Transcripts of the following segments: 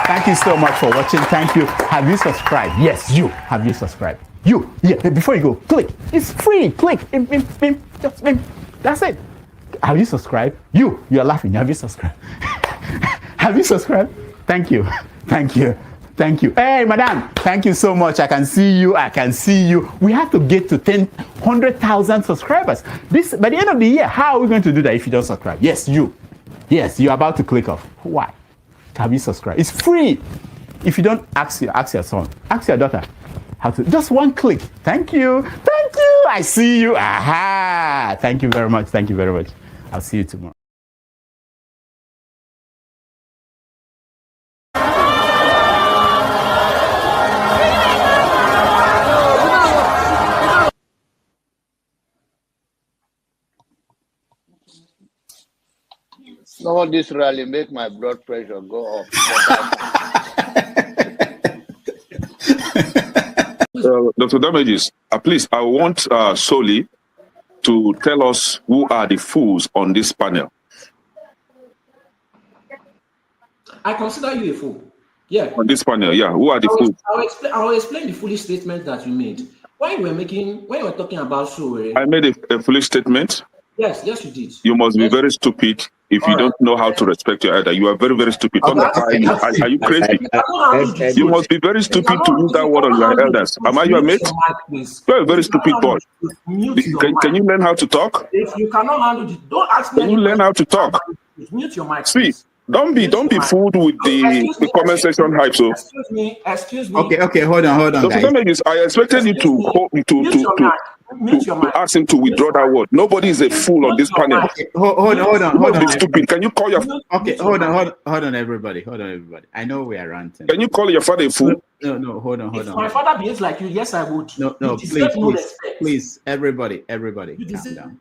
Thank you so much for watching. Thank you. Have you subscribed? Yes, you. Have you subscribed? You. Yeah, before you go, click. It's free. Click. Just that's it. Have you subscribed? You're laughing. Have you subscribed? Have you subscribed? Thank you. Thank you. Thank you. Hey, madam. Thank you so much. I can see you. I can see you. We have to get to 100,000 subscribers. This by the end of the year. How are we going to do that if you don't subscribe? Yes, you. Yes, you're about to click off. Why? Have you subscribed? It's free. If you don't, ask your son, ask your daughter how to. Just one click. Thank you. Thank you. I see you. Aha. Thank you very much. Thank you very much. I'll see you tomorrow. No, this rally make my blood pressure go up. Dr. Damages, please, I want Soli to tell us who are the fools on this panel. I consider you a fool. Yeah. On this panel, yeah. Who are the fools? I will explain the foolish statement that you made. When you were talking about Sowore. I made a foolish statement. Yes, you did. You must be very stupid if you don't know how to respect your elder. You are very, very stupid. Are you crazy? You must be very stupid to use that word on your elders. Am I your mate? You're a very stupid boy. Can you learn how to talk? If you cannot handle it, don't ask me. Can you learn how to talk? Mute your mic. See, don't be fooled with the comment section hype. So excuse me. Okay, hold on, guys. I expected you to ask him to withdraw that word. Nobody is a fool on this panel. Okay, hold on. Stupid. Can you call your hold on, everybody. I know we are ranting. Can you call your father a fool? No, hold on. If my father behaves like you, yes, I would. No, please, everybody,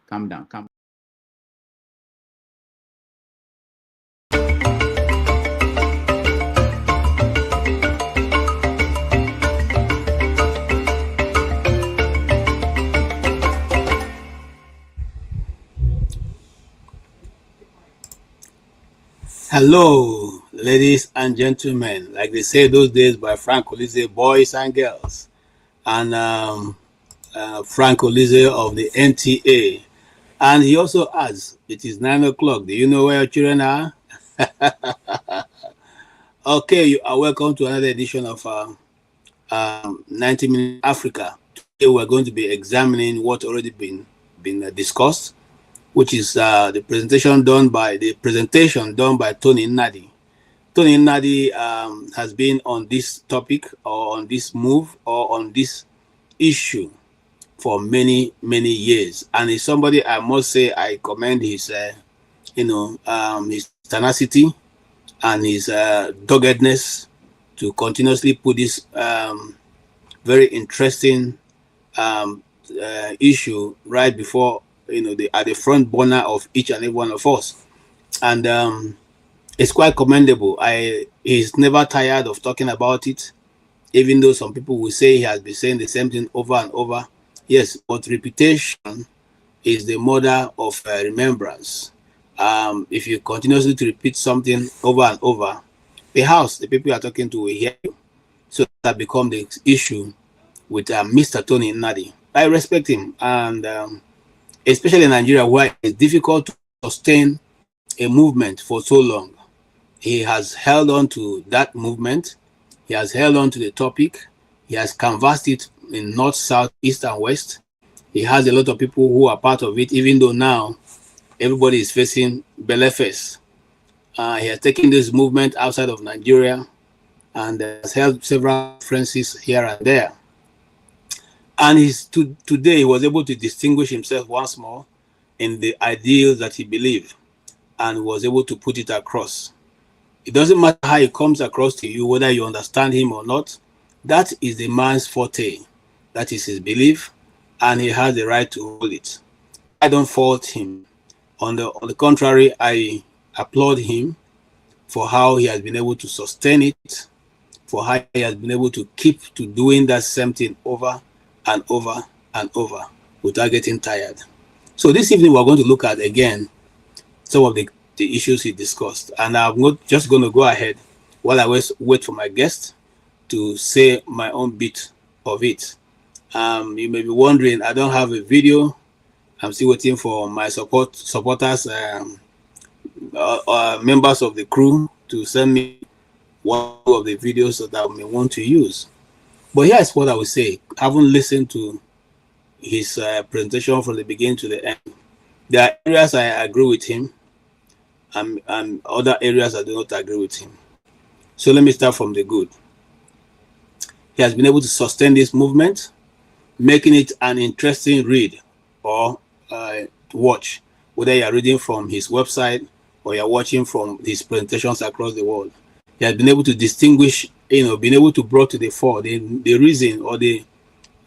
calm down. Hello, ladies and gentlemen. Like they say those days by Frank Olise, boys and girls. And Frank Olise of the NTA. And he also adds, it is 9 o'clock. Do you know where your children are? Okay, you are welcome to another edition of 90 Minutes Africa. Today we're going to be examining what already been discussed, which is the presentation done by Tony Nnadi. Tony Nnadi has been on this topic or on this move or on this issue for many years, and he's somebody I must say I commend his his tenacity and his doggedness to continuously put this very interesting issue right before at the front burner of each and every one of us, and it's quite commendable. He's never tired of talking about it, even though some people will say he has been saying the same thing over and over. Yes, but repetition is the mother of remembrance. If you continuously to repeat something over and over, perhaps the people you are talking to will hear you. So that become the issue with Mr. Tony Nnadi. I respect him, and especially in Nigeria, where it's difficult to sustain a movement for so long. He has held on to that movement. He has held on to the topic. He has canvassed it in north, south, east, and west. He has a lot of people who are part of it, even though now everybody is facing belefes. He has taken this movement outside of Nigeria and has held several conferences here and there. And today he was able to distinguish himself once more in the ideals that he believed and was able to put it across. It doesn't matter how it comes across to you, whether you understand him or not, That is the man's forte. That is his belief, and he has the right to hold it. I don't fault him. On the contrary, I applaud him for how he has been able to sustain it, for how he has been able to keep to doing that same thing over and over and over without getting tired. So this evening we're going to look at again some of the issues he discussed, and I'm not just going to go ahead while I wait for my guest to say my own bit of it. You may be wondering, I don't have a video. I'm still waiting for my supporters, members of the crew, to send me one of the videos that I may want to use. But here's what I would say. Having listened to his presentation from the beginning to the end, there are areas I agree with him, and other areas I do not agree with him. So let me start from the good. He has been able to sustain this movement, making it an interesting read or watch, whether you're reading from his website or you're watching from his presentations across the world. He has been able to distinguish, been able to bring to the fore the reason or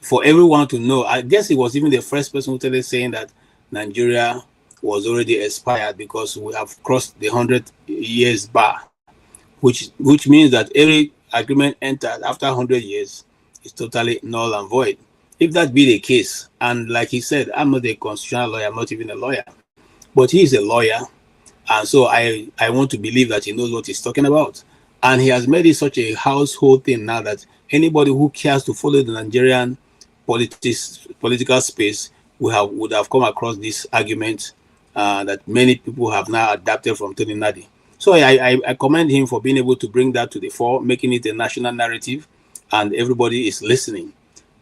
for everyone to know. I guess he was even the first person who started saying that Nigeria was already expired because we have crossed the 100 years bar, which means that every agreement entered after 100 years is totally null and void. If that be the case, and like he said, I'm not a constitutional lawyer, I'm not even a lawyer, but he is a lawyer, and so I want to believe that he knows what he's talking about. And he has made it such a household thing now that anybody who cares to follow the Nigerian political space would have come across this argument that many people have now adapted from Tony Nnadi. So I commend him for being able to bring that to the fore, making it a national narrative, and everybody is listening.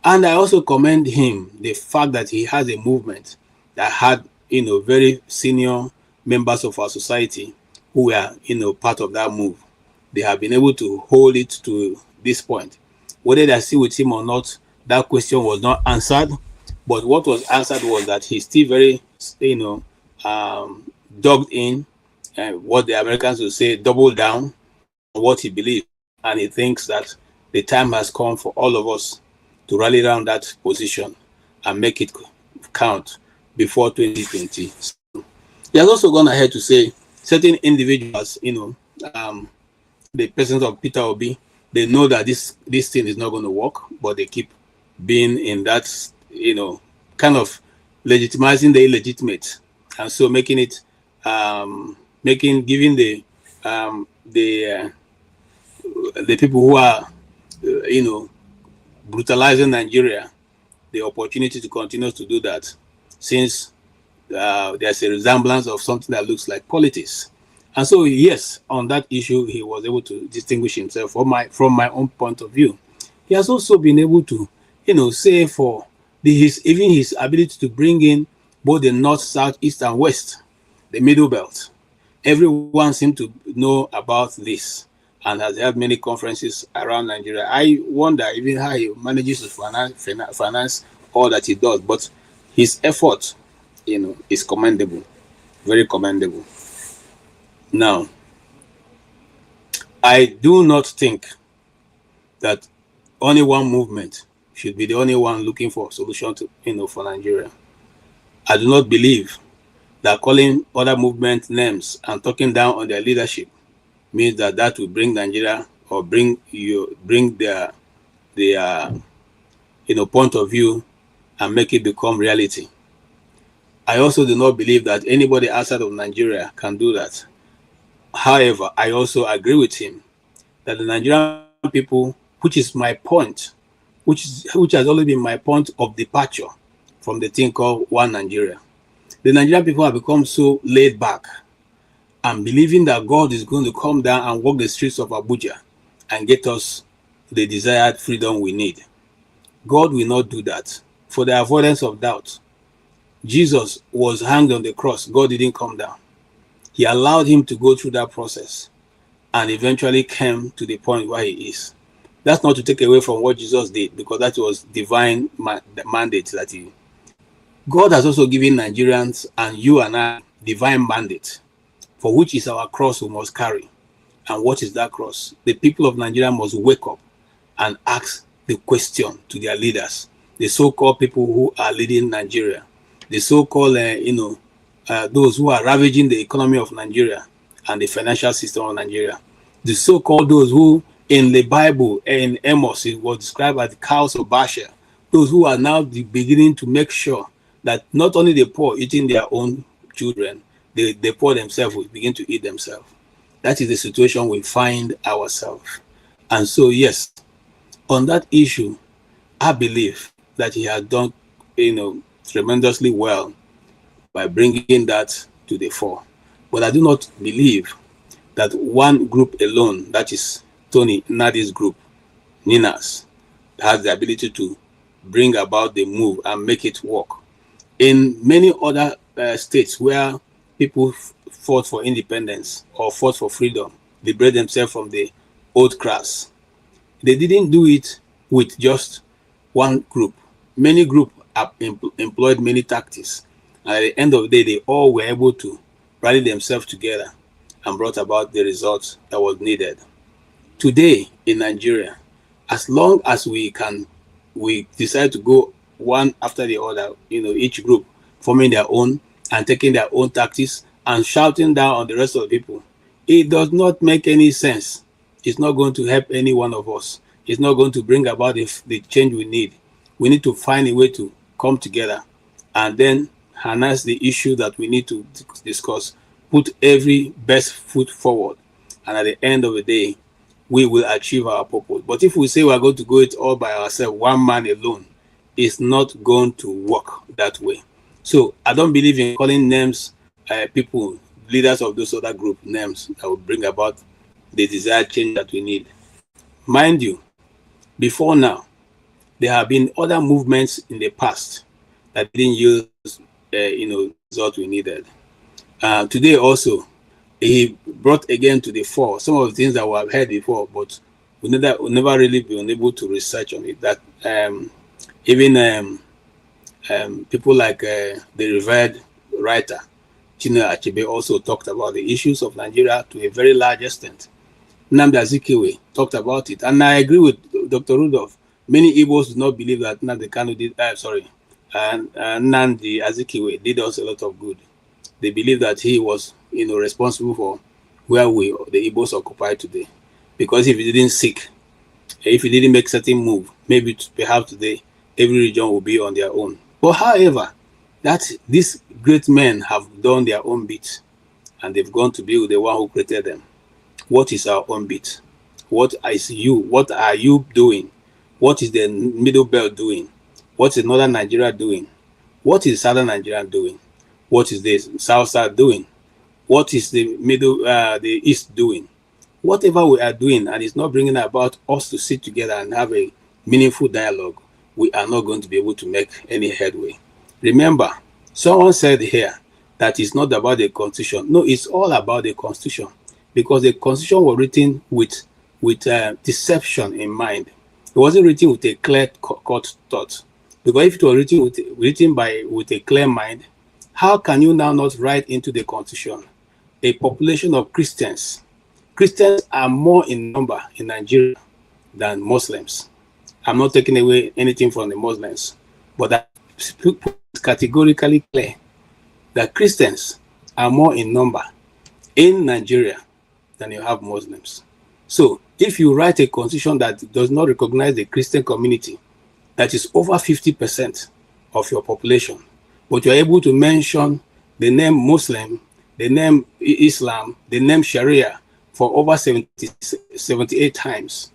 And I also commend him the fact that he has a movement that had, very senior members of our society who were, part of that move. They have been able to hold it to this point. Whether they're still with him or not, that question was not answered. But what was answered was that he's still very, dug in, what the Americans would say, double down on what he believes. And he thinks that the time has come for all of us to rally around that position and make it count before 2020. He has also gone ahead to say certain individuals, the presence of Peter Obi, they know that this thing is not going to work, but they keep being in that, kind of legitimizing the illegitimate, and so making it, giving the people who are, brutalizing Nigeria the opportunity to continue to do that, since there's a resemblance of something that looks like politics. And so, yes, on that issue, he was able to distinguish himself from my own point of view. He has also been able to, say for his ability to bring in both the north, south, east, and west, the middle belt. Everyone seemed to know about this and has held many conferences around Nigeria. I wonder even how he manages to finance all that he does, but his effort, is commendable, very commendable. Now, I do not think that only one movement should be the only one looking for a solution to, for Nigeria. I do not believe that calling other movement names and talking down on their leadership means that will bring Nigeria or bring their point of view and make it become reality. I also do not believe that anybody outside of Nigeria can do that. However, I also agree with him that the Nigerian people, which is my point, which has always been my point of departure from the thing called One Nigeria. The Nigerian people have become so laid back and believing that God is going to come down and walk the streets of Abuja and get us the desired freedom we need. God will not do that. For the avoidance of doubt, Jesus was hanged on the cross. God didn't come down. He allowed him to go through that process and eventually came to the point where he is. That's not to take away from what Jesus did, because that was divine mandate that he. God has also given Nigerians and you and I divine mandate, for which is our cross we must carry. And what is that cross? The people of Nigeria must wake up and ask the question to their leaders, the so-called people who are leading Nigeria, the so-called, those who are ravaging the economy of Nigeria and the financial system of Nigeria, the so-called those who in the Bible, in Amos, it was described as the cows of Bashan, those who are now beginning to make sure that not only the poor eating their own children, the poor themselves will begin to eat themselves. That is the situation we find ourselves. And so, yes, on that issue, I believe that he has done, tremendously well by bringing that to the fore. But I do not believe that one group alone, that is Tony Nnadi's group, Ninas, has the ability to bring about the move and make it work. In many other states where people fought for independence or fought for freedom, liberate themselves from the old class, they didn't do it with just one group. Many groups have employed many tactics. And at the end of the day, they all were able to rally themselves together and brought about the results that was needed. Today in Nigeria, as long as we decide to go one after the other, each group forming their own and taking their own tactics and shouting down on the rest of the people, it does not make any sense. It's not going to help any one of us. It's not going to bring about the change we need. We need to find a way to come together and then harness the issue that we need to discuss, put every best foot forward, and at the end of the day, we will achieve our purpose. But if we say we are going to go it all by ourselves, one man alone, it's not going to work that way. So I don't believe in calling names, people, leaders of those other group names that will bring about the desired change that we need. Mind you, before now, there have been other movements in the past that didn't use, result we needed. Today also, he brought again to the fore some of the things that we have heard before, but we never really been able to research on it. That even people like the revered writer Chinua Achebe also talked about the issues of Nigeria to a very large extent. Nnamdi Azikiwe talked about it, and I agree with Dr. Rudolf. Many Igbos do not believe that Nnamdi Azikiwe did us a lot of good. They believe that he was, responsible for where the Igbos occupy today. Because if he didn't seek, if he didn't make certain move, maybe perhaps today every region will be on their own. But however, that these great men have done their own bit, and they've gone to be with the one who created them. What is our own bit? What are you doing? What is the Middle Belt doing? What is Northern Nigeria doing? What is Southern Nigeria doing? What is the South doing? What is the the East doing? Whatever we are doing, and it's not bringing about us to sit together and have a meaningful dialogue, we are not going to be able to make any headway. Remember, someone said here that it's not about the Constitution. No, it's all about the Constitution, because the Constitution was written with deception in mind. It wasn't written with a clear-cut thought. Because if it was written with a clear mind, how can you now not write into the Constitution a population of Christians? Christians are more in number in Nigeria than Muslims. I'm not taking away anything from the Muslims, but that is categorically clear that Christians are more in number in Nigeria than you have Muslims. So if you write a constitution that does not recognize the Christian community, that is over 50% of your population, but you're able to mention the name Muslim, the name Islam, the name Sharia for over 78 times,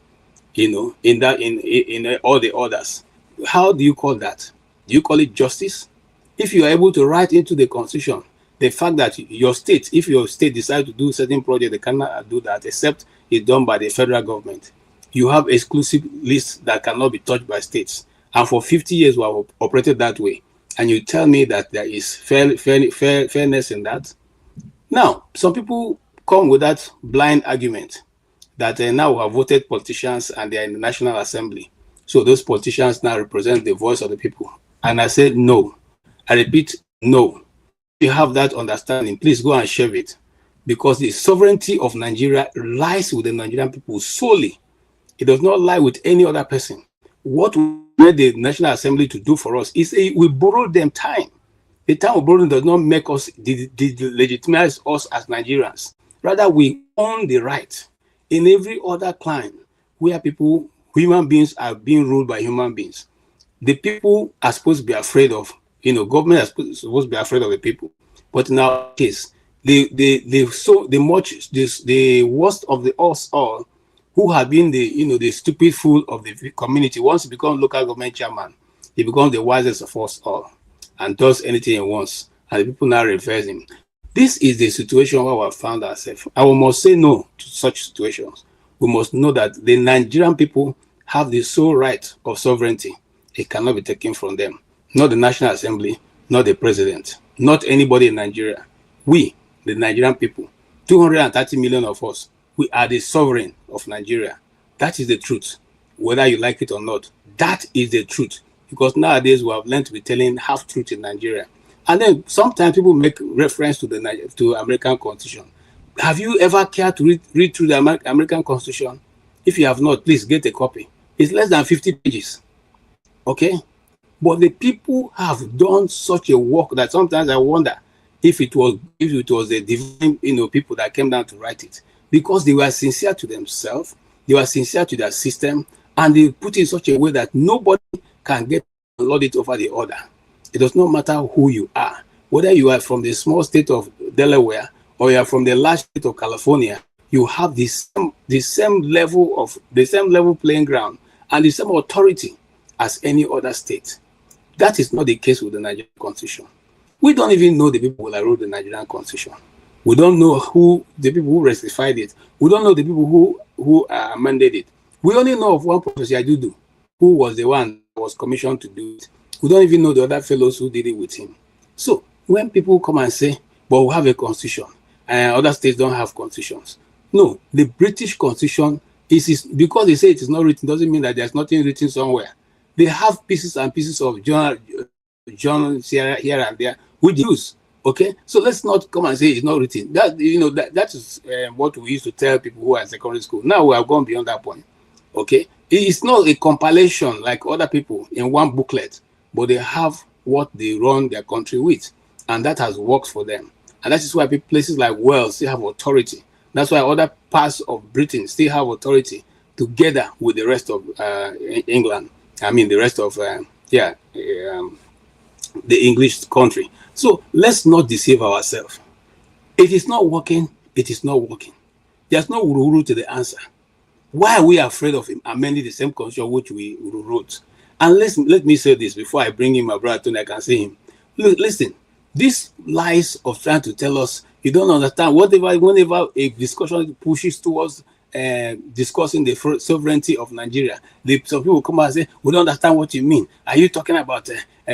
in all the others. How do you call that? Do you call it justice? If you are able to write into the constitution the fact that your state, if your state decides to do certain project, they cannot do that except it's done by the federal government. You have exclusive lists that cannot be touched by states. And for 50 years, we have operated that way. And you tell me that there is fairness in that? Now, some people come with that blind argument that now we have voted politicians and they are in the National Assembly. So those politicians now represent the voice of the people. And I said, no. I repeat, no. If you have that understanding, please go and share it. Because the sovereignty of Nigeria lies with the Nigerian people solely. It does not lie with any other person. What we want the National Assembly to do for us is we borrow them time. The time of borrowing does not make us legitimize us as Nigerians. Rather, we own the right in every other clime where human beings are being ruled by human beings. The people are supposed to be afraid of, government is supposed to be afraid of the people. But in our case, the worst of us all, who have been the stupid fool of the community, once you become local government chairman, he becomes the wisest of us all and does anything he wants, and the people now reverse him. This is the situation where we have found ourselves. And we must say no to such situations. We must know that the Nigerian people have the sole right of sovereignty. It cannot be taken from them. Not the National Assembly, not the president, not anybody in Nigeria. We, the Nigerian people, 230 million of us, we are the sovereign of Nigeria. That is the truth, whether you like it or not. That is the truth. Because nowadays we have learned to be telling half truth in Nigeria. And then sometimes people make reference to the American Constitution. Have you ever cared to read through the American Constitution? If you have not, please get a copy. It's less than 50 pages. Okay? But the people have done such a work that sometimes I wonder if it was the divine people that came down to write it. Because they were sincere to themselves, they were sincere to their system, and they put it in such a way that nobody can get lord it over the other. It does not matter who you are, whether you are from the small state of Delaware or you are from the large state of California. You have the same level playing ground and the same authority as any other state. That is not the case with the Nigerian Constitution. We don't even know the people that wrote the Nigerian Constitution. We don't know the people who ratified it. We don't know the people who amended it. We only know of one Professor Adudu, who was the one that was commissioned to do it. We don't even know the other fellows who did it with him. So when people come and say, but we have a constitution, and other states don't have constitutions. No, the British Constitution is because they say it is not written, doesn't mean that there's nothing written somewhere. They have pieces and pieces of journals here and there, which use. Okay, so let's not come and say it's not written. That is what we used to tell people who are in secondary school. Now we have gone beyond that point. Okay, it's not a compilation like other people in one booklet, but they have what they run their country with, and that has worked for them. And that is why places like Wales still have authority. That's why other parts of Britain still have authority together with the rest of England. I mean, the rest of the English country. So let's not deceive ourselves. It is not working. It is not working. There's no uru to the answer. Why are we afraid of amending the same constitution which we wrote? And let me say this before I bring in my brother Tony. I can say him. Listen, these lies of trying to tell us you don't understand. Whenever a discussion pushes towards discussing the sovereignty of Nigeria, some people come and say, we don't understand what you mean. Are you talking about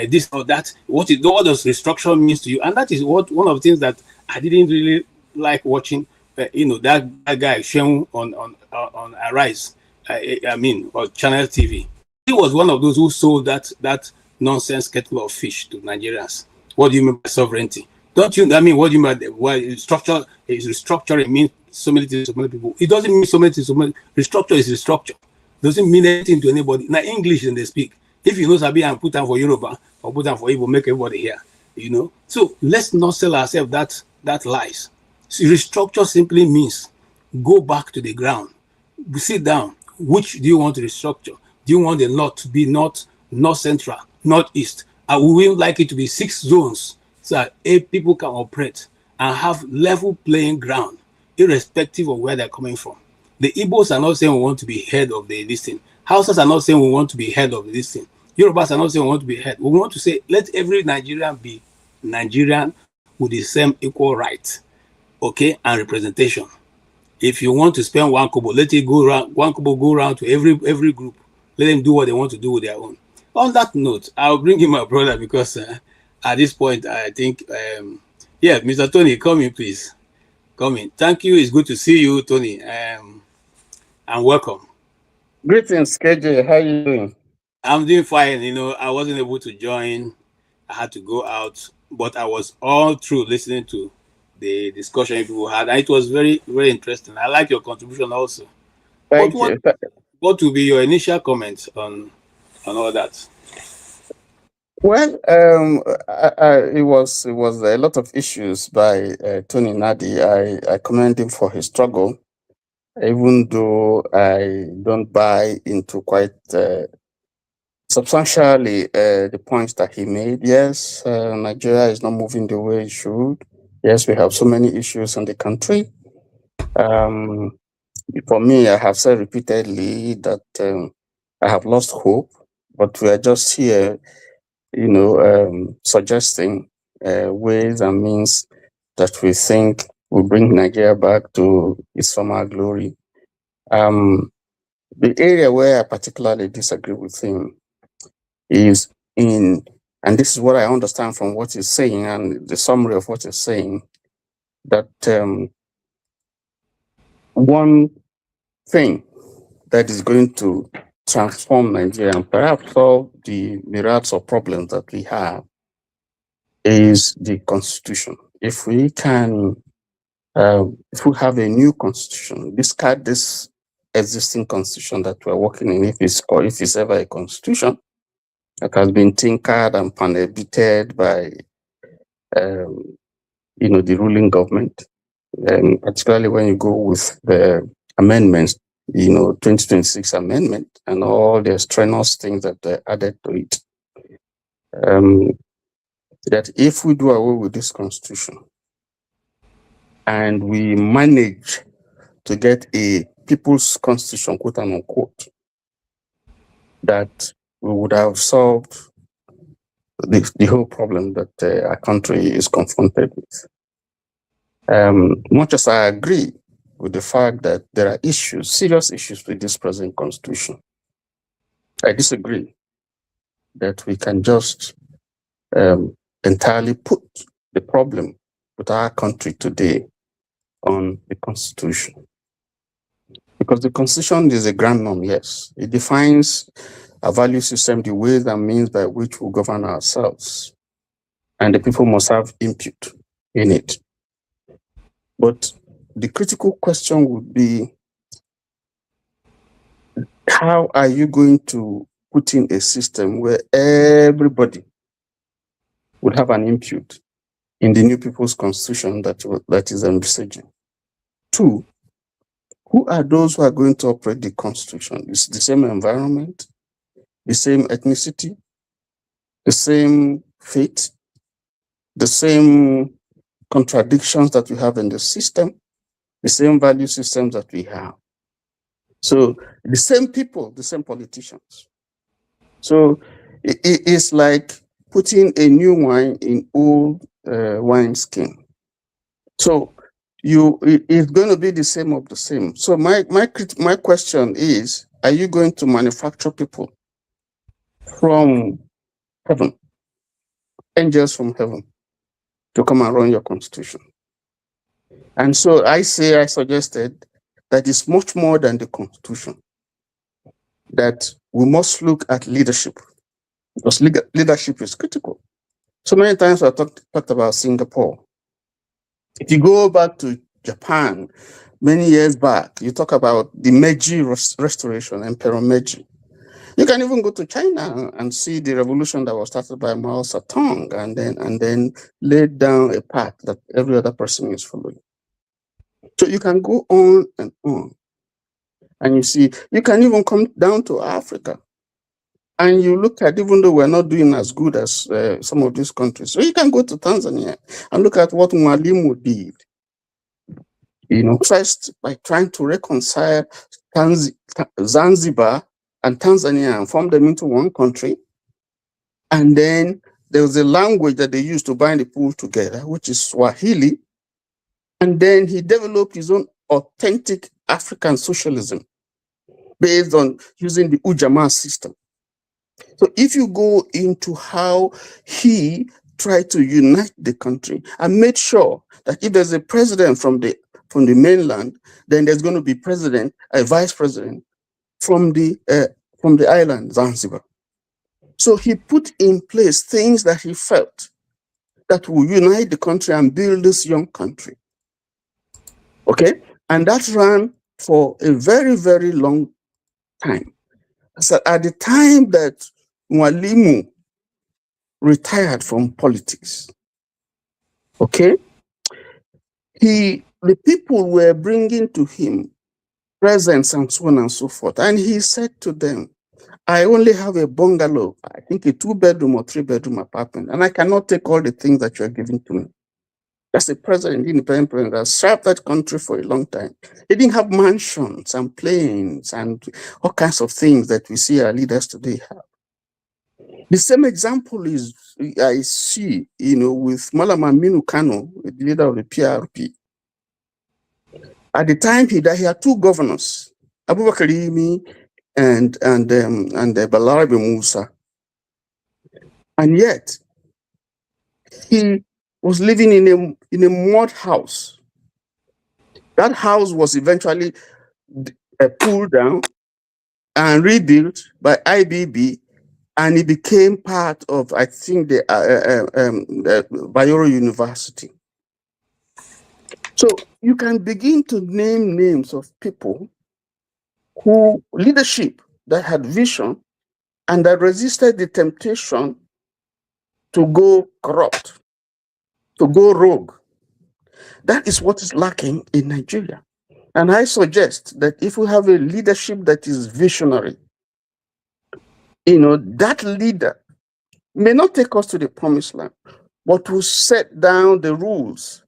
this or that? What does restructuring mean to you? And that is one of the things that I didn't really like watching. That guy Shehu on Arise, or Channel TV. He was one of those who sold that nonsense kettle of fish to Nigerians. What do you mean by sovereignty? Don't you? I mean, what do you mean by restructuring means so many things to so many people? It doesn't mean so many things. Restructure is restructure. Doesn't mean anything to anybody. Now English and they speak. If you know Sabi and put down for Yoruba or put down for Igbo, make everybody hear. So let's not sell ourselves that lies. So restructure simply means go back to the ground. Sit down. Which do you want to restructure? Do you want the north to be north central, northeast? And we would like it to be 6 zones so that 8 people can operate and have level playing ground, irrespective of where they're coming from. The Igbos are not saying we want to be head of this thing. Hausas are not saying we want to be head of this thing. Yorubas are not saying we want to be head. We want to say let every Nigerian be Nigerian with the same equal right, okay, and representation. If you want to spend 1 kobo, let it go around. 1 kobo go around to every group. Let them do what they want to do with their own. On that note, I'll bring in my brother because at this point, I think, Mr. Tony, come in, please. Come in. Thank you. It's good to see you, Tony, and welcome. Greetings, KJ. How are you doing? I'm doing fine. I wasn't able to join. I had to go out, but I was all through listening to the discussion people had. And it was very, very interesting. I like your contribution also. Thank you. what will be your initial comments on all that? Well, it was a lot of issues by Tony Nnadi. I commend him for his struggle, even though I don't buy into quite substantially the points that he made. Yes, Nigeria is not moving the way it should. Yes, we have so many issues in the country. For me, I have said repeatedly that I have lost hope, but we are just here, suggesting ways and means that we think will bring Nigeria back to its former glory. The area where I particularly disagree with him is and this is what I understand from what he's saying and the summary of what he's saying, that one thing that is going to transform Nigeria and perhaps solve the myriads of problems that we have is the constitution. If we can, if we have a new constitution, discard this existing constitution that we're working in, if it's ever a constitution that has been tinkered and pan-edited by, the ruling government, particularly when you go with the amendments, 2026 amendment and all the strenuous things that are added to it. That if we do away with this constitution and we manage to get a people's constitution, quote and unquote, that we would have solved the whole problem that our country is confronted with. Much as I agree with the fact that there are issues, serious issues with this present constitution, I disagree that we can just entirely put the problem with our country today on the constitution. Because the constitution is a grand norm, yes. It defines a value system, the ways and means by which we govern ourselves. And the people must have input in it. But the critical question would be, how are you going to put in a system where everybody would have an input in the new people's constitution that is envisaging? Two, who are those who are going to operate the constitution? It's the same environment, the same ethnicity, the same faith, the same contradictions that we have in the system, the same value systems that we have. So the same people, the same politicians. So it's like putting a new wine in old wine skin. So it's going to be the same of the same. So my question is, are you going to manufacture people from heaven, angels from heaven, to come and run your constitution? And so I suggested that it's much more than the constitution, that we must look at leadership, because leadership is critical. So many times I talked about Singapore. If you go back to Japan, many years back, you talk about the Meiji restoration, Emperor Meiji. You can even go to China and see the revolution that was started by Mao Zedong and then laid down a path that every other person is following. So you can go on and on. And you see, you can even come down to Africa. And you look at, even though we're not doing as good as some of these countries, so you can go to Tanzania and look at what Mwalimu did. First by trying to reconcile Zanzibar and Tanzania and form them into one country. And then there was a language that they used to bind the people together, which is Swahili. And then he developed his own authentic African socialism based on using the Ujamaa system. So if you go into how he tried to unite the country and made sure that if there's a president from the mainland, then there's going to be a vice president from the island, Zanzibar. So he put in place things that he felt that will unite the country and build this young country. Okay? And that ran for a very, very long time. So at the time that Mwalimu retired from politics, okay, the people were bringing to him presents and so on and so forth. And he said to them, I only have a bungalow, I think a 2-bedroom or 3-bedroom apartment, and I cannot take all the things that you are giving to me. That's the president, independent president, that served that country for a long time. He didn't have mansions and planes and all kinds of things that we see our leaders today have. The same example is I see, with Malam Aminu Kano, the leader of the PRP. At the time he died, he had 2 governors, Abubakar Yimi and Balarabe Musa. And yet, he was living in a mud house. That house was eventually pulled down and rebuilt by IBB, and it became part of, I think, the Bayero University. So you can begin to name names of people who leadership that had vision and that resisted the temptation to go corrupt, to go rogue. That is what is lacking in Nigeria. And I suggest that if we have a leadership that is visionary, that leader may not take us to the promised land, but will set down the rules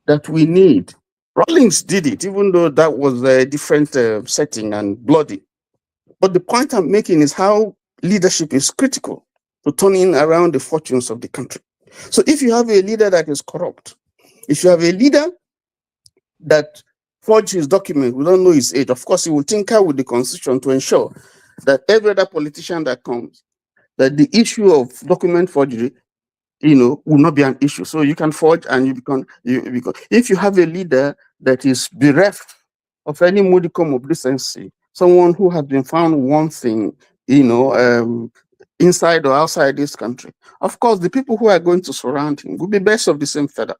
that we need. Rawlings did it, even though that was a different setting and bloody. But the point I'm making is how leadership is critical to turning around the fortunes of the country. So if you have a leader that is corrupt, if you have a leader that forged his document, we don't know his age, of course he will tinker with the constitution to ensure that every other politician that comes, that the issue of document forgery, will not be an issue. So you can forge and you become, if you have a leader that is bereft of any modicum of decency, someone who has been found wanting, inside or outside this country, of course, the people who are going to surround him will be birds of the same feather.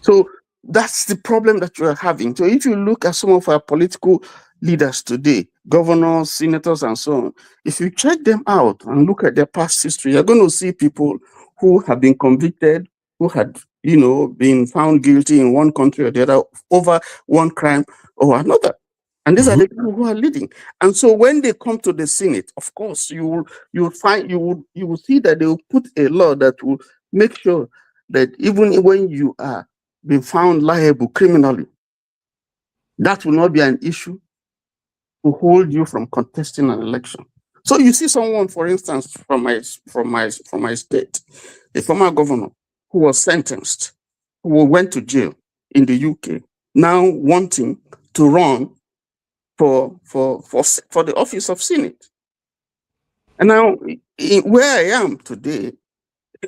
So that's the problem that you are having. So if you look at some of our political leaders today, governors, senators, and so on, if you check them out and look at their past history, you're going to see people who have been convicted, who had, been found guilty in one country or the other over one crime or another. And these are the people who are leading. And so when they come to the Senate, of course, you will see that they will put a law that will make sure that even when you are being found liable criminally, that will not be an issue to hold you from contesting an election. So you see someone, for instance, from my state, a former governor who was sentenced, who went to jail in the UK, now wanting to run for the office of Senate. And now, where I am today,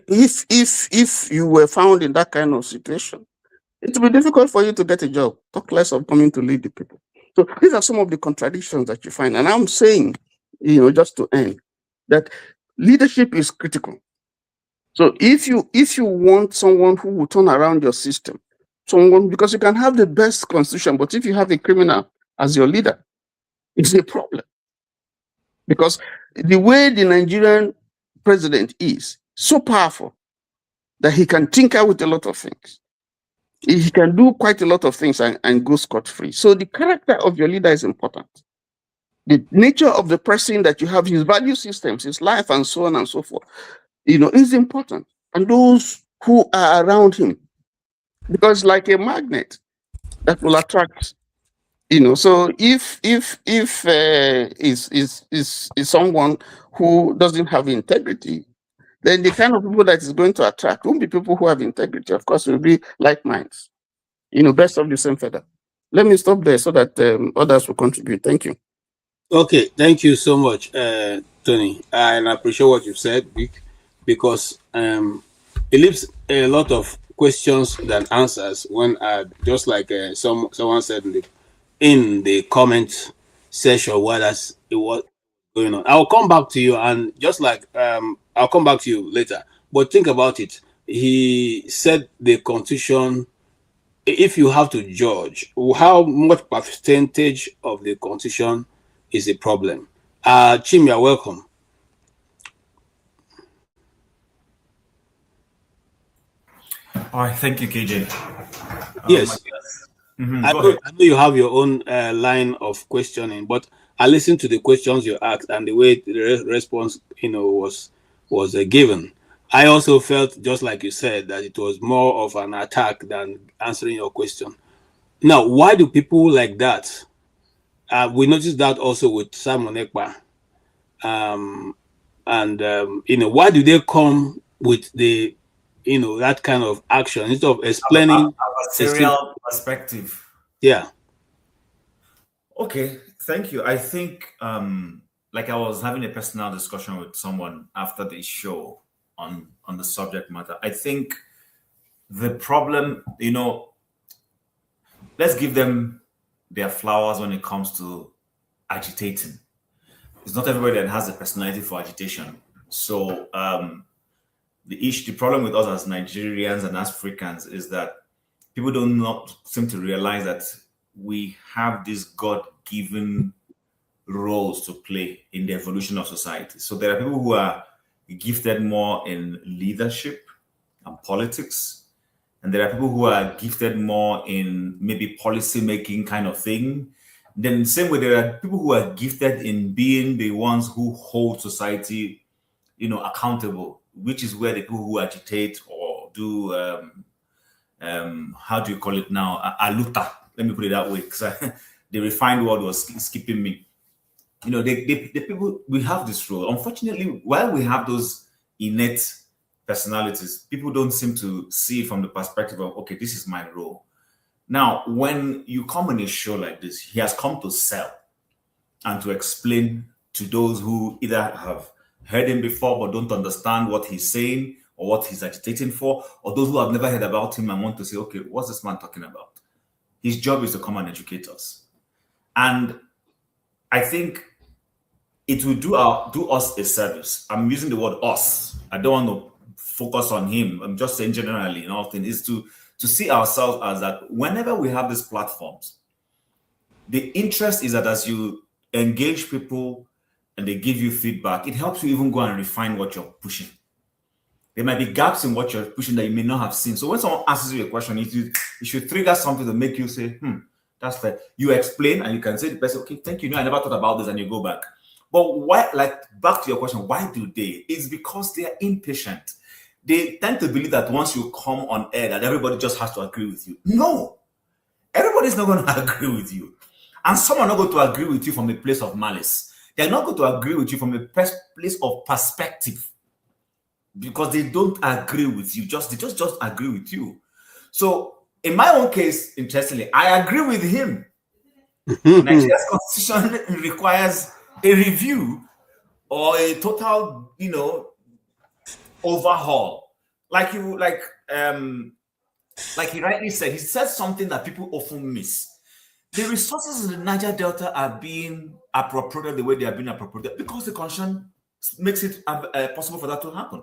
if you were found in that kind of situation, it will be difficult for you to get a job, talk less of coming to lead the people. So these are some of the contradictions that you find. And I'm saying, just to end, that leadership is critical. So if you want someone who will turn around your system, because you can have the best constitution, but if you have a criminal as your leader, it's a problem. Because the way the Nigerian president is so powerful that he can tinker with a lot of things. He can do quite a lot of things and go scot-free. So the character of your leader is important. The nature of the person that you have, his value systems, his life, and so on and so forth, is important. And those who are around him, because like a magnet that will attract, so if is someone who doesn't have integrity, then the kind of people that is going to attract won't be people who have integrity. Of course, will be like minds, best of the same feather. Let me stop there so that others will contribute. Thank you. Okay, thank you so much, Tony. And I appreciate what you said, Vic, because it leaves a lot of questions than answers when, just like someone said in the comment section, what was going on. I'll come back to you, and just like I'll come back to you later. But think about it. He said the Constitution, if you have to judge how much percentage of the Constitution is a problem. Chim, you're welcome. All right, thank you, KJ. Yes. I know you have your own line of questioning, but I listened to the questions you asked and the way the response, was given. I also felt, just like you said, that it was more of an attack than answering your question. Now, why do people like that? We noticed that also with Simon Ekpa. Why do they come with the, that kind of action instead of explaining a serial perspective? Yeah. Okay, thank you. I think, like I was having a personal discussion with someone after the show on the subject matter. I think the problem, let's give them their flowers when it comes to agitating. It's not everybody that has a personality for agitation. So the problem with us as Nigerians and as Africans is that people do not seem to realize that we have these God-given roles to play in the evolution of society. So there are people who are gifted more in leadership and politics, and there are people who are gifted more in maybe policy making kind of thing. Then same way, there are people who are gifted in being the ones who hold society, accountable, which is where the people who agitate or do how do you call it now? Aluta. Let me put it that way, because the refined word was skipping me. The people, we have this role. Unfortunately, while we have those innate personalities, people don't seem to see it from the perspective of, okay, this is my role. Now, when you come on a show like this, he has come to sell and to explain to those who either have heard him before but don't understand what he's saying or what he's agitating for, or those who have never heard about him and want to say, okay, what's this man talking about? His job is to come and educate us. And I think it will do us a service. I'm using the word us. I don't want to focus on him. I'm just saying generally in all things, is to see ourselves as that whenever we have these platforms, the interest is that as you engage people and they give you feedback, it helps you even go and refine what you're pushing. There might be gaps in what you're pushing that you may not have seen. So when someone asks you a question, it should trigger something to make you say, that's fair. You explain and you can say to the person, okay, thank you. No, I never thought about this, and you go back. But why, back to your question, why do they? It's because they are impatient. They tend to believe that once you come on air, that everybody just has to agree with you. No, everybody's not going to agree with you. And some are not going to agree with you from a place of malice. They're not going to agree with you from a place of perspective, because they don't agree with you. They just agree with you. So in my own case, interestingly, I agree with him. Nigeria's constitution requires a review or a total, overhaul. Like he rightly said, he said something that people often miss. The resources in the Niger Delta are being appropriated the way they are being appropriated because the constitution makes it possible for that to happen.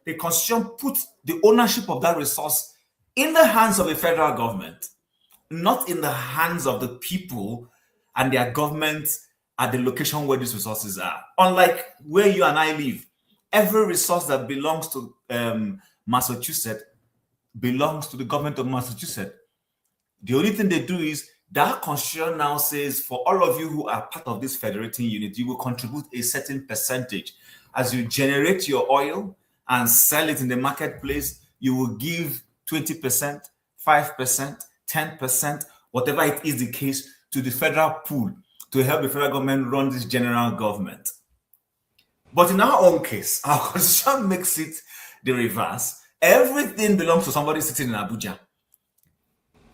The constitution puts the ownership of that resource in the hands of the federal government, not in the hands of the people and their governments at the location where these resources are. Unlike where you and I live, every resource that belongs to Massachusetts belongs to the government of Massachusetts. The only thing they do is that constitution now says, for all of you who are part of this federating unit, you will contribute a certain percentage. As you generate your oil and sell it in the marketplace, you will give 20%, 5%, 10%, whatever it is the case, to the federal pool to help the federal government run this general government. But in our own case, our constitution makes it the reverse. Everything belongs to somebody sitting in Abuja.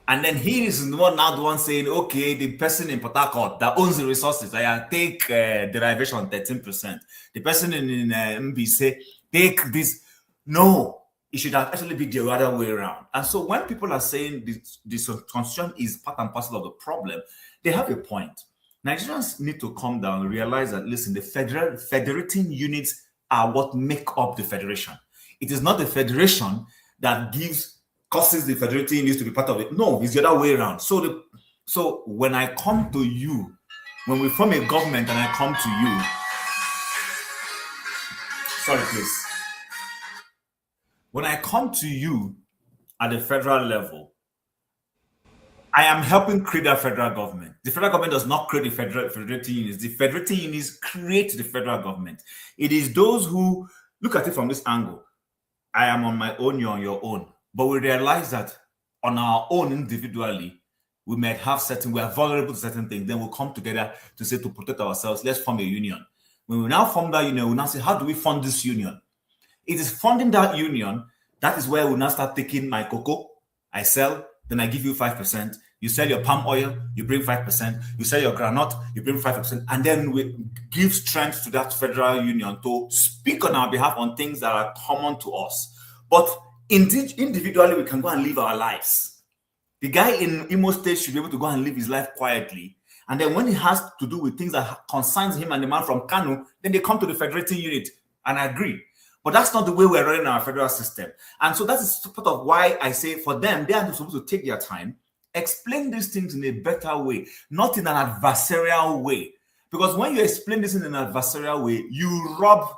And then he is the one saying, okay, the person in Port Harcourt that owns the resources, I take derivation 13%. The person in MB say, take this. No, it should actually be the other way around. And so when people are saying this constitution is part and parcel of the problem, they have a point. Nigerians need to calm down and realize that, listen, the federating units are what make up the federation. It is not the federation that causes the federating units to be part of it. No, it's the other way around. So when I come to you when we form a government and I come to you, sorry, please. When I come to you at the federal level, I am helping create a federal government. The federal government does not create the federating units. The federating units create the federal government. It is those who look at it from this angle. I am on my own, you're on your own. But we realize that on our own individually, we might have we are vulnerable to certain things. Then we'll come together to say, to protect ourselves, let's form a union. When we now form that union, we now say, how do we fund this union? It is funding that union. That is where we now start taking my cocoa, I sell, then I give you 5%. You sell your palm oil, you bring 5%. You sell your granite, you bring 5%. And then we give strength to that federal union to speak on our behalf on things that are common to us. But individually, we can go and live our lives. The guy in Imo State should be able to go and live his life quietly. And then when it has to do with things that concerns him and the man from Kano, then they come to the federating unit and agree. But that's not the way we're running our federal system. And so that is part of why I say for them, they are supposed to take their time, explain these things in a better way, not in an adversarial way. Because when you explain this in an adversarial way, you rub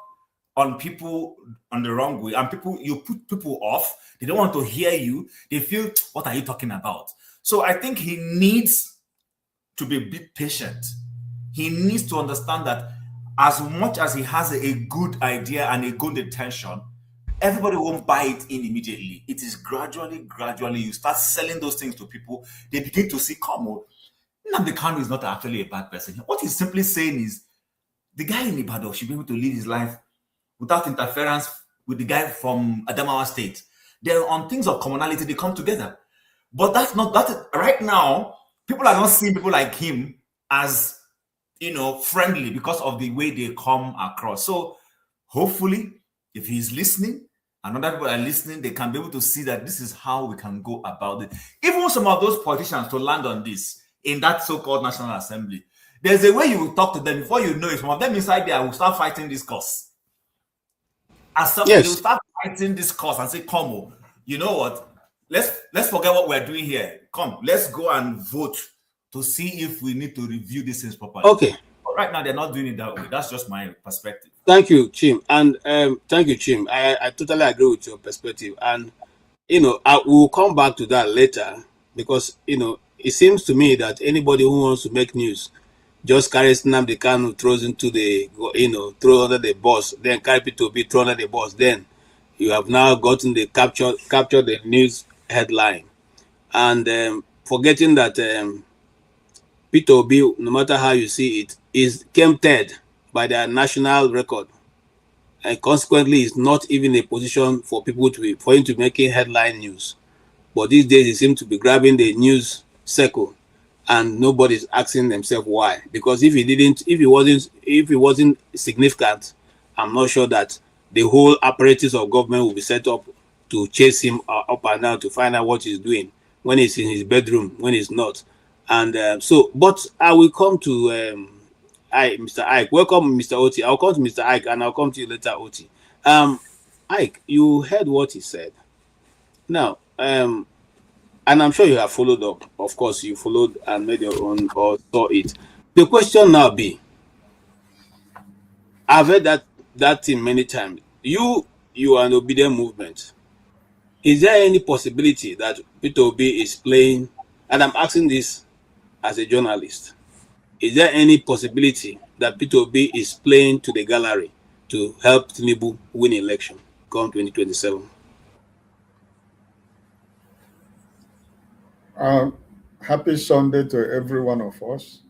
on people on the wrong way, and you put people off. They don't want to hear you. They feel, what are you talking about? So I think he needs to be a bit patient. He needs to understand that as much as he has a good idea and a good intention, everybody won't buy it in immediately. It is gradually, you start selling those things to people. They begin to see, come on, Nnamdi Kanu is not actually a bad person. What he's simply saying is, the guy in Ibadan should be able to live his life without interference with the guy from Adamawa State. They're on things of commonality, they come together. But that's not, right now, people are not seeing people like him as, friendly because of the way they come across. So hopefully, if he's listening and other people are listening, they can be able to see that this is how we can go about it. Even some of those politicians to land on this in that so-called National Assembly, there's a way you will talk to them before you know it. Some of them inside there will start fighting this cause. As some they will start fighting this cause and say, come on, you know what? Let's forget what we're doing here. Come, let's go and vote to see if we need to review these things properly. Okay. But right now, they're not doing it that way. That's just my perspective. Thank you, Chim. And thank you, Chim. I totally agree with your perspective. And, I will come back to that later because, it seems to me that anybody who wants to make news just carries Nnamdi Kanu, throws into the, throw under the bus, then carry people to be thrown under the bus. Then you have now gotten the capture the news headline. And forgetting that Peter Obi, no matter how you see it, came third by their national record, and consequently is not even a position for people for him to making headline news. But these days he seems to be grabbing the news circle, and nobody's asking themselves why. Because if he wasn't significant, I'm not sure that the whole apparatus of government will be set up to chase him up and down to find out what he's doing when he's in his bedroom, when he's not. And but I will come to Mr. Ike. Welcome, Mr. Oti. I'll come to Mr. Ike and I'll come to you later, Oti. Ike, you heard what he said. Now, and I'm sure you have followed up. Of course, you followed and made your own or saw it. The question now be, I've heard that thing many times. You are an obedient movement. Is there any possibility that Peter Obi is playing, and I'm asking this as a journalist, is there any possibility that Peter Obi is playing to the gallery to help Tinubu win election come 2027? Happy Sunday to every one of us.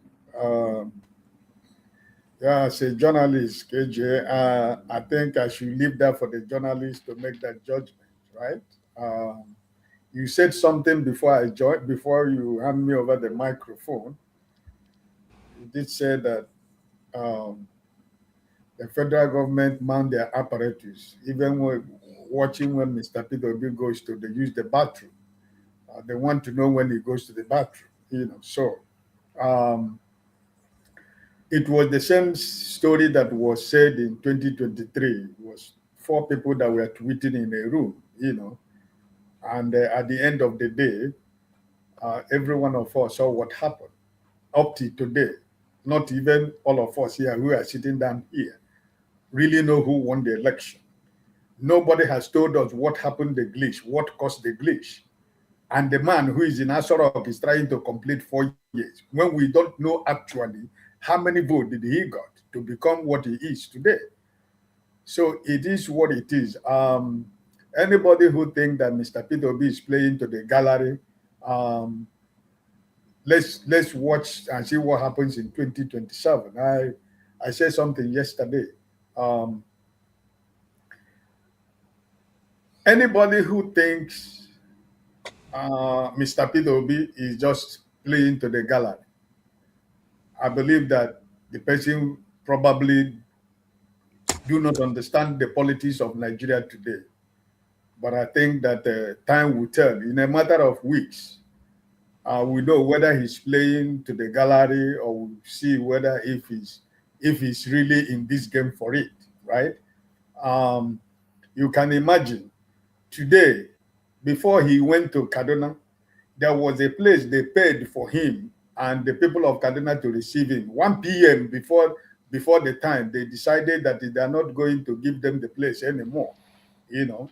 As a journalist, KJ, I think I should leave that for the journalist to make that judgment, right? You said something before I joined, before you hand me over the microphone. You did say that the federal government man their apparatus, even when watching when Mr. Peter Obi goes to use the bathroom. They want to know when he goes to the bathroom, So it was the same story that was said in 2023. It was 4 people that were tweeting in a room, And at the end of the day, every one of us saw what happened up to today. not even all of us here who are sitting down here, really know who won the election. Nobody has told us what happened the glitch, what caused the glitch. And the man who is in Asorok is trying to complete 4 years when we don't know actually how many votes did he got to become what he is today. So it is what it is. Anybody who think that Mr. Peter Obi is playing to the gallery, let's watch and see what happens in 2027. I said something yesterday. Anybody who thinks Mr. Peter Obi is just playing to the gallery, I believe that the person probably do not understand the politics of Nigeria today. But I think that time will tell. In a matter of weeks, we know whether he's playing to the gallery, or we'll see whether if he's really in this game for it, right? You can imagine today, before he went to Kaduna, there was a place they paid for him and the people of Kaduna to receive him. 1 p.m. before the time, they decided that they are not going to give them the place anymore, you know.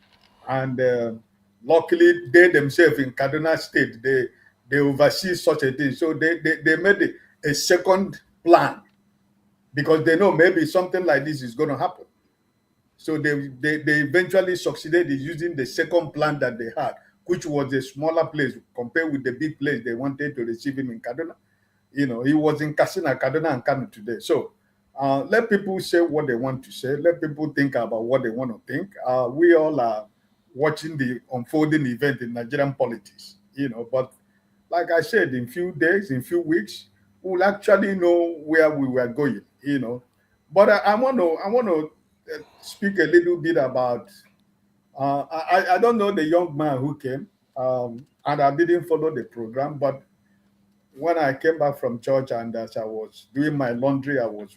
And luckily, they themselves in Kaduna State, they oversee such a thing. So they made a second plan because they know maybe something like this is going to happen. So they eventually succeeded in using the second plan that they had, which was a smaller place compared with the big place they wanted to receive him in Kaduna. You know, he was in Katsina, Kaduna, and Kano today. So let people say what they want to say. Let people think about what they want to think. We all are watching the unfolding event in Nigerian politics, you know. But like I said, in few days, in few weeks, we'll actually know where we were going, you know. But I want to speak a little bit about. I don't know the young man who came, and I didn't follow the program. But when I came back from church and as I was doing my laundry, I was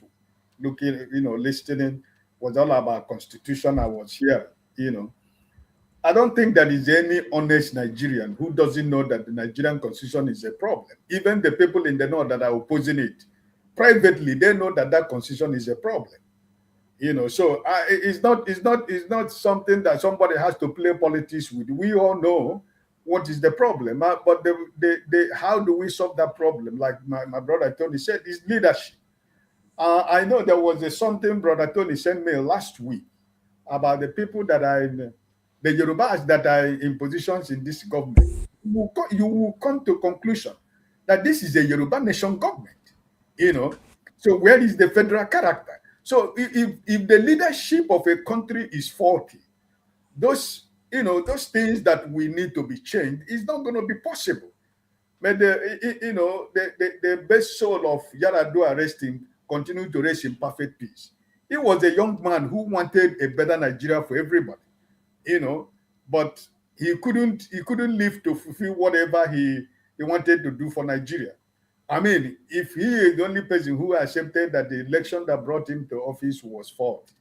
looking, you know, listening. Was all about Constitution. I was here, you know. I don't think there is any honest Nigerian who doesn't know that the Nigerian Constitution is a problem. Even the people in the north that are opposing it, privately, they know that that Constitution is a problem. You know, so it's not something that somebody has to play politics with. We all know what is the problem, but how do we solve that problem? Like my brother Tony said, is leadership. I know there was something Brother Tony sent me last week about the people that are in the Yorubas that are in positions in this government. You will come to conclusion that this is a Yoruba nation government. You know, so where is the federal character? So if the leadership of a country is faulty, those things that we need to be changed is not going to be possible. But the best soul of Yaradua resting continued to rest in perfect peace. He was a young man who wanted a better Nigeria for everybody, you know, but he couldn't live to fulfill whatever he wanted to do for Nigeria. I mean, if he is the only person who accepted that the election that brought him to office was faulty,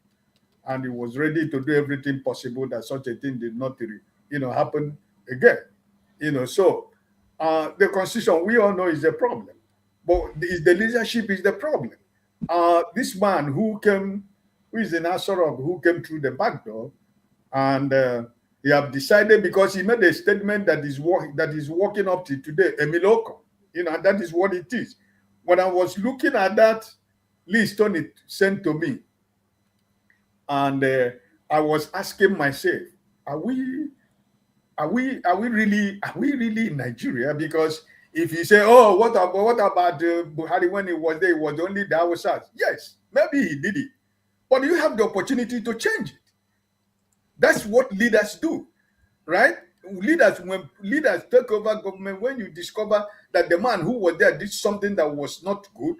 and he was ready to do everything possible that such a thing did not, happen again, So the Constitution, we all know, is a problem, but the leadership is the problem. This man who is in Asorok, who came through the back door, and he have decided, because he made a statement that is working up to today, Emiloko. And that is what it is. When I was looking at that list Tony sent to me, and I was asking myself, are we really in Nigeria? Because if you say, oh, what about Buhari when he was there? It was only the Hausas. Yes, maybe he did it, but you have the opportunity to change it. That's what leaders do, right? When leaders take over government, when you discover that the man who was there did something that was not good,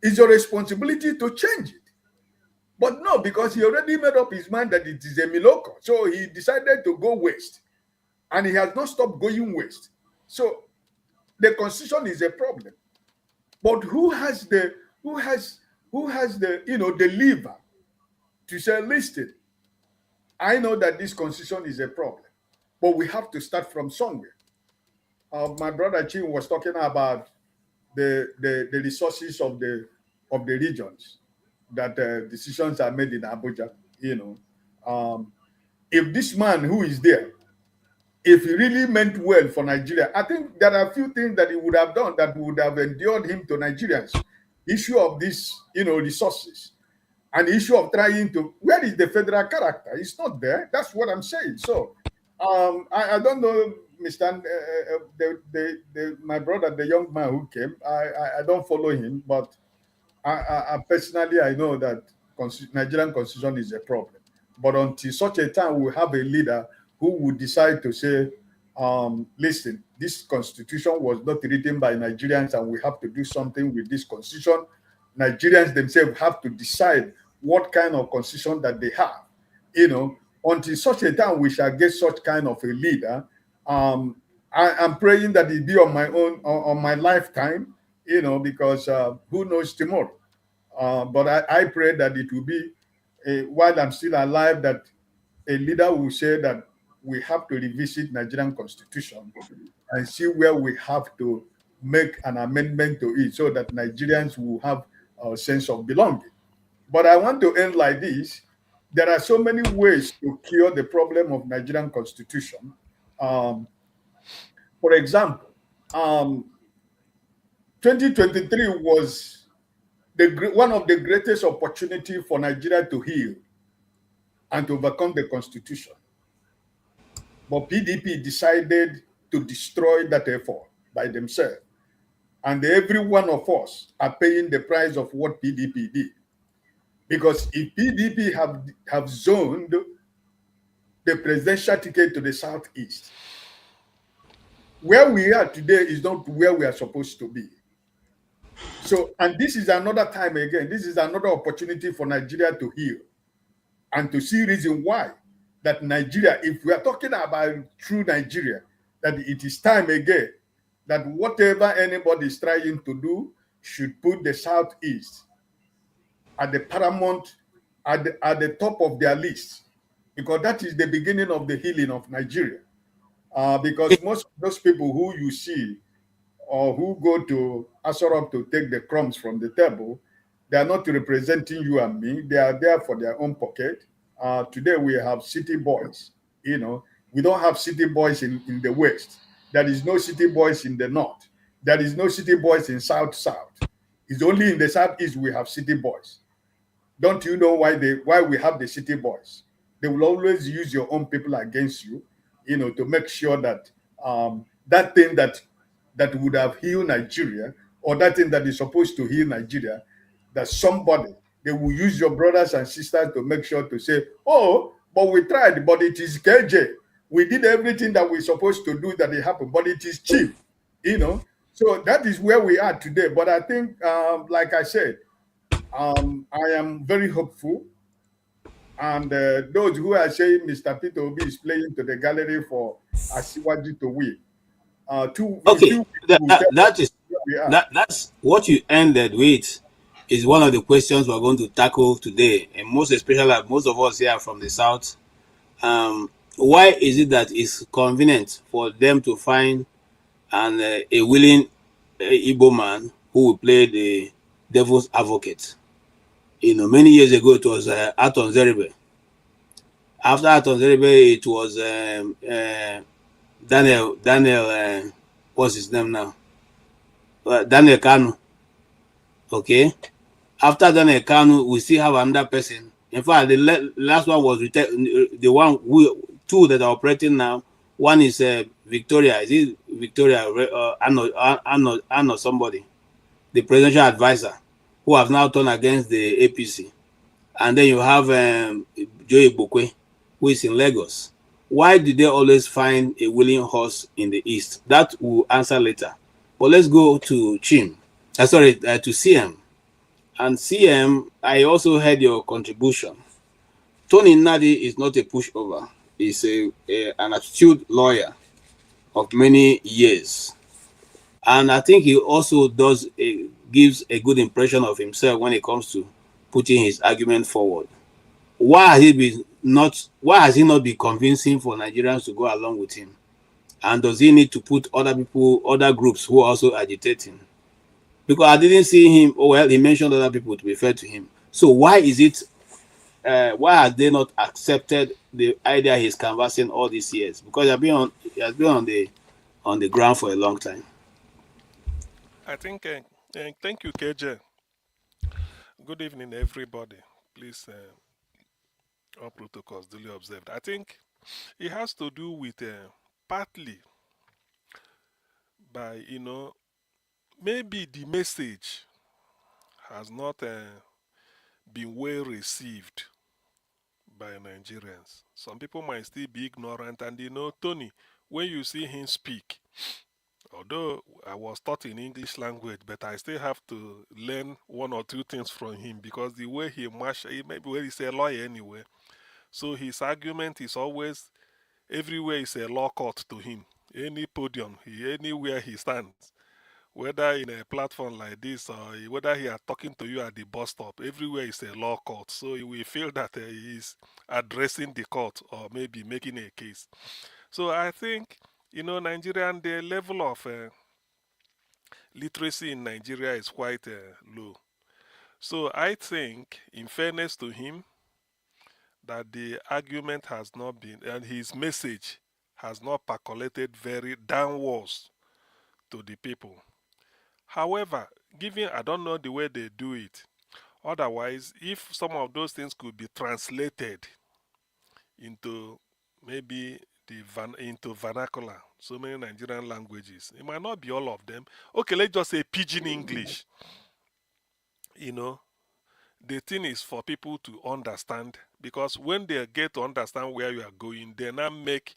it's your responsibility to change it. But no, because he already made up his mind that it is a Miloko. So he decided to go west. And he has not stopped going west. So the Constitution is a problem. But who has the lever to say, listen, I know that this Constitution is a problem, but we have to start from somewhere. My brother Chin was talking about the resources of the regions, that decisions are made in Abuja. If this man who is there, if he really meant well for Nigeria, I think there are a few things that he would have done that would have endeared him to Nigerians. Issue of this, resources, and the issue of trying to, where is the federal character? It's not there. That's what I'm saying. So, I don't know, Mr. My brother, the young man who came. I don't follow him, but I personally, I know that Nigerian constitution is a problem. But until such a time we have a leader who would decide to say, listen, this constitution was not written by Nigerians and we have to do something with this constitution. Nigerians themselves have to decide what kind of constitution that they have. Until such a time we shall get such kind of a leader. I'm praying that it be on my lifetime, because who knows tomorrow. But I pray that it will be, while I'm still alive, that a leader will say that we have to revisit Nigerian constitution and see where we have to make an amendment to it so that Nigerians will have a sense of belonging. But I want to end like this. There are so many ways to cure the problem of Nigerian constitution. For example, 2023 was one of the greatest opportunity for Nigeria to heal and to overcome the constitution. But PDP decided to destroy that effort by themselves. And every one of us are paying the price of what PDP did. Because if PDP have zoned the presidential ticket to the Southeast, where we are today is not where we are supposed to be. So, and this is another time again, this is another opportunity for Nigeria to heal and to see reason why that Nigeria, if we are talking about true Nigeria, that it is time again that whatever anybody is trying to do should put the Southeast at the paramount, at the top of their list, because that is the beginning of the healing of Nigeria. Because most of those people who you see or who go to Asorok to take the crumbs from the table, they are not representing you and me. They are there for their own pocket. Today we have city boys. We don't have city boys in the West. There is no city boys in the North. There is no city boys in South. It's only in the Southeast we have city boys. Don't you know why we have the city boys? They will always use your own people against you, to make sure that that thing that would have healed Nigeria, or that thing that is supposed to heal Nigeria, that somebody, they will use your brothers and sisters to make sure to say, oh, but we tried, but it is KJ. We did everything that we're supposed to do that it happened, but it is cheap, So that is where we are today. But I think, like I said, I am very hopeful. And those who are saying Mr. Peter Obi is playing to the gallery for Asiwaju to win. That's what you ended with, is one of the questions we're going to tackle today, and most especially most of us here are from the South. Why is it that it's convenient for them to find a willing Igbo man who will play the devil's advocate? Many years ago it was Aton Zeribe. After Aton Zeribe, it was Daniel. What's his name now? Daniel Kanu. Okay. After Daniel Kanu, we still have another person. In fact, the last one was the one two that are operating now. One is Victoria. Is it Victoria? Anno somebody, the presidential advisor, who have now turned against the APC. And then you have Joe Bokwe, who is in Lagos. Why did they always find a willing horse in the East? That will answer later. But let's go to to CM. And CM, I also heard your contribution. Tony Nnadi is not a pushover. He's an astute lawyer of many years. And I think he also gives a good impression of himself when it comes to putting his argument forward. Why has he not been convincing for Nigerians to go along with him? And does he need to put other people, other groups who are also agitating? Because I didn't see him. Oh well, he mentioned other people to refer to him. So why is it? Why have they not accepted the idea he's canvassing all these years? Because he has been on the ground for a long time. I think, thank you, KJ. Good evening, everybody. Please, all protocols duly observed. I think it has to do with partly by, maybe the message has not been well received by Nigerians. Some people might still be ignorant, and Tony, when you see him speak, although I was taught in English language, but I still have to learn one or two things from him because the way he maybe when he's a lawyer anyway, so his argument is always everywhere is a law court to him. Any podium, anywhere he stands, whether in a platform like this or whether he are talking to you at the bus stop, everywhere is a law court. So we feel that he is addressing the court or maybe making a case. So I think, Nigerian, the level of literacy in Nigeria is quite low. So I think, in fairness to him, that the argument has not been, and his message has not percolated very downwards to the people. However, given I don't know the way they do it, otherwise, if some of those things could be translated into maybe into vernacular, so many Nigerian languages, it might not be all of them. Okay, let's just say pidgin English. The thing is for people to understand, because when they get to understand where you are going, they now make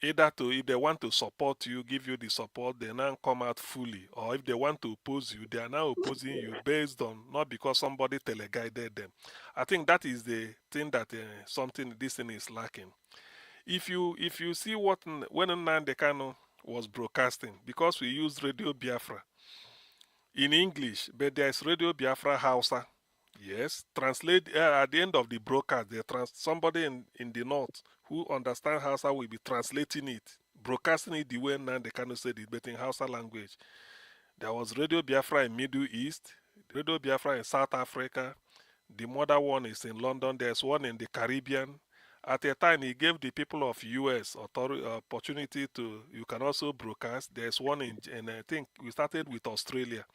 either to, if they want to support you, give you the support, they now come out fully, or if they want to oppose you, they are now opposing you based on, not because somebody teleguided them. I think that is the thing that this thing is lacking. If you see when Nnadi Kanu was broadcasting, because we use Radio Biafra in English, but there's Radio Biafra Hausa. Yes, translate at the end of the broadcast. Somebody in the north who understands Hausa will be translating it, broadcasting it the way Nnadi Kanu said it, but in Hausa language. There was Radio Biafra in Middle East, Radio Biafra in South Africa. The mother one is in London. There's one in the Caribbean. At a time, he gave the people of US opportunity to. You can also broadcast. There's one and I think we started with Australia.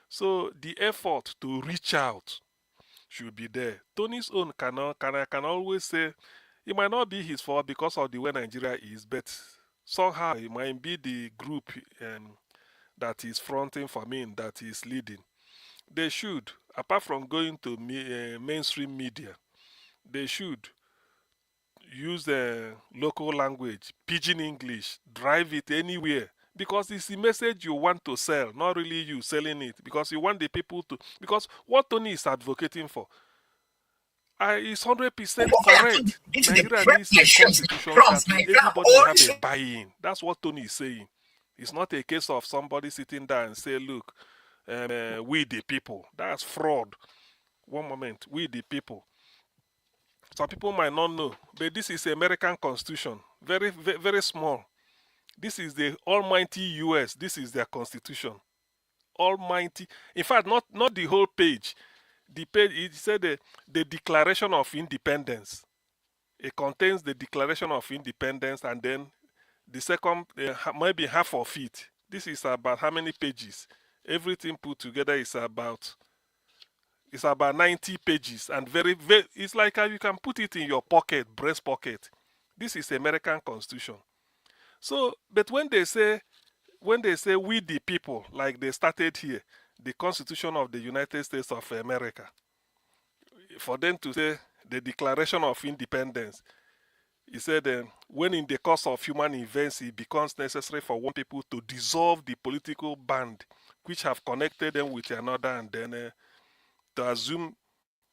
So the effort to reach out should be there. Tony's own can always say it might not be his fault because of the way Nigeria is, but somehow it might be the group that is fronting for me, that is leading. They should, apart from going to mainstream media, they should use the local language, pidgin English, drive it anywhere. Because it's the message you want to sell, not really you selling it. Because you want the people to. Because what Tony is advocating for is 100% correct. Nigeria needs a constitution that everybody have a buy-in. That's what Tony is saying. It's not a case of somebody sitting there and say, look, we the people. That's fraud. One moment, we the people. Some people might not know, but this is the American Constitution. Very, very, very small. This is the almighty US. This is their constitution. Almighty. In fact, not the whole page. The page, it said the Declaration of Independence. It contains the Declaration of Independence, and then the second, maybe half of it. This is about how many pages? Everything put together is about 90 pages, and very, very, it's like you can put it in your pocket, breast pocket. This is the American Constitution. So, but when they say we the people, like they started here, the Constitution of the United States of America, for them to say the Declaration of Independence, he said when in the course of human events it becomes necessary for one people to dissolve the political band which have connected them with another, and then to assume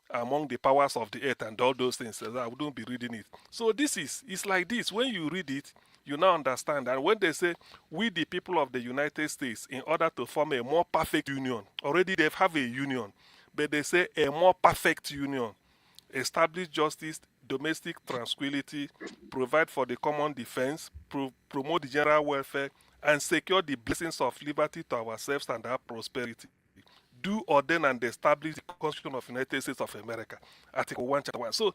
among the powers of the earth and all those things. I wouldn't be reading it. So it's like this. When you read it, you now understand. And when they say, we the people of the United States, in order to form a more perfect union, already they have a union, but they say a more perfect union, establish justice, domestic tranquility, provide for the common defense, promote the general welfare, and secure the blessings of liberty to ourselves and our prosperity. Do ordain and establish the Constitution of the United States of America, Article 1, Chapter 1. So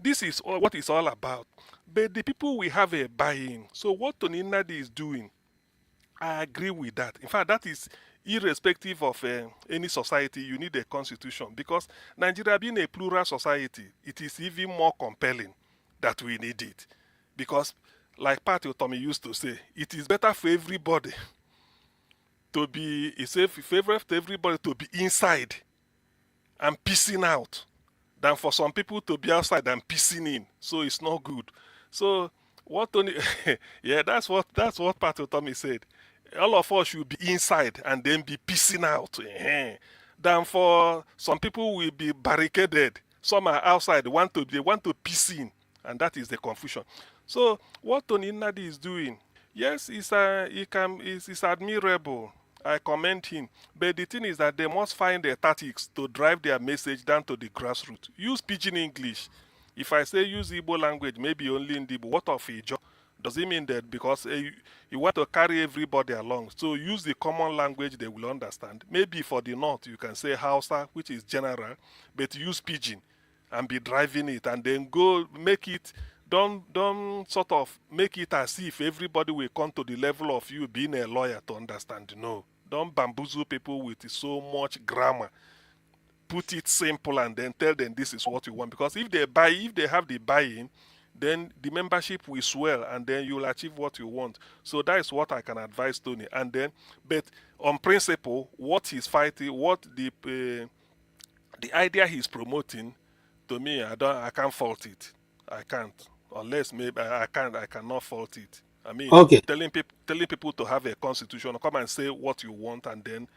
this is what it's all about. But the people will have a buy-in. So what Tony Nnadi is doing, I agree with that. In fact, that is irrespective of any society, you need a constitution, because Nigeria being a plural society, it is even more compelling that we need it. Because, like Pat Tommy used to say, it is better for everybody to be, it's a favor to everybody to be inside and pissing out than for some people to be outside and pissing in. So it's not good. So what Tony, yeah, that's what Pat Tommy said. All of us should be inside and then be pissing out. Than for some people will be barricaded. Some are outside, they want to piss in, and that is the confusion. So what Tony Nnadi is doing, yes, it's admirable. I commend him. But the thing is that they must find the tactics to drive their message down to the grassroots. Use pidgin English. If I say use Igbo language, maybe only in Igbo, what of Ijo? Does it mean that because you want to carry everybody along? So use the common language they will understand. Maybe for the North, you can say Hausa, which is general, but use pidgin and be driving it, and then go make it. Don't sort of make it as if everybody will come to the level of you being a lawyer to understand. No. Don't bamboozle people with so much grammar. Put it simple and then tell them this is what you want. Because if they have the buy-in, then the membership will swell and then you'll achieve what you want. So that is what I can advise Tony. And then, but on principle, what he's fighting, what the idea he's promoting, to me, I can't fault it. I can't. Unless maybe I cannot fault it. I mean, Okay. telling people to have a constitution, come and say what you want, and then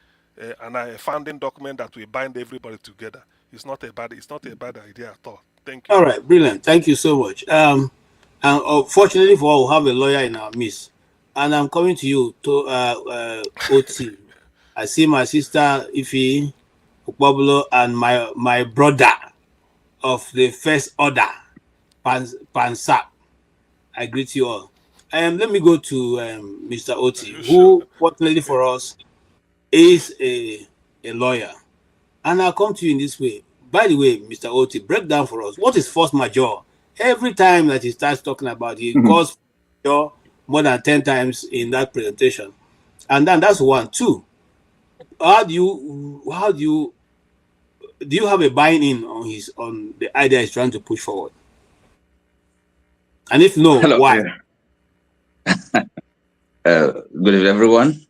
a founding document that will bind everybody together. It's not a bad idea at all. Thank you. All right, brilliant. Thank you so much. And fortunately for all, we have a lawyer in our midst, and I'm coming to you to OT. I see my sister Ife Okpobolo and my brother of the first order, Pansap. I greet you all. Let me go to Mr. Oti, who, fortunately for us, is a lawyer. And I'll come to you in this way. By the way, Mr. Oti, break down for us, what is force majeure? Every time that he starts talking about it, calls majeure more than 10 times in that presentation. And then that's one. Two, do you have a buy-in on the idea he's trying to push forward? And if no, hello, why? Good evening, everyone.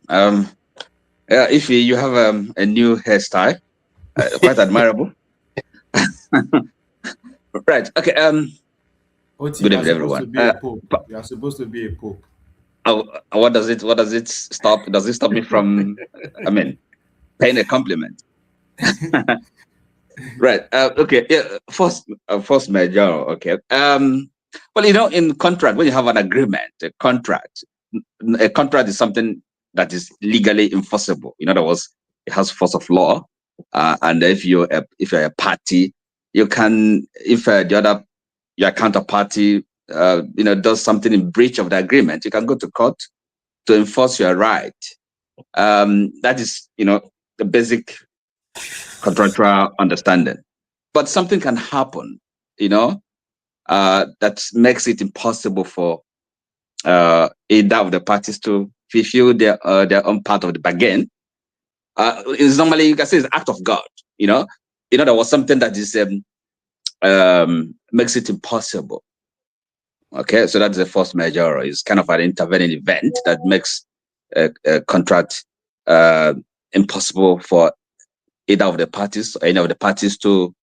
If you have a new hairstyle, quite admirable. Right. Okay. Oti, good evening, everyone. You are supposed to be a pope. What does it stop? Does it stop me from? I mean, paying a compliment. Right. Okay. Yeah. First major. Okay. Well, in contract, when you have an agreement, a contract is something that is legally enforceable. In other words, it has force of law. And if you're a party, you can, if your counterparty, does something in breach of the agreement, you can go to court to enforce your right. That is, the basic contractual understanding. But something can happen, that makes it impossible for either of the parties to fulfill their own part of the bargain. It's normally, you can say, it's an act of God. There was something that is makes it impossible. Okay, so that's the force majeure. It's kind of an intervening event that makes a contract impossible for either of the parties or any of the parties to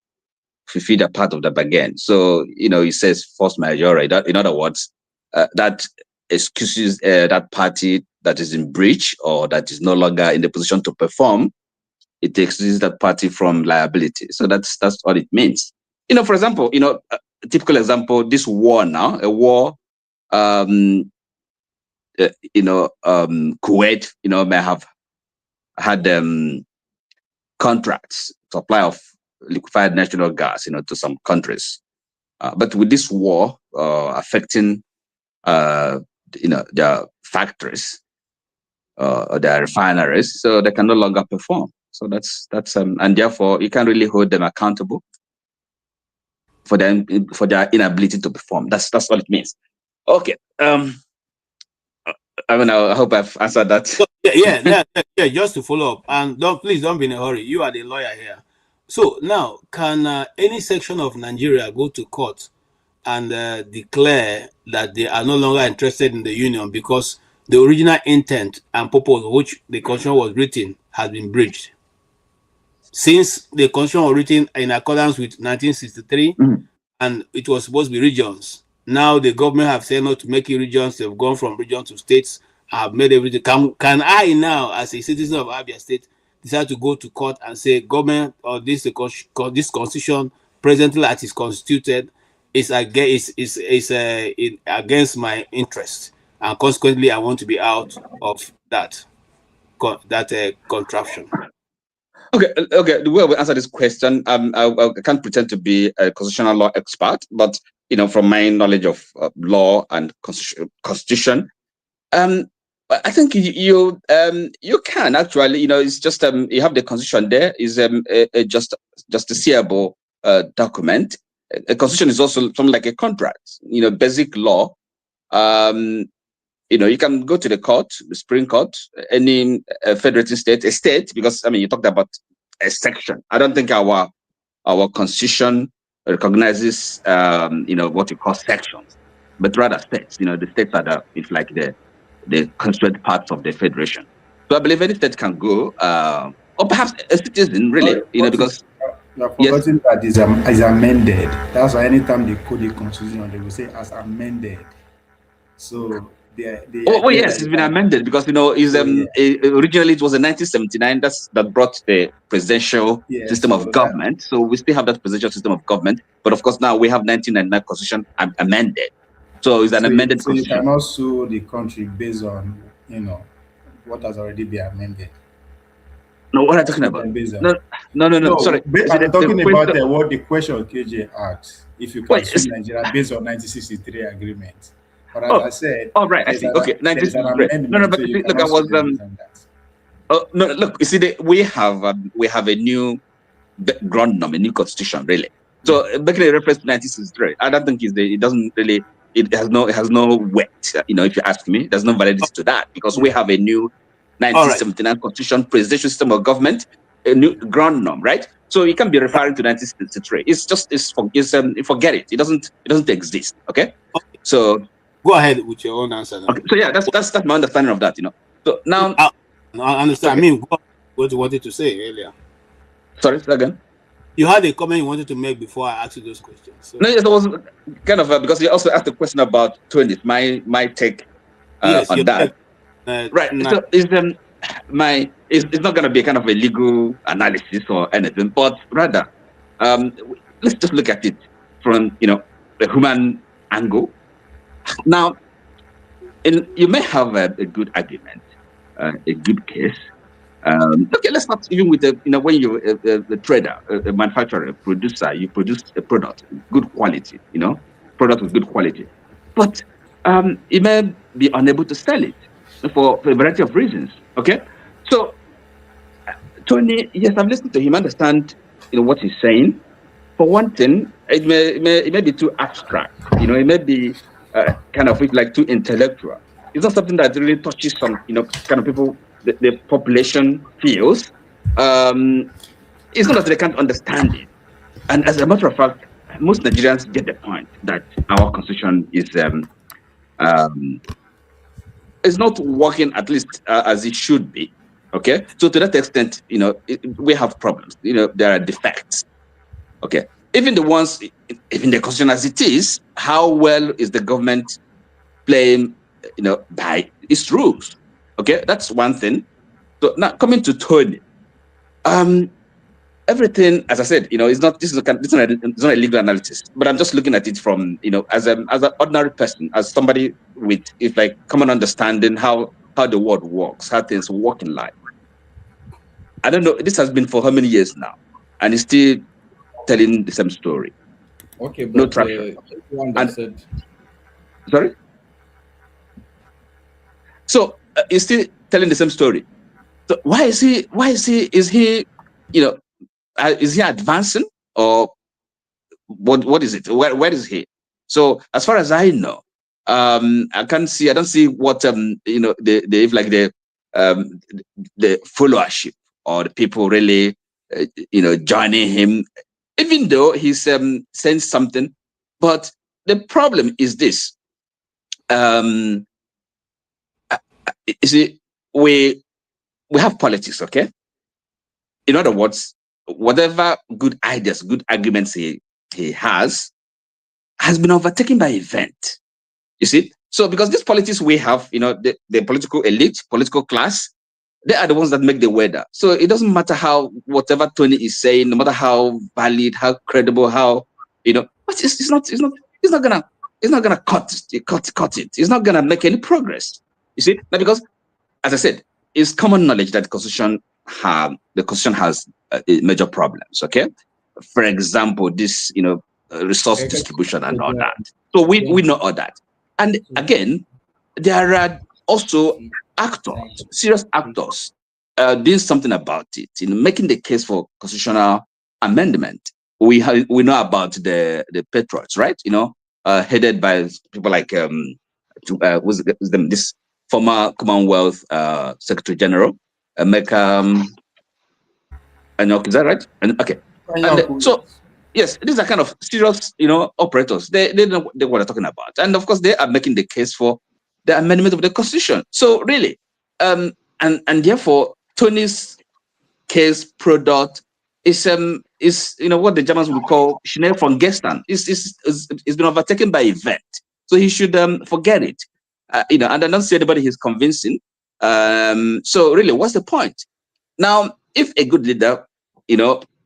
fulfill their part of the bargain. So, it says force majeure. In other words, that excuses that party that is in breach or that is no longer in the position to perform. It excuses that party from liability. So that's what it means. For example, a typical example, this war now, a war, Kuwait, may have had contracts, supply of liquefied natural gas, to some countries. But with this war affecting, their factories, or their refineries, so they can no longer perform. So that's and therefore you can't really hold them accountable for their inability to perform. That's all it means. Okay. I mean, I hope I've answered that. So, yeah. Just to follow up, and please don't be in a hurry. You are the lawyer here. So now, can any section of Nigeria go to court and declare that they are no longer interested in the union because the original intent and purpose which the constitution was written has been breached? Since the constitution was written in accordance with 1963, and it was supposed to be regions. Now the government have said not to make it regions. They've gone from regions to states. Have made everything. Can I now, as a citizen of Abia State, decide to go to court and say government or this constitution presently as is constituted is against my interest, and consequently I want to be out of that contraption? Okay. The way we answer this question, I can't pretend to be a constitutional law expert, but from my knowledge of law and constitution, I think you can actually, it's just you have the constitution there is a justiciable document. A constitution is also something like a contract, basic law. You can go to the court, the Supreme Court, any federating state, a state, because you talked about a section. I don't think our constitution recognizes what you call sections, but rather states. The states are it's like the constituent parts of the federation. So I believe any state can go, or perhaps a citizen, really, because you're forgetting that is amended. That's why anytime they code the constitution, they will say as amended. So yes, it's been amended because originally it was in 1979 that brought the presidential system of government. So we still have that presidential system of government, but of course now we have 1999 constitution amended. So it's an amended constitution. You cannot sue the country based on what has already been amended. No, what are you talking about? No. Sorry, I'm talking about what the question KJ asked. If you can sue Nigeria based on 1963 agreement. But as I said, right. I see. Okay, 1963. No, but look, I was no, look. You see, we have a new ground norm, a new constitution, really. So making a reference to 1963, I don't think it doesn't really. It has no weight. If you ask me, there's no validity to that because we have a new 1979 constitution, presidential system of government, a new ground norm, right? So you can't be referring to 1963. Forget it. It doesn't exist. Okay. So go ahead with your own answer. Okay. So yeah, that's my understanding of that. So now I understand. Okay. What you wanted to say earlier. Sorry, say again. You had a comment you wanted to make before I asked you those questions. So. No, yes, it was kind of because you also asked a question about Tony. My take on that. Right. So it's not going to be a kind of a legal analysis or anything, but rather let's just look at it from the human angle. Now, you may have a good argument, a good case. Okay, let's start even with when you're a trader, a manufacturer, a producer, you produce a product, good quality, product with good quality, but you may be unable to sell it for a variety of reasons. Okay, so Tony, yes, I've listened to him, understand what he's saying. For one thing, it may be too abstract. It may be kind of like too intellectual. It's not something that really touches some kind of people. The population feels. It's not that they can't understand it. And as a matter of fact, most Nigerians get the point that our constitution is not working at least as it should be. Okay, so to that extent, we have problems. There are defects. Okay, even the constitution as it is, how well is the government playing, by its rules? Okay, that's one thing. So now coming to Tony, everything, as I said, it's not a legal analysis, but I'm just looking at it from, as an ordinary person, as somebody with common understanding how the world works, how things work in life. I don't know. This has been for how many years now, and it's still telling the same story. Okay, but no traction. Sorry. So it's still telling the same story. So why is he, is he advancing, or what is it? Where is he? So as far as I know, I don't see what the followership or the people really joining him, even though he's saying something. But the problem is this: you see, we have politics, okay? In other words, whatever good ideas, good arguments he has been overtaken by event. You see? So because this politics we have, the political elite, political class, they are the ones that make the weather. So it doesn't matter whatever Tony is saying, no matter how valid, how credible, but it's not gonna cut it. It's not gonna make any progress. You see? Now, because, as I said, it's common knowledge that the Constitution has major problems. Okay, for example, this resource distribution and all that. So we know all that. And again, there are also actors, serious actors, doing something about it, making the case for constitutional amendment. We know about the patriots, right? Headed by people like this former Commonwealth Secretary General, Emeka. Is that right? Okay. And so, yes, these are kind of serious, operators. They know what they're talking about, and of course, they are making the case for the amendment of the Constitution. So, really, and therefore, Tony's case product is what the Germans would call Schnell von gestern. It's been overtaken by event, so he should forget it. And I don't see anybody he's convincing. So, really, what's the point? Now, if a good leader,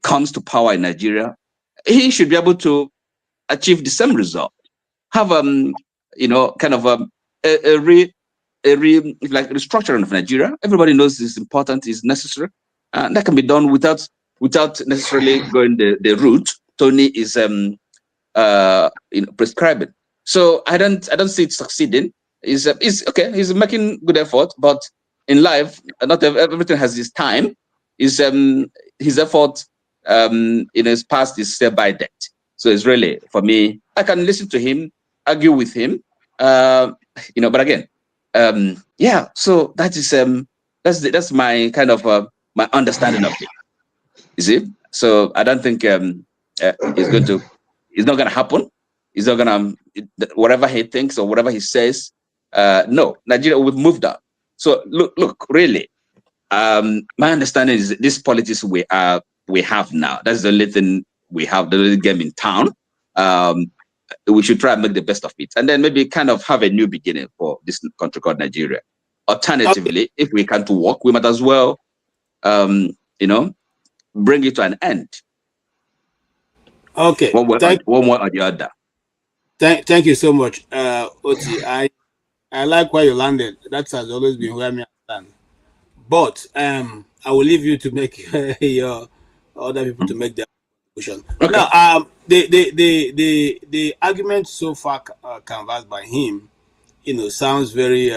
comes to power in Nigeria, he should be able to achieve the same result. Have kind of a restructuring of Nigeria. Everybody knows it's important, it's necessary, and that can be done without necessarily going the route Tony is prescribing. So I don't see it succeeding. He's okay. He's making good effort, but in life, not everything has its time. His effort, his past is set by debt. So it's really, for me, I can listen to him, argue with him, but again, so that is that's my kind of my understanding of it. You see, so I don't think it's not going to happen. It's not going to, whatever he thinks or whatever he says. No, Nigeria will move down. So look, really, my understanding is this politics we have now. That's the only thing we have, the only game in town. We should try and make the best of it, and then maybe kind of have a new beginning for this country called Nigeria. Alternatively, if we can't work, we might as well, bring it to an end. Okay. One way or the other. Thank you so much, Oti. I like where you landed. That has always been where me stand. But I will leave you to make your other people to make their contribution. Okay. Now, the argument so far canvassed by him, sounds very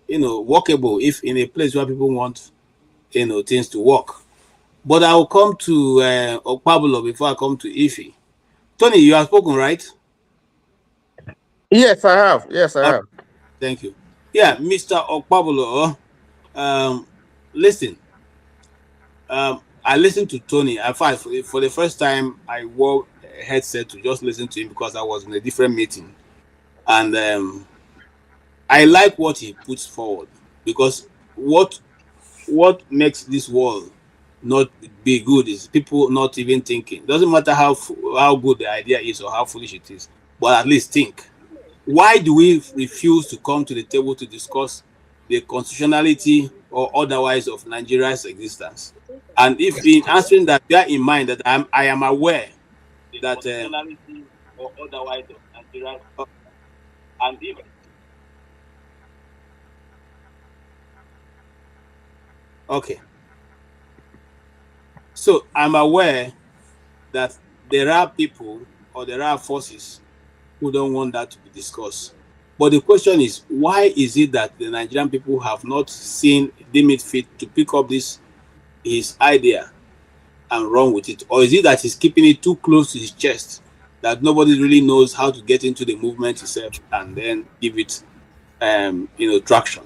workable if in a place where people want things to work. But I will come to Okpabolo before I come to Ife. Tony, you have spoken, right? Yes, I have. Yes, I have. Thank you. Yeah, Mr. Okpabolo, listen. I listened to Tony. In fact, for the first time, I wore a headset to just listen to him because I was in a different meeting. And I like what he puts forward, because what makes this world not be good is people not even thinking. Doesn't matter how good the idea is or how foolish it is, but at least think. Why do we refuse to come to the table to discuss the constitutionality or otherwise of Nigeria's existence? And if in answering that, bear in mind that I am aware that or otherwise of Nigeria, and even okay. So I'm aware that there are people or there are forces who don't want that to be discussed. But the question is, why is it that the Nigerian people have not deemed it fit to pick up his idea and run with it? Or is it that he's keeping it too close to his chest, that nobody really knows how to get into the movement itself and then give it traction?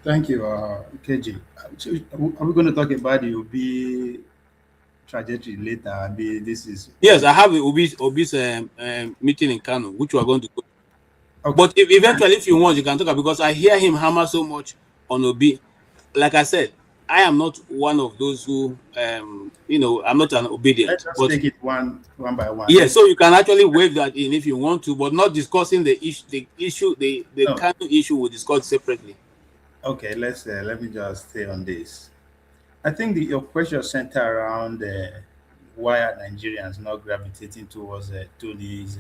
Thank you, KG. Are we going to talk about the Obi trajectory later? Yes, I have Obi's meeting in Kano, which we are going to go. Okay. But eventually, if you want, you can talk about, because I hear him hammer so much on Obi. Like I said, I am not one of those who, I'm not an obedient. Let's just take it one by one. Yeah, so you can actually wave that in if you want to, but not discussing the issue, the Kano issue we'll discuss separately. Okay, let me just stay on this. I think your question centered around why are Nigerians not gravitating towards Tony's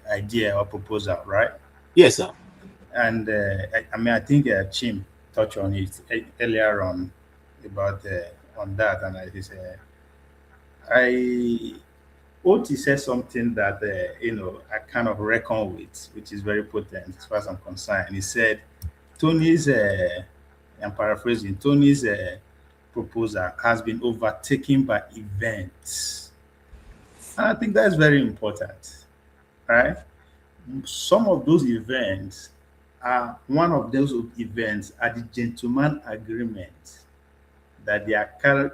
idea or proposal, right? Yes, sir. And I think Chim touched on it earlier on about on that, and Oti said something that I kind of reckon with, which is very potent as far as I'm concerned. He said Tony's, I'm paraphrasing, Tony's proposal has been overtaken by events. And I think that's very important, right? Some of those events one of those events are the gentleman agreement that they are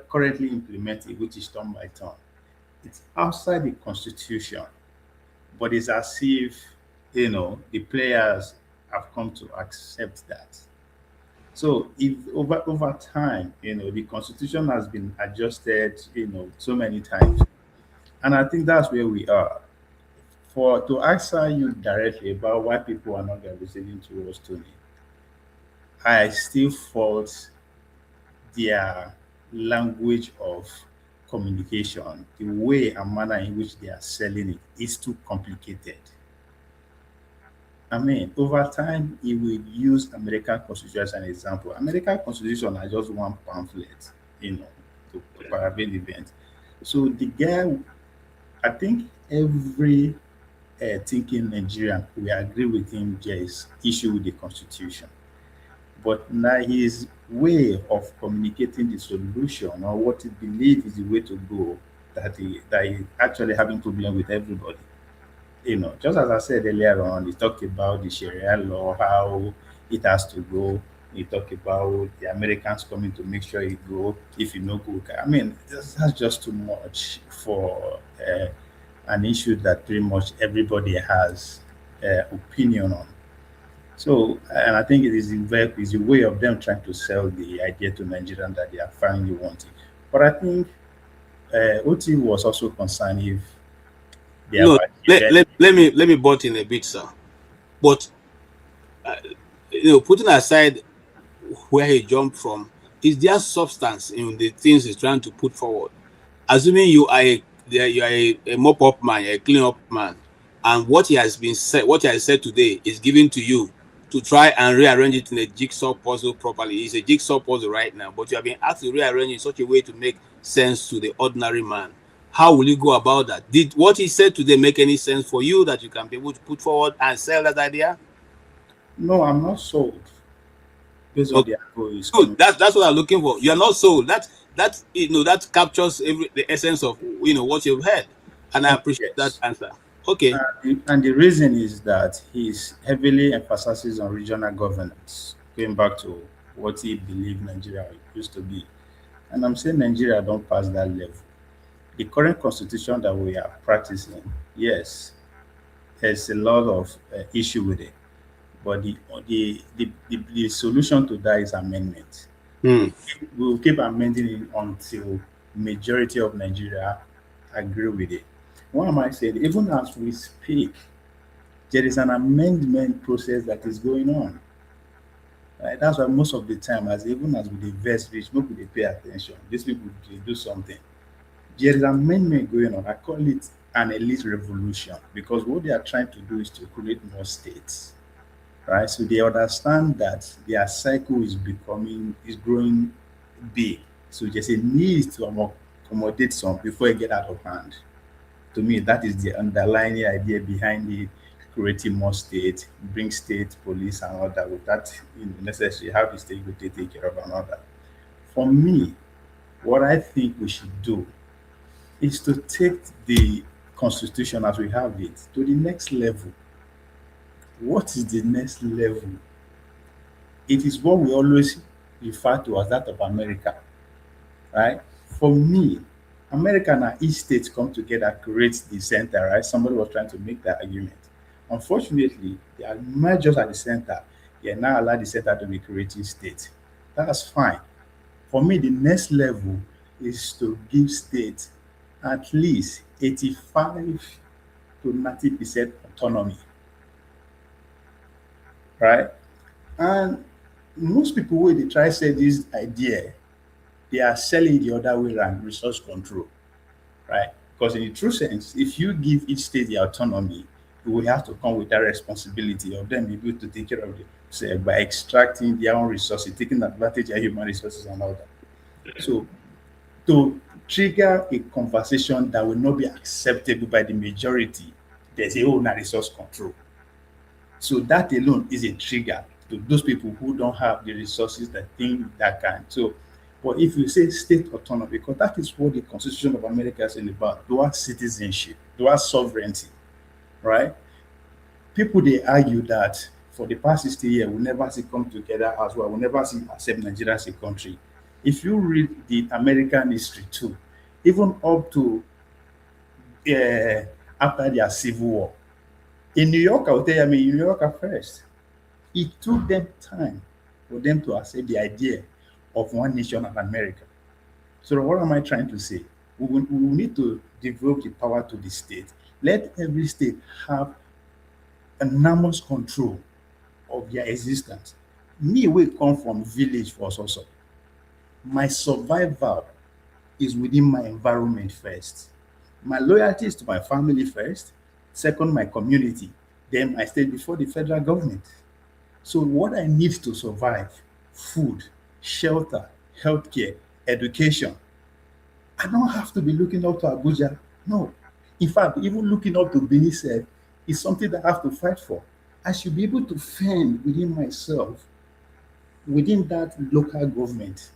currently implementing, which is turn by turn. It's outside the constitution, but it's as if, the players have come to accept that. So if over time, the constitution has been adjusted, so many times. And I think that's where we are. To answer you directly about why people are not gravitating towards Tony, I still fault their language of communication, the way and manner in which they are selling it is too complicated. I mean, over time, he will use American Constitution as an example. American Constitution are just one pamphlet, to paraphrase the event. So the guy, I think every thinking Nigerian will agree with him there is issue with the Constitution. But now his way of communicating the solution or what he believes is the way to go, that he actually having problem with everybody. Just as I said earlier on, he talked about the Sharia law, how it has to go. He talked about the Americans coming to make sure it go. If you know go, I mean, that's just too much for an issue that pretty much everybody has opinion on. So, and I think it is a way of them trying to sell the idea to Nigerians that they are finally wanting. But I think OT was also concerned if they no, let me butt in a bit, sir. But putting aside where he jumped from, is there substance in the things he's trying to put forward? Assuming you are a mop-up man, a clean-up man, and what he has said today is given to you to try and rearrange it in a jigsaw puzzle properly. It's a jigsaw puzzle right now, but you have been asked to rearrange it in such a way to make sense to the ordinary man. How will you go about that? Did what he said today make any sense for you that you can be able to put forward and sell that idea? No, I'm not sold. Okay. Good. That's what I'm looking for. You're not sold. That captures the essence of what you've heard, and I appreciate that answer. Okay. And the reason is that he's heavily emphasizes on regional governance, going back to what he believed Nigeria used to be. And I'm saying Nigeria don't pass that level. The current constitution that we are practicing, yes, there's a lot of issue with it. But the solution to that is amendment. We will keep amending it until majority of Nigeria agree with it. Why am I saying? Even as we speak, there is an amendment process that is going on. Right? That's why most of the time, even as with the vest rich, nobody they pay attention. These people they do something. There is an amendment going on. I call it an elite revolution because what they are trying to do is to create more states. Right? So they understand that their cycle is growing big. So there's a need to accommodate some before it get out of hand. To me, that is the underlying idea behind it, creating more state, bring state, police, and all that. With that, necessary, how the state will take care of another. For me, what I think we should do is to take the constitution as we have it to the next level. What is the next level? It is what we always refer to as that of America, right? For me, America and each state come together, create the center, right? Somebody was trying to make that argument. Unfortunately, they are merged at the center. They are now allowed the center to be creating state. That's fine. For me, the next level is to give states at least 85 to 90% autonomy, right? And most people, when they try to say this idea, they are selling the other way around, resource control, right? Because in the true sense, if you give each state the autonomy, you will have to come with that responsibility of them able to take care of it, say, by extracting their own resources, taking advantage of human resources and all that. So to trigger a conversation that will not be acceptable by the majority, there's a whole resource control. So that alone is a trigger to those people who don't have the resources that think that can. So, but if you say state autonomy, because that is what the Constitution of America is about, dual citizenship, dual sovereignty, right? People, they argue that for the past 60 years, we never see come together as well. We never see accept Nigeria as a country. If you read the American history too, even up to after their civil war, in New York, I will tell you, New York at first, it took them time for them to accept the idea of one nation of America. So what am I trying to say? We will need to develop the power to the state. Let every state have enormous control of their existence. Me, we come from village first also. My survival is within my environment first. My loyalty is to my family first. Second, my community. Then I stay before the federal government. So what I need to survive, food, shelter, healthcare, education. I don't have to be looking up to Abuja. No. In fact, even looking up to Benin said is something that I have to fight for. I should be able to fend within myself, within that local government.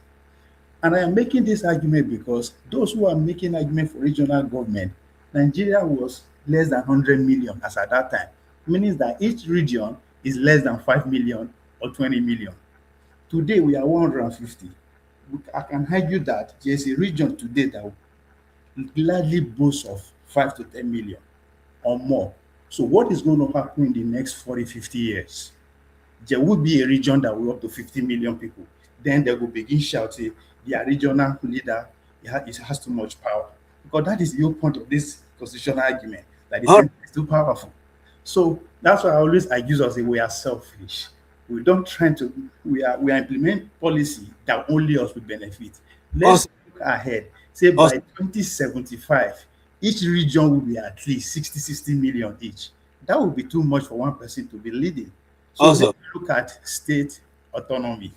And I am making this argument because those who are making argument for regional government, Nigeria was less than 100 million as at that time, meaning that each region is less than 5 million or 20 million. Today, we are 150. I can argue that there's a region today that will gladly boast of 5 to 10 million or more. So what is going to happen in the next 40, 50 years? There will be a region that will up to 50 million people. Then they will begin shouting, their regional leader, it has too much power. Because that is the whole point of this constitutional argument, that the center is too powerful. So that's why I always argue us that we are selfish. We don't try to, we are implement policy that only us will benefit. Let's look ahead. Say by 2075, each region will be at least 60 million each. That would be too much for one person to be leading. So let's look at state autonomy.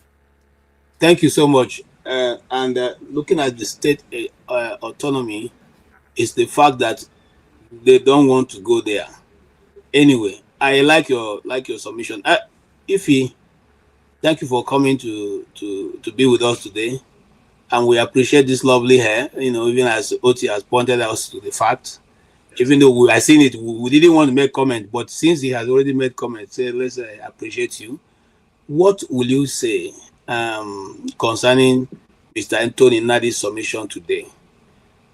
Thank you so much. Looking at the state autonomy is the fact that they don't want to go there. Anyway, I like your submission. Ify, thank you for coming to be with us today, and we appreciate this lovely hair. Even as Oti has pointed out to the fact, even though we are seeing it, we didn't want to make comment, but since he has already made comment, say let's appreciate you. What will you say concerning Mr. Tony Nnadi's submission today?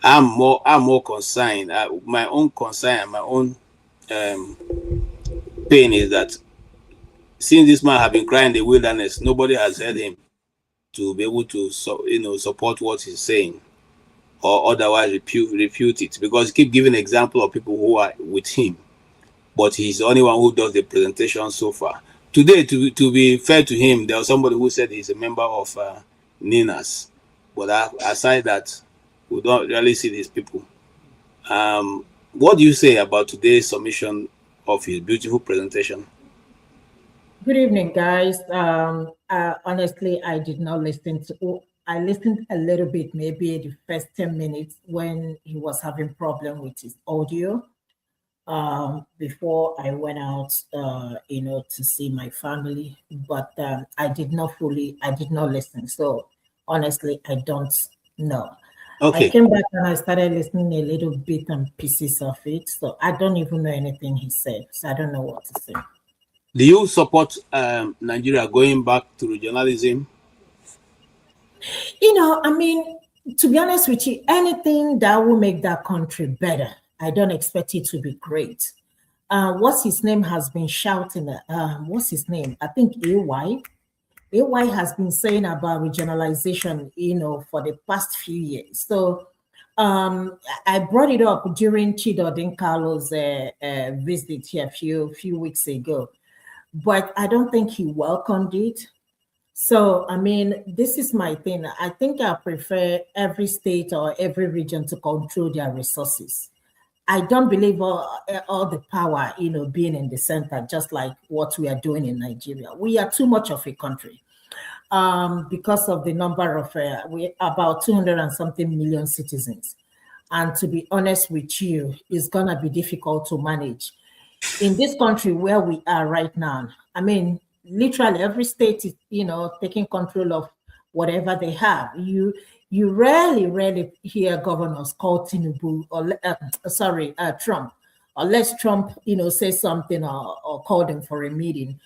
I'm more concerned. My own concern and my own pain is that since this man has been crying in the wilderness, nobody has heard him to be able to support what he's saying or otherwise refute it, because he keep giving example of people who are with him, but he's the only one who does the presentation so far. Today, to be fair to him, there was somebody who said he's a member of NINAS, but aside that, we don't really see these people. What do you say about today's submission of his beautiful presentation? Good evening, guys. Honestly, I did not listen to I listened a little bit, maybe the first 10 minutes when he was having problem with his audio. Before I went out, to see my family, but I did not listen. So honestly, I don't know. Okay. I came back and I started listening a little bit and pieces of it. So I don't even know anything he said. So I don't know what to say. Do you support Nigeria going back to regionalism? To be honest with you, anything that will make that country better, I don't expect it to be great. What's his name has been shouting, what's his name? I think AY. AY has been saying about regionalization, for the past few years. So I brought it up during Chido Dinkalo's visit here a few weeks ago, but I don't think he welcomed it. So, this is my thing. I think I prefer every state or every region to control their resources. I don't believe all the power, being in the center, just like what we are doing in Nigeria. We are too much of a country because of the number of, we about 200 and something million citizens. And to be honest with you, it's going to be difficult to manage. In this country where we are right now, literally every state is, taking control of whatever they have. You rarely hear governors call Tinubu or Trump, unless Trump, say something or call them for a meeting.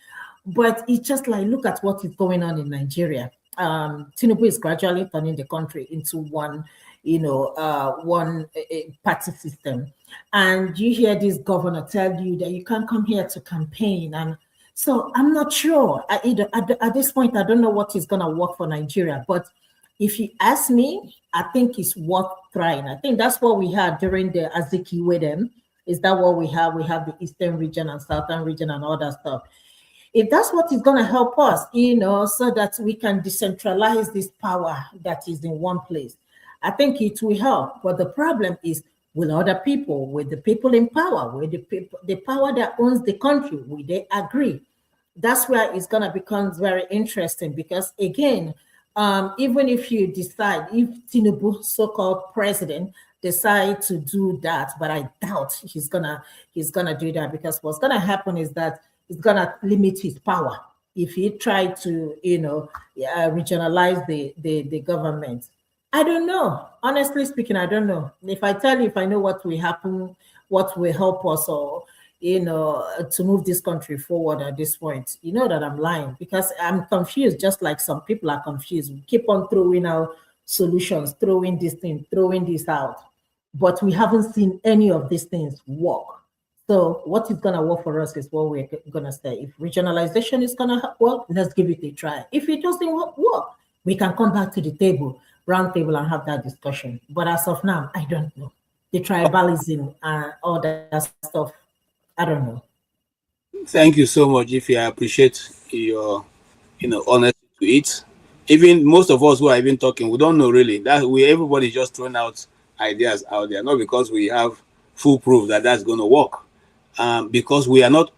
But it's just like, look at what is going on in Nigeria. Tinubu is gradually turning the country into one party system. And you hear this governor tell you that you can't come here to campaign. And so I'm not sure. At this point, I don't know what is going to work for Nigeria. But if you ask me, I think it's worth trying. I think that's what we had during the Azikiwe them. Is that what we have? We have the Eastern region and Southern region and all that stuff. If that's what is going to help us, so that we can decentralize this power that is in one place, I think it will help. But the problem is with other people, with the people in power, with the power that owns the country, will they agree? That's where it's going to become very interesting because, again, even if you decide, if Tinubu, so-called president, decide to do that, but I doubt he's gonna do that, because what's gonna happen is that it's gonna limit his power if he tried to, regionalize the government. I don't know. Honestly speaking, I don't know. If I tell you, if I know what will happen, what will help us, or to move this country forward at this point, that I'm lying, because I'm confused, just like some people are confused. We keep on throwing out solutions, throwing this thing, throwing this out, but we haven't seen any of these things work. So what is going to work for us is what we're going to say. If regionalization is going to work, let's give it a try. If it doesn't work, we can come back to the table, round table, and have that discussion. But as of now, I don't know. The tribalism and all that stuff, I don't know. Thank you so much, Ify. I appreciate your, honesty to it. Even most of us who are even talking, we don't know really. Everybody just throwing out ideas out there, not because we have full proof that that's going to work. Because we're not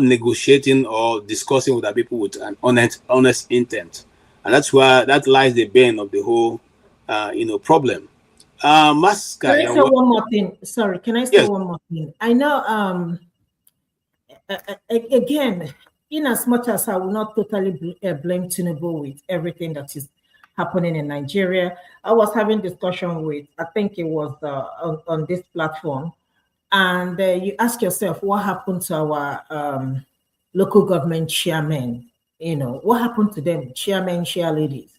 negotiating or discussing with our people with an honest intent, and that's where that lies the bane of the whole, problem. Masca, can I say one more thing? Sorry, can I say one more thing? I know. Again, in as much as I will not totally blame Tinubu with everything that is happening in Nigeria, I was having discussion with, I think it was on this platform. And you ask yourself, what happened to our local government chairmen? What happened to them, chairmen, chair ladies?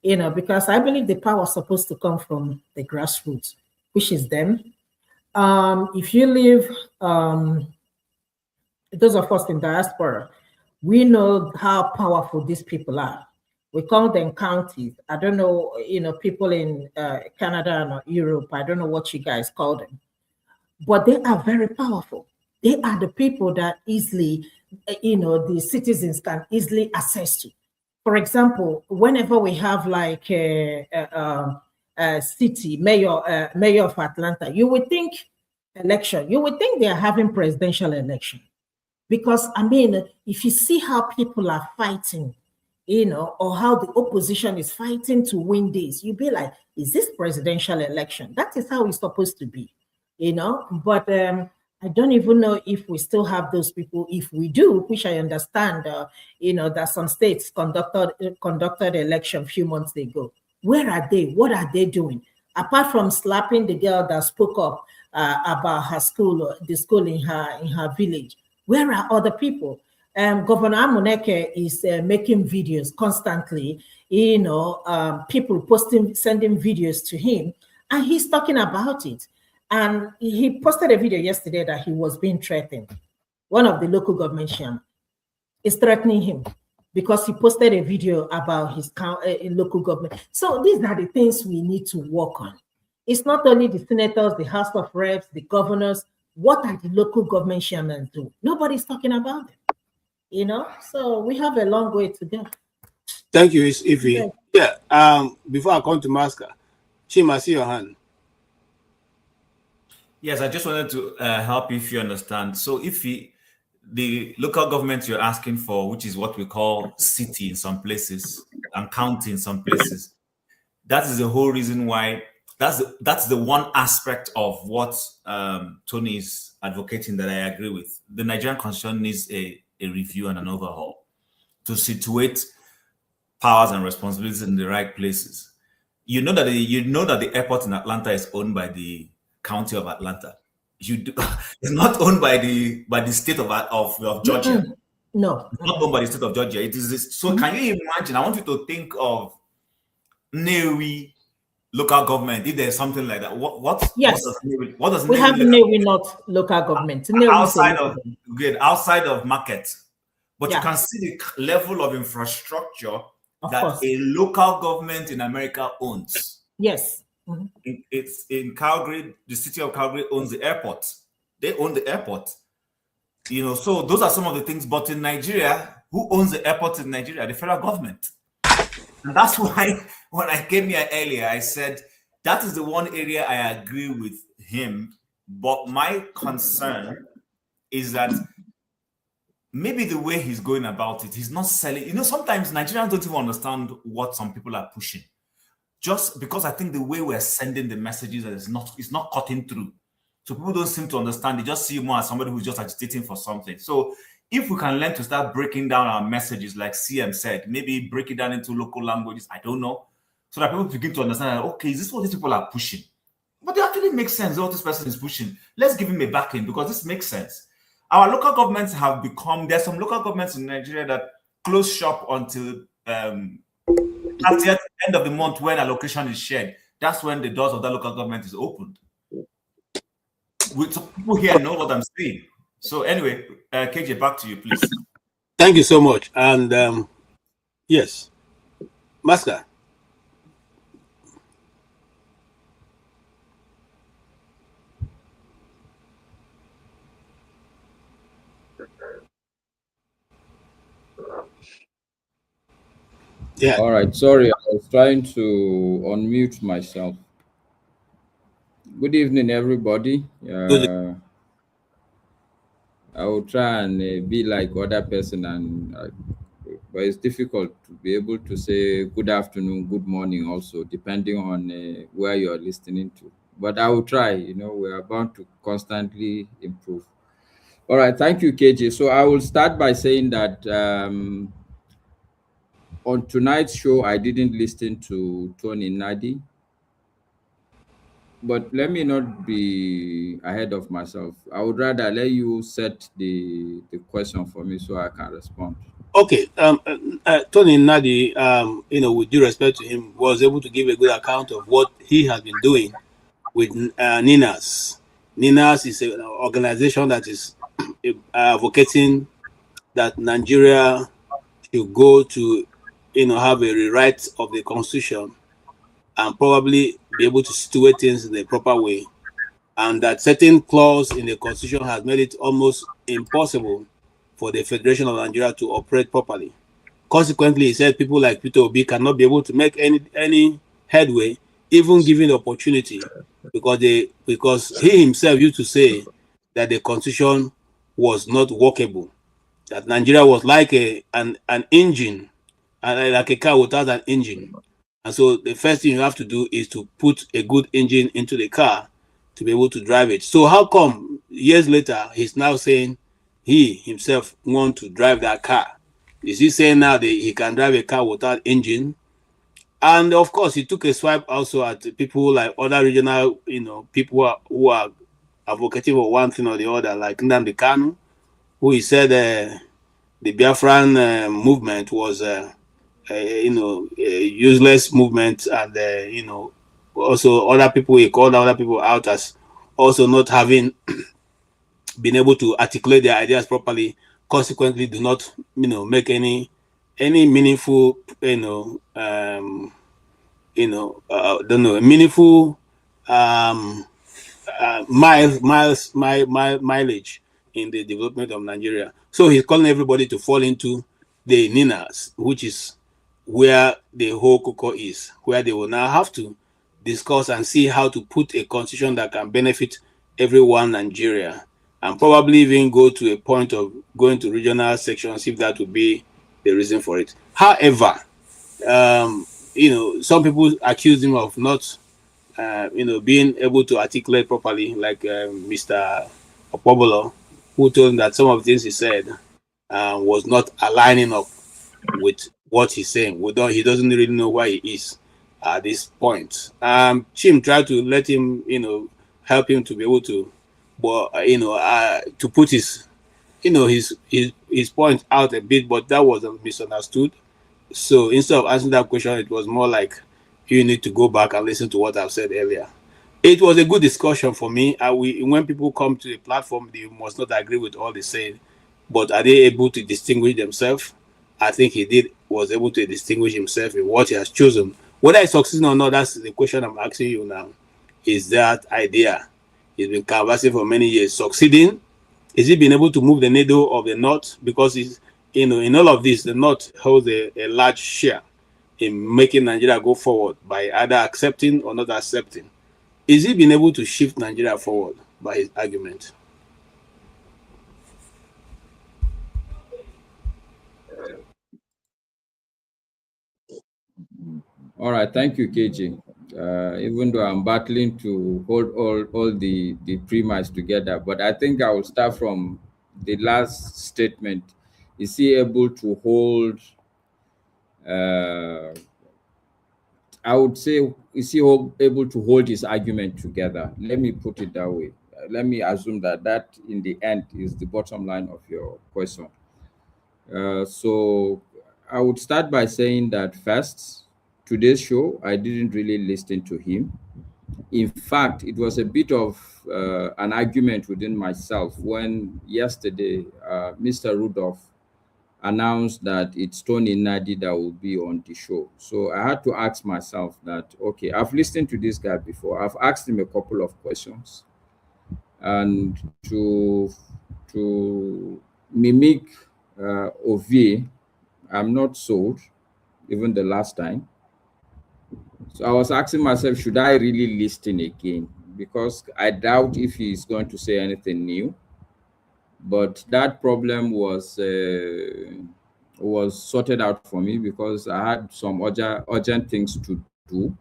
Because I believe the power is supposed to come from the grassroots, which is them. If you live, those of us in diaspora, we know how powerful these people are. We call them counties. I don't know, people in Canada and Europe, I don't know what you guys call them. But they are very powerful. They are the people that easily, the citizens can easily access to. For example, whenever we have like a city mayor of Atlanta, you would think election. You would think they are having presidential election, because if you see how people are fighting, or how the opposition is fighting to win this, you'd be like, is this presidential election? That is how it's supposed to be, But I don't even know if we still have those people. If we do, which I understand, that some states conducted election a few months ago. Where are they? What are they doing? Apart from slapping the girl that spoke up about her school, the school in her village, where are other people? Governor Amuneke is making videos constantly, people sending videos to him, and he's talking about it. And he posted a video yesterday that he was being threatened. One of the local government chairman is threatening him because he posted a video about his local government. So these are the things we need to work on. It's not only the senators, the House of Reps, the governors. What are the local government chairmen do? Nobody's talking about it. So we have a long way to go. Thank you, Ify. Yeah. Before I come to Masker, Chima, I see your hand. Yes, I just wanted to help if you understand. So the local government you're asking for, which is what we call city in some places and county in some places, that is the whole reason why. That's the one aspect of what Tony is advocating that I agree with. The Nigerian Constitution needs a review and an overhaul to situate powers and responsibilities in the right places. You know that the airport in Atlanta is owned by the County of Atlanta. It's not owned by the state of Georgia. No, it's not owned by the state of Georgia. It is this. So can you imagine? I want you to think of Nnewi local government. If there's something like that, yes, what does we have Nnewi not local government outside of market, but you can see the level of infrastructure that a local government in America owns. Yes. Mm-hmm. It's in Calgary. The city of Calgary owns the airport. They own the airport. So those are some of the things. But in Nigeria, who owns the airport in Nigeria? The federal government. And that's why when I came here earlier, I said that is the one area I agree with him. But my concern is that maybe the way he's going about it, he's not selling. Sometimes Nigerians don't even understand what some people are pushing. Just because I think the way we're sending the messages is not cutting through. So people don't seem to understand. They just see you more as somebody who's just agitating for something. So if we can learn to start breaking down our messages, like CM said, maybe break it down into local languages, I don't know, so that people begin to understand that, okay, is this what these people are pushing? But it actually makes sense what this person is pushing. Let's give him a backing because this makes sense. Our local governments have become, there's some local governments in Nigeria that close shop until at the end of the month when allocation is shared. That's when the doors of that local government is opened. So people here know what I'm saying. So anyway, KJ, back to you, please. Thank you so much. And yes, Masker. Yeah. All right. Sorry, I was trying to unmute myself. Good evening, everybody. I will try and be like other person, but it's difficult to be able to say good afternoon, good morning, also depending on where you are listening to. But I will try. We are bound to constantly improve. All right. Thank you, KJ. So I will start by saying that. On tonight's show, I didn't listen to Tony Nnadi, but let me not be ahead of myself. I would rather let you set the question for me so I can respond. Okay. Tony Nnadi, with due respect to him, was able to give a good account of what he has been doing with NINAS. NINAS is an organization that is advocating that Nigeria should go to have a rewrite of the constitution and probably be able to situate things in the proper way, and that certain clause in the constitution has made it almost impossible for the Federation of Nigeria to operate properly. Consequently, he said people like Peter Obi cannot be able to make any headway, even given the opportunity, because he himself used to say that the constitution was not workable, that Nigeria was like an engine like a car without an engine. And so the first thing you have to do is to put a good engine into the car to be able to drive it. So how come years later he's now saying he himself want to drive that car? Is he saying now that he can drive a car without engine? And of course, he took a swipe also at people like other regional, people who are advocating for one thing or the other, like Nnamdi Kanu, who he said the Biafran movement was a useless movement, and also other people, he called other people out as also not having been able to articulate their ideas properly, consequently do not make any meaningful don't know, meaningful mileage in the development of Nigeria. So he's calling everybody to fall into the Ninas, which is where the whole cocoa is, where they will now have to discuss and see how to put a constitution that can benefit everyone in Nigeria, and probably even go to a point of going to regional sections if that would be the reason for it. However, some people accuse him of not being able to articulate properly, like Mr. Opobolo, who told him that some of the things he said was not aligning up with what he's saying. He doesn't really know where he is at this point. Chim tried to let him, help him to be able to, but to put his point out a bit, but that was misunderstood. So instead of answering that question, it was more like, you need to go back and listen to what I've said earlier. It was a good discussion for me. When people come to the platform, they must not agree with all they said, but are they able to distinguish themselves? I think he was able to distinguish himself in what he has chosen. Whether he's succeeding or not, that's the question I'm asking you now. Is that idea he's been canvassing for many years succeeding? Is he been able to move the needle of the North? Because in all of this, the North holds a large share in making Nigeria go forward by either accepting or not accepting. Is he been able to shift Nigeria forward by his argument? All right, thank you, KG. Even though I'm battling to hold all the premise together, but I think I will start from the last statement. Is he able to hold? I would say, is he able to hold his argument together? Let me put it that way. Let me assume that in the end is the bottom line of your question. So I would start by saying that first, today's show, I didn't really listen to him. In fact, it was a bit of an argument within myself when yesterday Mr. Rudolf announced that it's Tony Nnadi that will be on the show. So I had to ask myself that, okay, I've listened to this guy before. I've asked him a couple of questions. And to mimic Ovie, I'm not sold, even the last time. So I was asking myself, should I really listen again? Because I doubt if he's going to say anything new. But that problem was sorted out for me because I had some urgent things to do.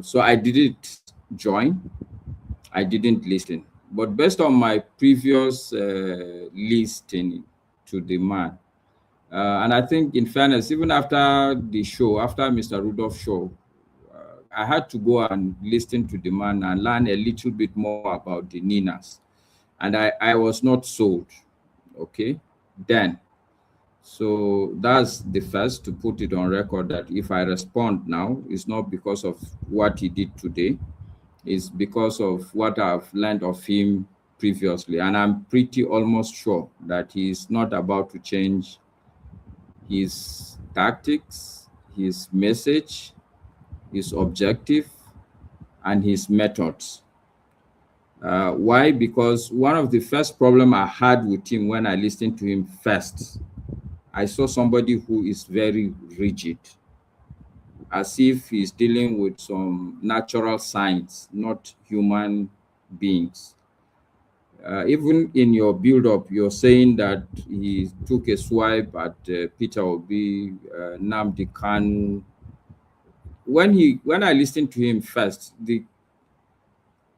So I didn't join. I didn't listen. But based on my previous listening to the man, and I think in fairness, even after the show, after Mr. Rudolph's show, I had to go and listen to the man and learn a little bit more about the Ninas. And I was not sold, okay, then. So that's the first, to put it on record, that if I respond now, it's not because of what he did today. It's because of what I've learned of him previously. And I'm pretty almost sure that he's not about to change his tactics, his message, his objective, and his methods. Why? Because one of the first problem I had with him when I listened to him first, I saw somebody who is very rigid, as if he's dealing with some natural science, not human beings. Even in your build-up, you're saying that he took a swipe at Peter Obi, Nnamdi Kanu. When I listened to him first,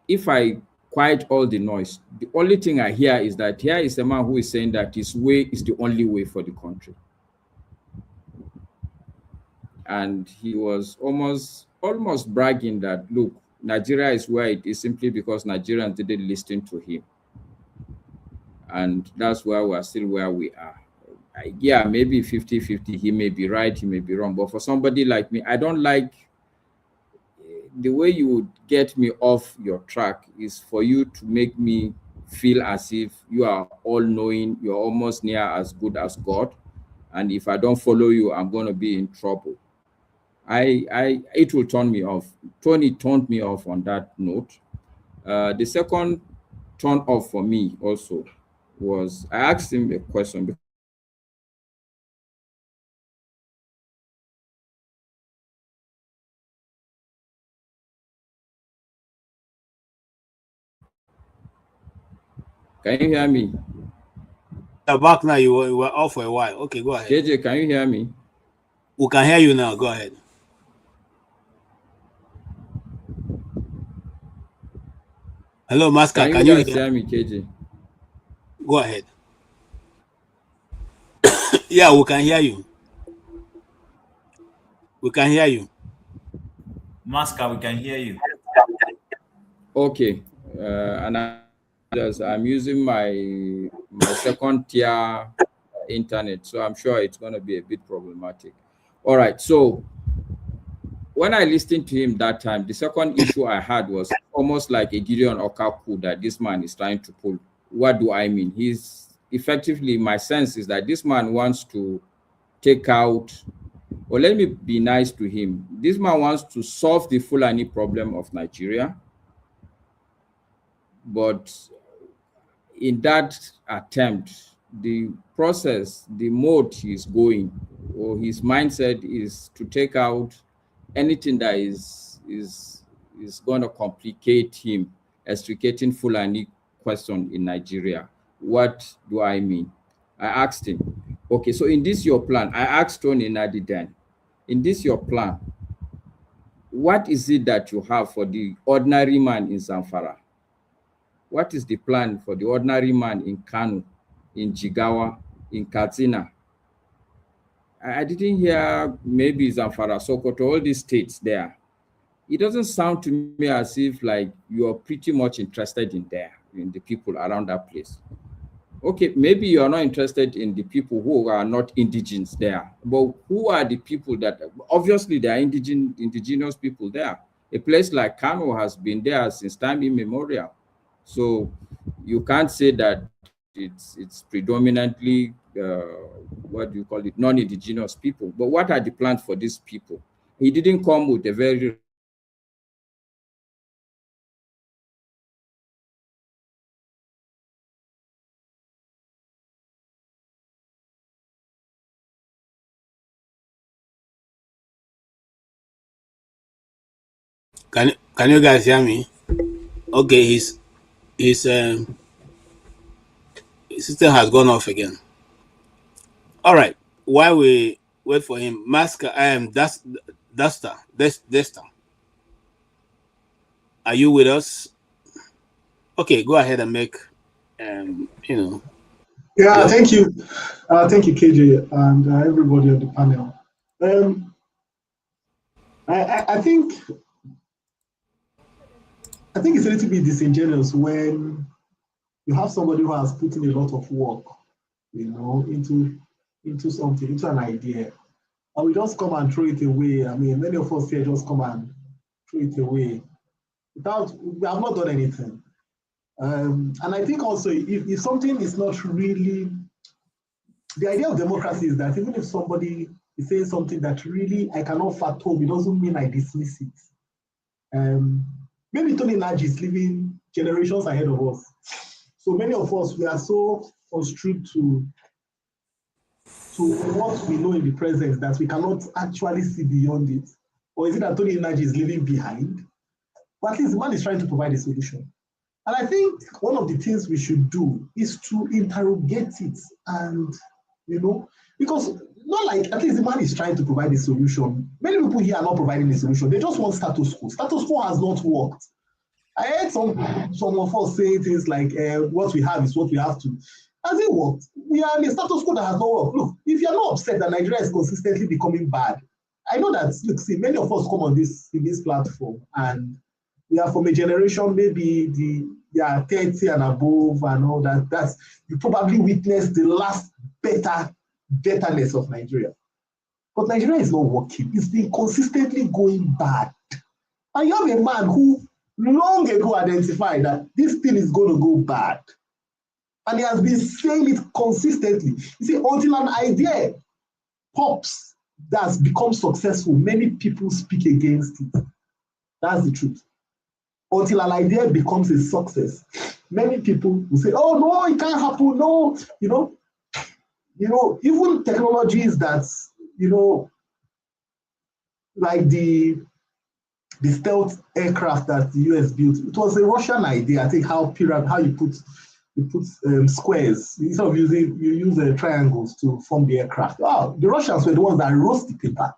if I quiet all the noise, the only thing I hear is that here is a man who is saying that his way is the only way for the country. And he was almost bragging that, look, Nigeria is where it is simply because Nigerians didn't listen to him. And that's why we're still where we are. Yeah, maybe 50-50. He may be right, he may be wrong. But for somebody like me, I don't like the way you would get me off your track is for you to make me feel as if you are all-knowing, you're almost near as good as God. And if I don't follow you, I'm going to be in trouble. It will turn me off. Tony turned me off on that note. The second turn off for me also was I asked him a question. Can you hear me? Back now, you were off for a while. Okay, go ahead. KJ, can you hear me? We can hear you now. Go ahead. Hello, Master. Can you hear me, KJ? Go ahead. Yeah, we can hear you. We can hear you. Master, we can hear you. Okay. And I'm using my second tier internet, so I'm sure it's going to be a bit problematic. All right. So when I listened to him that time, the second issue I had was almost like a Gideon Okonkwo that this man is trying to pull. What do I mean? He's effectively, my sense is that this man wants to take out, or let me be nice to him. This man wants to solve the Fulani problem of Nigeria. But in that attempt, the process, the mode he's going, or his mindset is to take out anything that is going to complicate him extricating Fulani question in Nigeria. What do I mean? I asked him, okay, so in this your plan, I asked Tony Nnadi then, in this your plan, what is it that you have for the ordinary man in Zamfara? What is the plan for the ordinary man in Kano, in Jigawa, in Katsina? I didn't hear maybe Zamfara, Sokoto, all these states there. It doesn't sound to me as if like you're pretty much interested in the people around that place. Okay, maybe you're not interested in the people who are not indigenous there, but who are the people that, obviously there are indigenous people there. A place like Kano has been there since time immemorial. So you can't say that it's predominantly, what do you call it, non-indigenous people. But what are the plans for these people? He didn't come with a very Can you guys hear me? Okay, his system has gone off again. All right, while we wait for him, Desta, are you with us? Okay, go ahead and make Yeah, thank you, KJ, and everybody on the panel. I think it's a little bit disingenuous when you have somebody who has put in a lot of work, into something, into an idea, and we just come and throw it away. I mean, many of us here just come and throw it away we have not done anything. And I think also if something is not really, the idea of democracy is that even if somebody is saying something that really I cannot fathom, it doesn't mean I dismiss it. Maybe Tony Nnadi is living generations ahead of us. So many of us, we are so constrained to what we know in the present that we cannot actually see beyond it. Or is it that Tony Nnadi is living behind? But at least the man is trying to provide a solution. And I think one of the things we should do is to interrogate it and, because not like, at least the man is trying to provide a solution. Many people here are not providing a solution. They just want status quo. Status quo has not worked. I heard some of us say things like, what we have is what we have to. Has it worked? We are in a status quo that has not worked. Look, if you're not upset that Nigeria is consistently becoming bad, I know that, look, see, many of us come on this platform and we are from a generation, maybe they are 30 and above and all that. That's, you probably witnessed the last betterness of Nigeria. But Nigeria is not working. It's been consistently going bad. And you have a man who long ago identified that this thing is going to go bad. And he has been saying it consistently. You see, until an idea pops that's become successful, many people speak against it. That's the truth. Until an idea becomes a success, many people will say, oh, no, it can't happen. No, even technologies that, like the stealth aircraft that the US built, it was a Russian idea. I think how you put squares, instead of you use triangles to form the aircraft. Oh, the Russians were the ones that wrote the paper,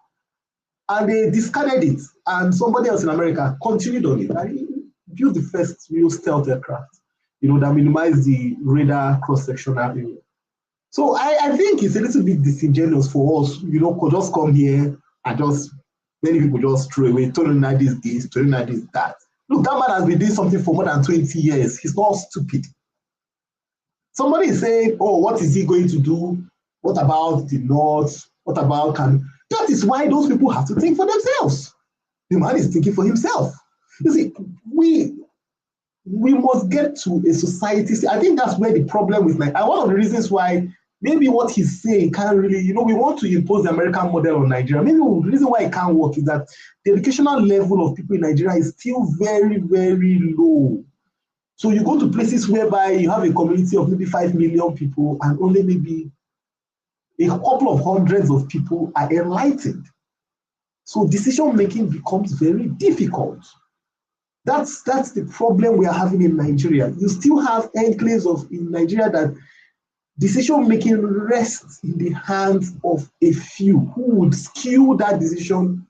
and they discarded it, and somebody else in America continued on it. And built the first real stealth aircraft, that minimized the radar cross-sectional area. So I think it's a little bit disingenuous for us, could just come here and many people just throw away, Tony Nnadi is this, Tony Nnadi is that. Look, that man has been doing something for more than 20 years. He's not stupid. Somebody is saying, oh, what is he going to do? What about the North? What about That is why those people have to think for themselves. The man is thinking for himself. You see, we must get to a society. I think that's where the problem is. And one of the reasons why maybe what he's saying can't really, we want to impose the American model on Nigeria. Maybe the reason why it can't work is that the educational level of people in Nigeria is still very, very low. So you go to places whereby you have a community of maybe 5 million people and only maybe a couple of hundreds of people are enlightened. So decision-making becomes very difficult. That's the problem we are having in Nigeria. You still have enclaves in Nigeria that decision-making rests in the hands of a few who would skew that decision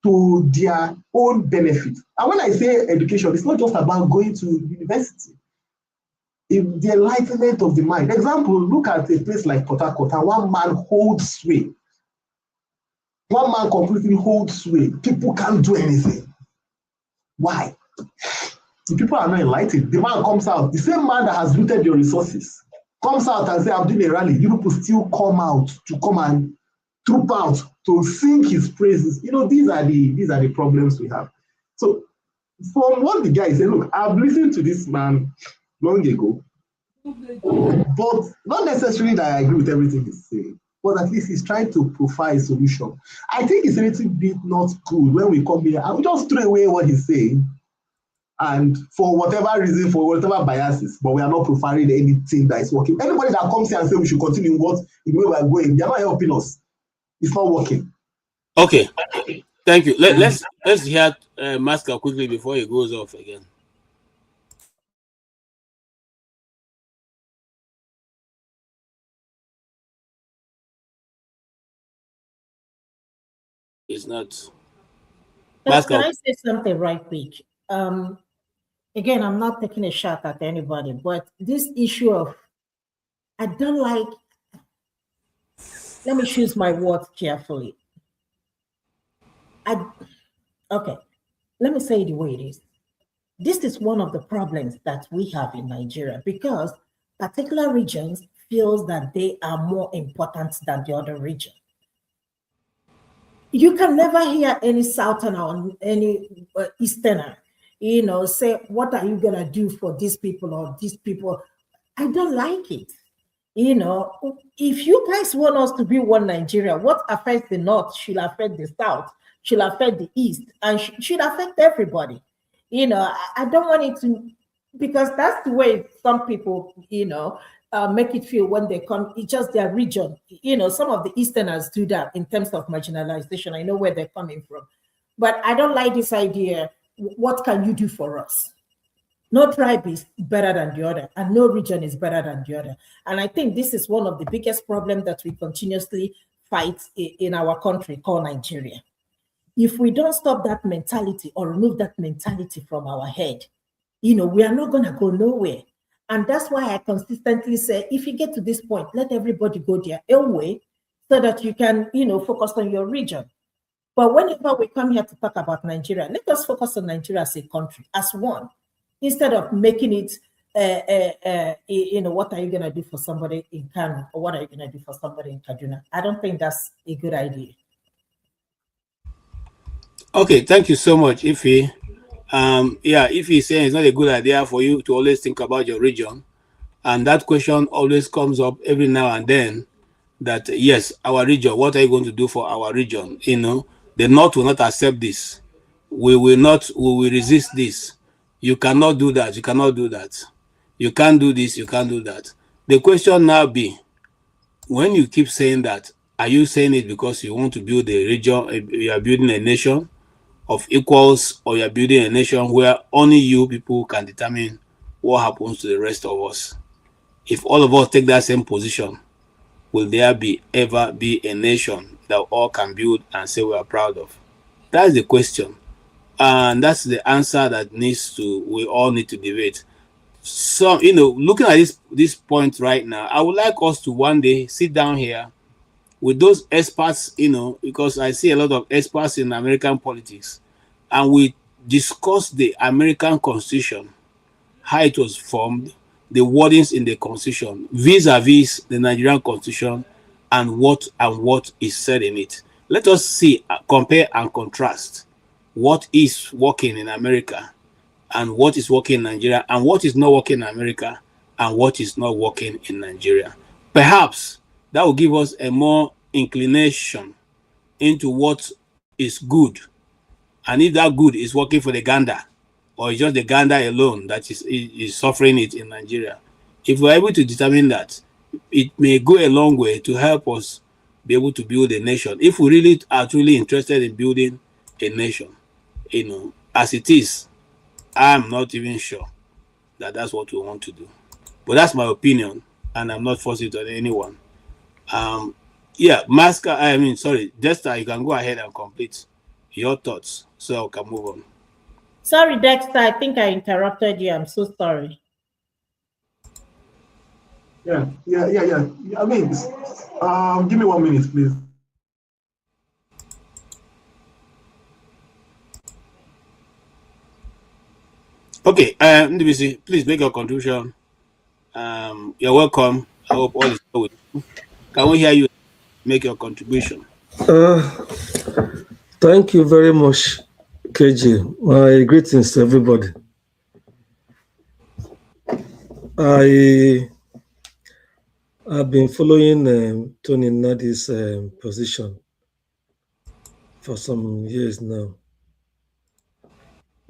to their own benefit. And when I say education, it's not just about going to university. The enlightenment of the mind. Example, look at a place like Port Harcourt, and one man holds sway. One man completely holds sway. People can't do anything. Why? The people are not enlightened. The man comes out, the same man that has looted your resources, comes out and says, I'm doing a rally. You people still come out to come and troop out to sing his praises. These are the problems we have. So from what the guy said, look, I've listened to this man long ago, but not necessarily that I agree with everything he's saying, but at least he's trying to provide a solution. I think it's a little bit not good when we come here and we just throw away what he's saying, and for whatever reason, for whatever biases, but we are not providing anything that is working. Anybody that comes here and says we should continue what the way we are going, they are not helping us. It's not working. Okay, thank you. Let's hear Masker quickly before he goes off again. It's not. Can I say something right quick? Again, I'm not taking a shot at anybody, but this issue of, I don't like, let me choose my words carefully. Okay, let me say it the way it is. This is one of the problems that we have in Nigeria, because particular regions feels that they are more important than the other region. You can never hear any Southerner or any Easterner, say, what are you going to do for these people or these people? I don't like it. If you guys want us to be one Nigeria, what affects the North should affect the South, should affect the East, and should affect everybody. I don't want it to, because that's the way some people, make it feel when they come. It's just their region. Some of the Easterners do that in terms of marginalization. I know where they're coming from. But I don't like this idea. What can you do for us? No tribe is better than the other, and no region is better than the other. And I think this is one of the biggest problems that we continuously fight in our country called Nigeria. If we don't stop that mentality or remove that mentality from our head, we are not going to go nowhere. And that's why I consistently say, if you get to this point, let everybody go their own way so that you can, focus on your region. But whenever we come here to talk about Nigeria, let us focus on Nigeria as a country, as one, instead of making it, what are you going to do for somebody in Kano, or what are you going to do for somebody in Kaduna? I don't think that's a good idea. Okay, thank you so much, Ife. Ife saying it's not a good idea for you to always think about your region. And that question always comes up every now and then, that yes, our region, what are you going to do for our region? The North will not accept this. We will resist this. You cannot do that. You cannot do that. You can't do this. You can't do that. The question now be, when you keep saying that, are you saying it because you want to build a region, you are building a nation of equals, or you are building a nation where only you people can determine what happens to the rest of us? If all of us take that same position, will there ever be a nation that all can build and say we are proud of? That's the question. And that's the answer that we all need to debate. So, looking at this point right now, I would like us to one day sit down here with those experts, because I see a lot of experts in American politics, and we discuss the American Constitution, how it was formed, the wordings in the Constitution, vis-a-vis the Nigerian Constitution, and what is said in it. Let us see, compare and contrast what is working in America and what is working in Nigeria, and what is not working in America and what is not working in Nigeria. Perhaps that will give us a more inclination into what is good, and if that good is working for the Ganda, or it's just the Ganda alone that is suffering it in Nigeria. If we're able to determine that, it may go a long way to help us be able to build a nation. If we really are truly interested in building a nation, as it is, I'm not even sure that that's what we want to do. But that's my opinion, and I'm not forcing it on anyone. Dexter, you can go ahead and complete your thoughts so I can move on. Sorry, Dexter, I think I interrupted you. I'm so sorry. Yeah. I mean, give me 1 minute, please. Okay, Ndubisi, please make your contribution. You're welcome. I hope all is well with you. Can we hear you make your contribution? Thank you very much, KG. My greetings to everybody. I've been following Tony Nnadi's position for some years now.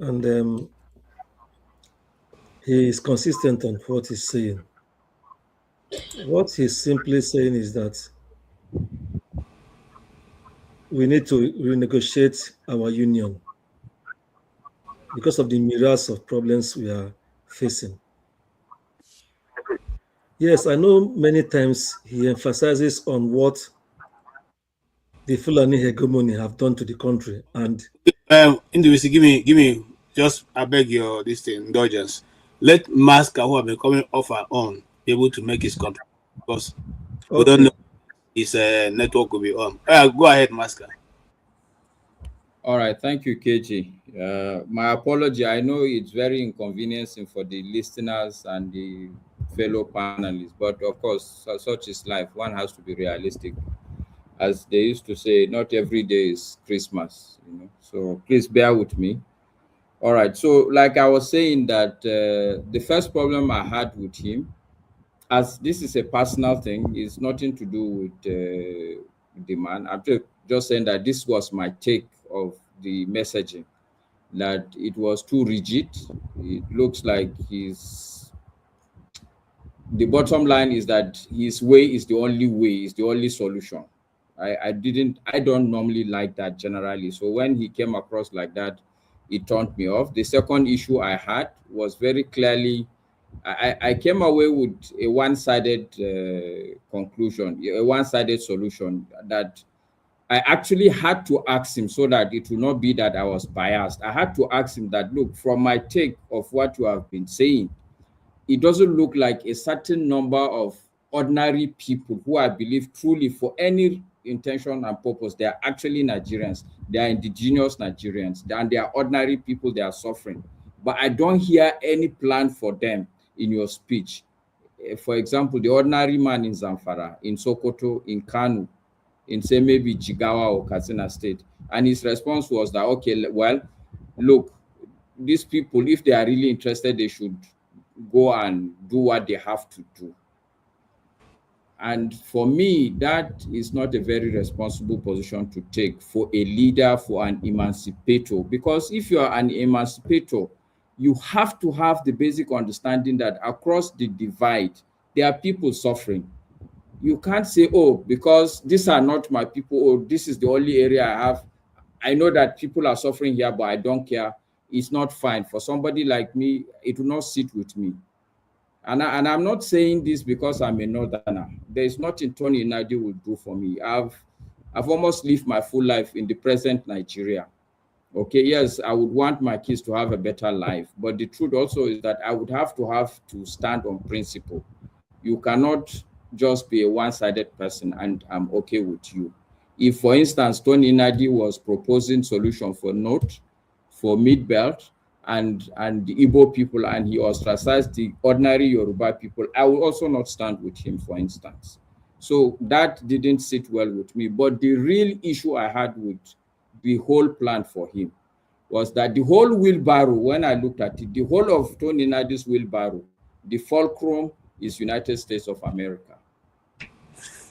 And he is consistent on what he's saying. What he's simply saying is that we need to renegotiate our union because of the myriad of problems we are facing. Yes, I know many times he emphasizes on what the Fulani hegemony have done to the country. And Ndubisi, give me just, I beg your indulgence. Let Maska, who have been coming off our own, be able to make his contribution, because we don't know his network will be on. Go ahead, Maska. All right, thank you, KG. My apology. I know it's very inconveniencing for the listeners and the fellow panelists, but of course, such is life. One has to be realistic. As they used to say, not every day is Christmas, So please bear with me. All right. So, like I was saying, that the first problem I had with him, as this is a personal thing, it's nothing to do with the man. I'm just saying that this was my take of the messaging, that it was too rigid. It looks like the bottom line is that his way is the only way, is the only solution. I don't normally like that generally. So when he came across like that, it turned me off. The second issue I had was very clearly, I came away with a one-sided conclusion, a one-sided solution that I actually had to ask him, so that it will not be that I was biased. I had to ask him that, look, from my take of what you have been saying, it doesn't look like a certain number of ordinary people who I believe truly for any intention and purpose, they are actually Nigerians. They are indigenous Nigerians, and they are ordinary people, they are suffering. But I don't hear any plan for them in your speech. For example, the ordinary man in Zamfara, in Sokoto, in Kanu, in say maybe Jigawa or Katsina State. And his response was that, okay, well, look, these people, if they are really interested, they should go and do what they have to do. And for me, that is not a very responsible position to take for a leader, for an emancipator. Because if you are an emancipator, you have to have the basic understanding that across the divide, there are people suffering. You can't say, oh, because these are not my people, or this is the only area I have. I know that people are suffering here, but I don't care. It's not fine. For somebody like me, it will not sit with me. And I'm not saying this because I'm a northerner. There is nothing Tony Nnadi will do for me. I've almost lived my full life in the present Nigeria. Okay, yes, I would want my kids to have a better life, but the truth also is that I would have to stand on principle. You cannot just be a one-sided person and I'm okay with you. If, for instance, Tony Nnadi was proposing solution for North, for Mid-Belt, and the Igbo people, and he ostracized the ordinary Yoruba people, I will also not stand with him, for instance. So that didn't sit well with me. But the real issue I had with the whole plan for him was that the whole wheelbarrow, when I looked at it, the whole of Tony Nnadi's wheelbarrow, the fulcrum is United States of America.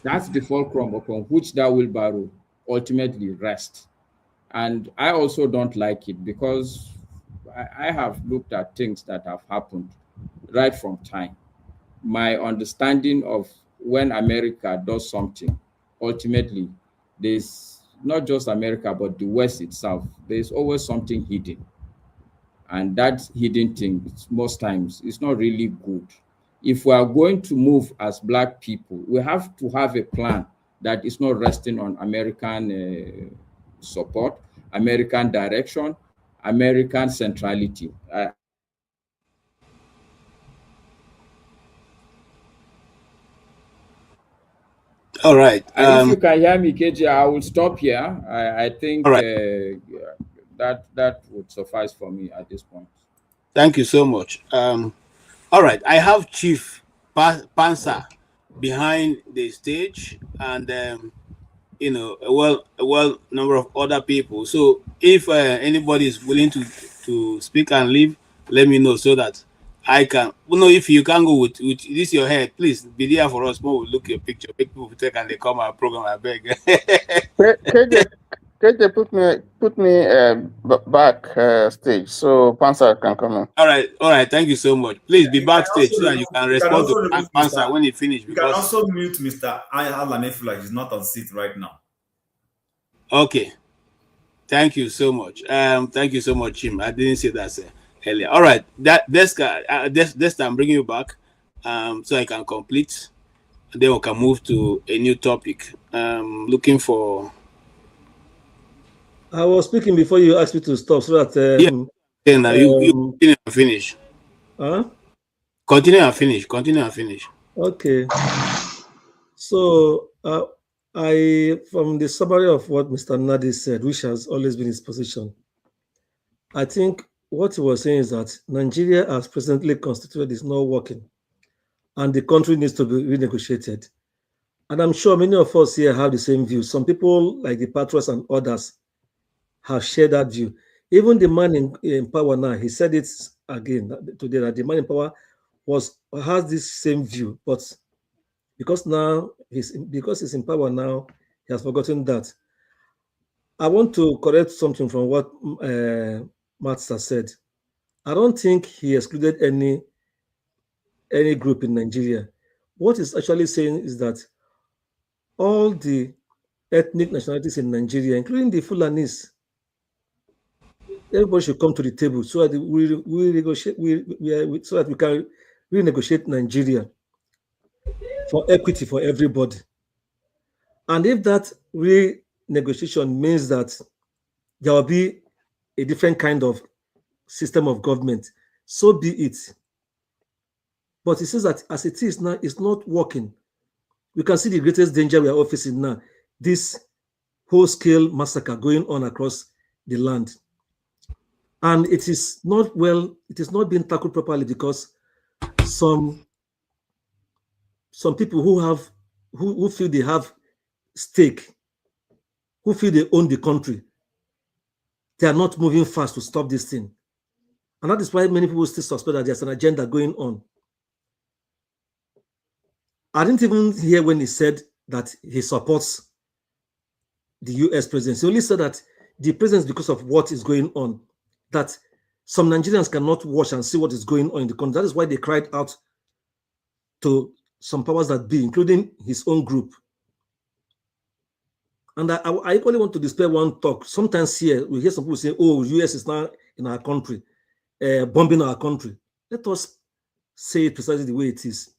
That's the fulcrum upon which that wheelbarrow ultimately rests. And I also don't like it because I have looked at things that have happened right from time. My understanding of when America does something, ultimately, there's not just America, but the West itself, there's always something hidden. And that hidden thing, most times, is not really good. If we are going to move as Black people, we have to have a plan that is not resting on American support, American direction, American centrality. All right. And if you can hear me, KJ, I will stop here. I think that would suffice for me at this point. Thank you so much. All right. I have Chief Pansa behind the stage, and you know, a well number of other people. So if anybody is willing to speak and leave, let me know so that I can. You know, if you can go with this your head, please be there for us. More, we'll look your picture. Make people take and they come our program. I beg. KJ, put me back stage so Pansa can come in. All right. Thank you so much. Please be backstage so that you can respond to Pansa when he finishes. You can also mute Mr. Alan if he's not on seat right now. Okay. Thank you so much. Thank you so much, Jim. I didn't say that earlier. All right. This I'm bringing you back, so I can complete. And then we can move to a new topic. Looking for. I was speaking before you asked me to stop, so that you continue and finish. Huh? Continue and finish. Okay. So from the summary of what Mr. Nnadi said, which has always been his position, I think what he was saying is that Nigeria, as presently constituted, is not working, and the country needs to be renegotiated. And I'm sure many of us here have the same view. Some people, like the patriots and others, have shared that view. Even the man in power now, he said it again today, that the man in power has this same view, but because he's in power now, he has forgotten that. I want to correct something from what Matsa said. I don't think he excluded any group in Nigeria. What he's actually saying is that all the ethnic nationalities in Nigeria, including the Fulanis, everybody should come to the table so that we negotiate, so that we can renegotiate Nigeria for equity for everybody. And if that renegotiation means that there will be a different kind of system of government, so be it. But it says that as it is now, it's not working. We can see the greatest danger we are all facing now, this whole-scale massacre going on across the land. And it is not being tackled properly because some people who feel they have stake, who feel they own the country, they are not moving fast to stop this thing. And that is why many people still suspect that there's an agenda going on. I didn't even hear when he said that he supports the US president. He only said that the president, because of what is going on, that some Nigerians cannot watch and see what is going on in the country. That is why they cried out to some powers that be, including his own group. And I equally want to dispel one talk. Sometimes here, we hear some people say, oh, US is now in our country, bombing our country. Let us say it precisely the way it is.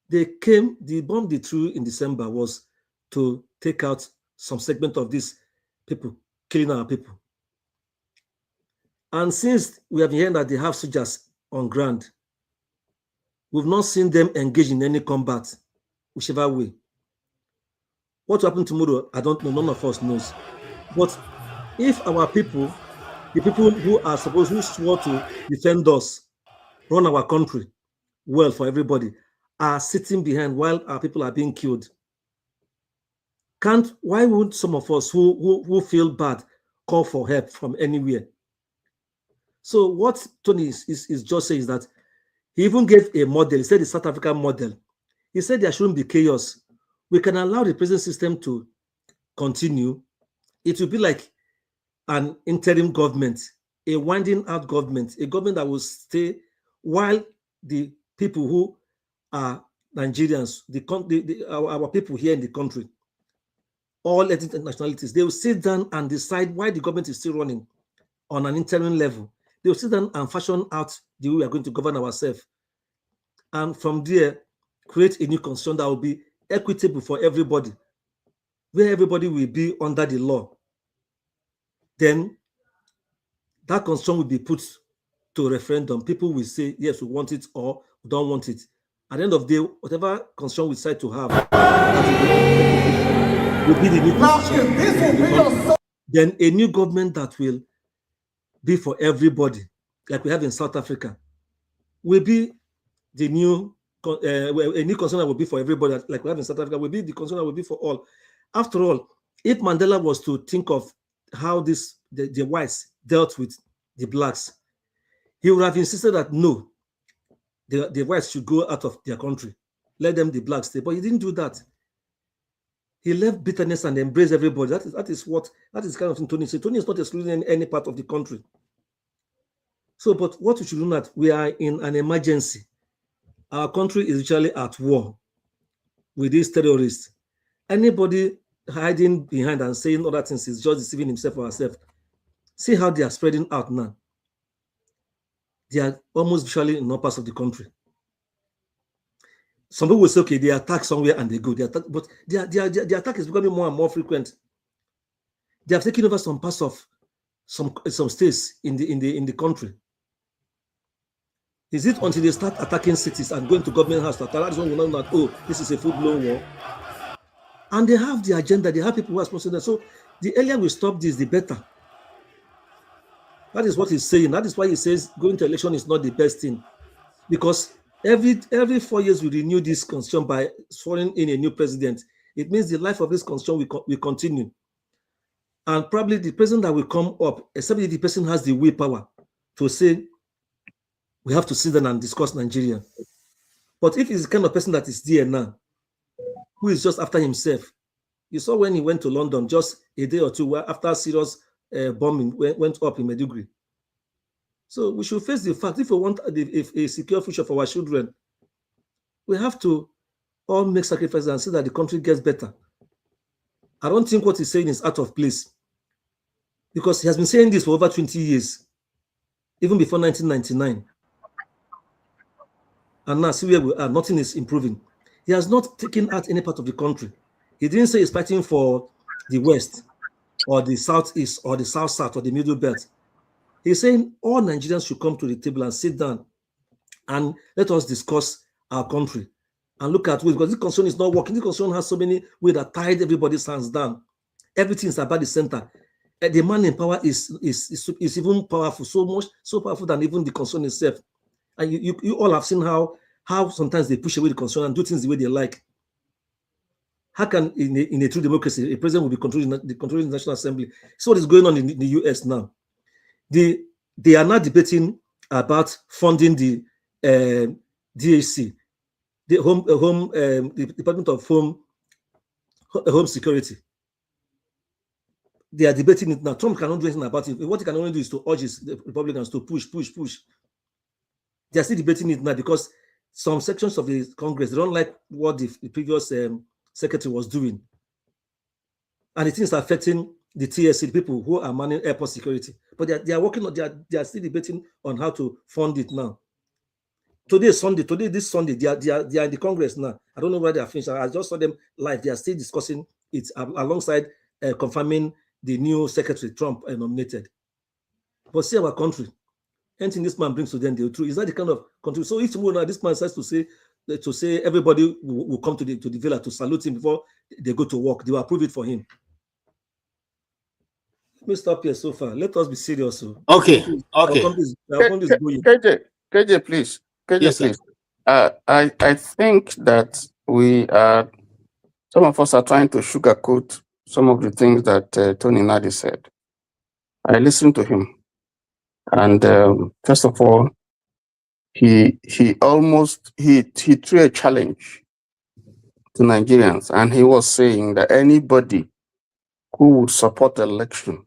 The bomb they threw in December was to take out some segment of these people, killing our people. And since we have been hearing that they have soldiers on ground, we've not seen them engage in any combat, whichever way. What will happen tomorrow, I don't know, none of us knows. But if our people, the people who swore to defend us, run our country well for everybody, are sitting behind while our people are being killed, why would some of us who feel bad call for help from anywhere? So what Tony is just saying is that he even gave a model. He said the South African model. He said there shouldn't be chaos. We can allow the present system to continue. It will be like an interim government, a winding out government, a government that will stay while the people who are Nigerians, our people here in the country, all ethnic nationalities, they will sit down and decide why the government is still running on an interim level. They will sit down and fashion out the way we are going to govern ourselves. And from there, create a new constitution that will be equitable for everybody, where everybody will be under the law. Then that constitution will be put to a referendum. People will say, yes, we want it or we don't want it. At the end of the day, whatever constitution we decide to have, will be the new constitution. Then a new government that will be for everybody, like we have in South Africa, will be the new a new constitution that will be for everybody, like we have in South Africa, will be the constitution that will be for all. After all, if Mandela was to think of how the whites dealt with the blacks, he would have insisted that no, the whites should go out of their country, let them, the blacks, stay. But he didn't do that. He left bitterness and embraced everybody. That is kind of thing Tony said. Tony is not excluding any part of the country. So, but what we should do that, we are in an emergency. Our country is literally at war with these terrorists. Anybody hiding behind and saying other things is just deceiving himself or herself. See how they are spreading out now. They are almost visually in all parts of the country. Some people will say, okay, they attack somewhere and they go. But the attack is becoming more and more frequent. They have taken over some parts of some states in the country. Is it until they start attacking cities and going to government house to attack? That's when we know that, oh, this is a full-blown war. And they have the agenda. They have people who are sponsoring them. So the earlier we stop this, the better. That is what he's saying. That is why he says going to election is not the best thing. Because every 4 years we renew this constitution by swearing in a new president. It means the life of this constitution will continue. And probably the president that will come up, except if the person has the willpower to say, we have to sit down and discuss Nigeria. But if he's the kind of person that is there now, who is just after himself, you saw when he went to London just a day or two after serious bombing went up in Maiduguri. So we should face the fact, if we want a secure future for our children, we have to all make sacrifices and see that the country gets better. I don't think what he's saying is out of place. because he has been saying this for over 20 years, even before 1999. And now see where we are, nothing is improving. He has not taken out any part of the country. He didn't say he's fighting for the West or the Southeast or the South or the Middle Belt. He's saying all Nigerians should come to the table and sit down and let us discuss our country and look at ways, because this concern is not working. This concern has so many ways that tied everybody's hands down. Everything is about the center. The man in power is even powerful, so powerful than even the concern itself. And you all have seen how sometimes they push away the concern and do things the way they like. How can in a true democracy a president will be controlling the National Assembly? So what is going on in the US now? They are now debating about funding the DHC, the Department of Home Security. They are debating it now. Trump cannot do anything about it. What he can only do is to urge the Republicans to push. They are still debating it now because some sections of the Congress, they don't like what the previous secretary was doing. And it is affecting the TSC, people who are manning airport security. But they are working on, they are still debating on how to fund it now. This Sunday, they are in the Congress now. I don't know where they are finished. I just saw them live. They are still discussing it alongside confirming the new secretary Trump nominated. But see our country, anything this man brings to them, they'll true. Is that the kind of country? So if tomorrow now this man says to say everybody will come to the villa to salute him before they go to work, they will approve it for him. Let me stop here so far. Let us be serious. Okay. KJ, please. Yes, please. I think that some of us are trying to sugarcoat some of the things that Tony Nnadi said. I listened to him, and first of all, he threw a challenge to Nigerians, and he was saying that anybody who would support the election,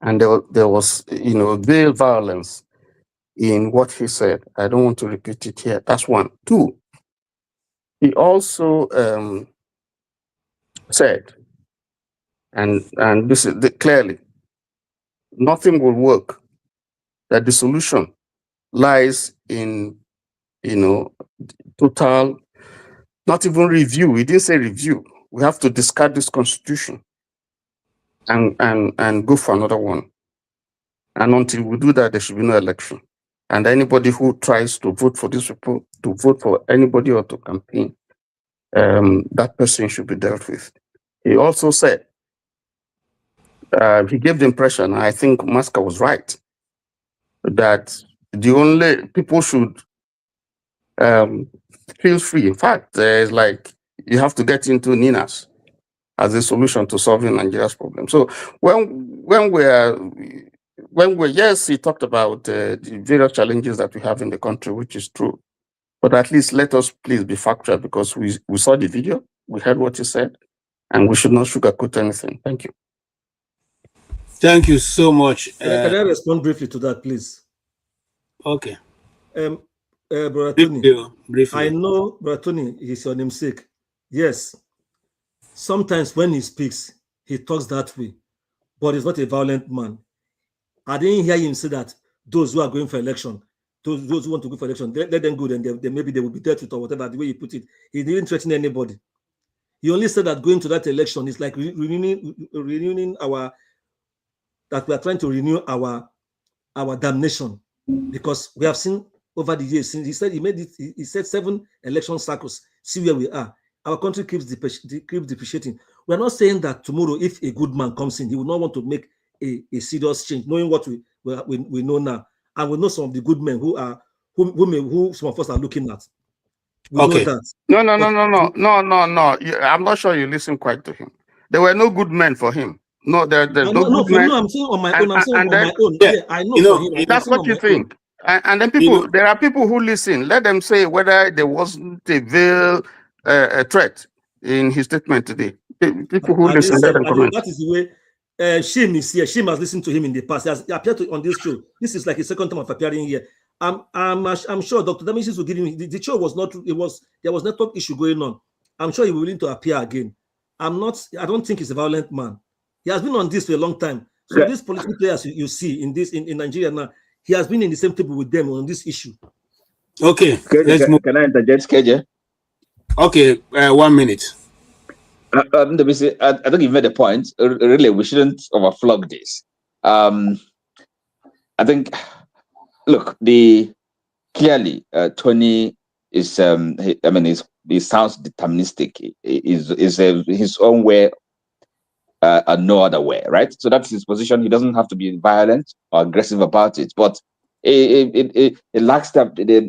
and there was veil violence in what he said. I don't want to repeat it here. That's one. Two, he also said, and this is clearly, nothing will work, that the solution lies in total, not even review. He didn't say review. We have to discard this constitution and go for another one. And until we do that, there should be no election. And anybody who tries to vote for these people, to vote for anybody or to campaign, that person should be dealt with. He also said, he gave the impression, and I think Maska was right, that the only people should feel free. In fact, there's like, you have to get into Ninas as a solution to solving Nigeria's problem. So yes, he talked about the various challenges that we have in the country, which is true. But at least let us please be factual, because we saw the video, we heard what he said, and we should not sugarcoat anything. Thank you. Thank you so much. Can I respond briefly to that, please? Okay. Brother Tony, briefly. I know, Brother Tony, he's your namesake. Yes, sometimes when he speaks, he talks that way, but he's not a violent man. I didn't hear him say that those who are going for election, those who want to go for election, let them go, and maybe they will be dealt with or whatever, the way he put it. He didn't threaten anybody. He only said that going to that election is like renewing that we are trying to renew our damnation, because we have seen over the years, since he said he said 7 election cycles. See where we are. Our country keeps depreciating. We are not saying that tomorrow, if a good man comes in, he will not want to make a serious change, knowing what we know now, and we know some of the good men who some of us are looking at. We know that. No. I'm not sure you listen quite to him. There were no good men for him. No, there's no good men. I'm saying on my own. I'm saying on my own. Yeah, I know. For him, that's what you think. And then there are people who listen. Let them say whether there wasn't a veil threat in his statement today. People who listen, let them comment. That is the way. Shim is here. Shim has listened to him in the past. He has appeared on this show. This is like his second time of appearing here. I'm sure Dr. Damasis will give him. The show was not. There was network issue going on. I'm sure he will willing to appear again. I don't think he's a violent man. He has been on this for a long time. So these political players you see in Nigeria now, he has been in the same table with them on this issue. Okay, let's move. Can I interject, KJ? Okay, 1 minute. I think you made a point. Really, we shouldn't overflog this. I think, look, clearly Tony is. He sounds deterministic. Is his own way, and no other way, right? So that's his position. He doesn't have to be violent or aggressive about it, but it lacks the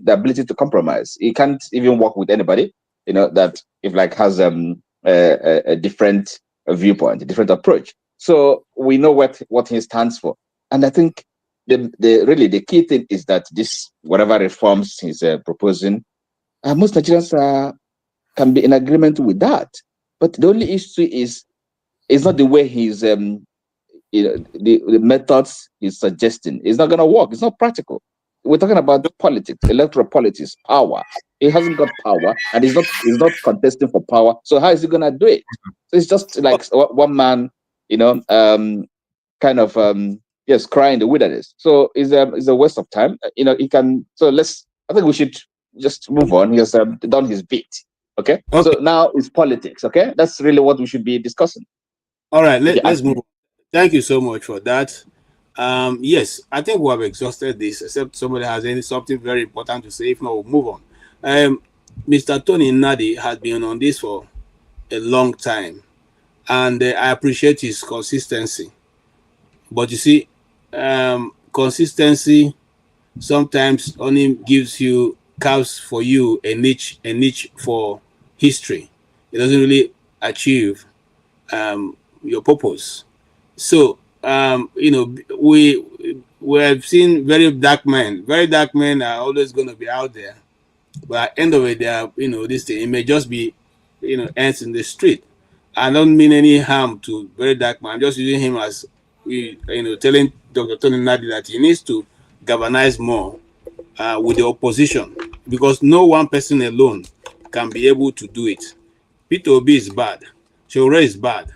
ability to compromise. He can't even work with anybody, that if has a different viewpoint, a different approach. So we know what he stands for, and I think the key thing is that this whatever reforms he's proposing, most Nigerians can be in agreement with that. But the only issue is not the way he's the methods he's suggesting. It's not going to work. It's not practical. We're talking about politics, electoral politics, power. He hasn't got power, and he's not contesting for power. So how is he going to do it? So it's just like one man, kind of crying in the wilderness. So it's a waste of time. He can. So I think we should just move on. He has done his bit. Okay. So now it's politics. Okay. That's really what we should be discussing. All right, let's move on. Thank you so much for that. Yes, I think we have exhausted this, except somebody has something very important to say. If not, we'll move on. Mr. Tony Nnadi has been on this for a long time, and I appreciate his consistency. But you see, consistency sometimes only carves for you a niche for history. It doesn't really achieve your purpose. So we have seen very dark men. Very dark men are always going to be out there, but at the end of it, they are this thing. It may just be ants in the street. I don't mean any harm to very dark man. I'm just using him as telling Dr. Tony Nnadi that he needs to galvanize more with the opposition, because no one person alone can be able to do it. Peter Obi is bad. Shore is bad.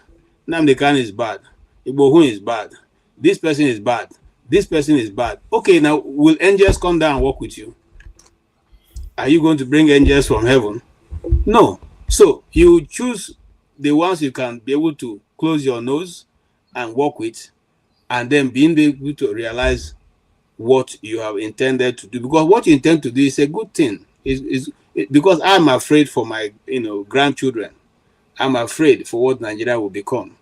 Nnamdi Kanu is bad. Igbohun is bad. This person is bad. This person is bad. Okay, now will angels come down and work with you? Are you going to bring angels from heaven? No. So you choose the ones you can be able to close your nose and work with, and then being able to realize what you have intended to do. Because what you intend to do is a good thing. Because I'm afraid for my grandchildren. I'm afraid for what Nigeria will become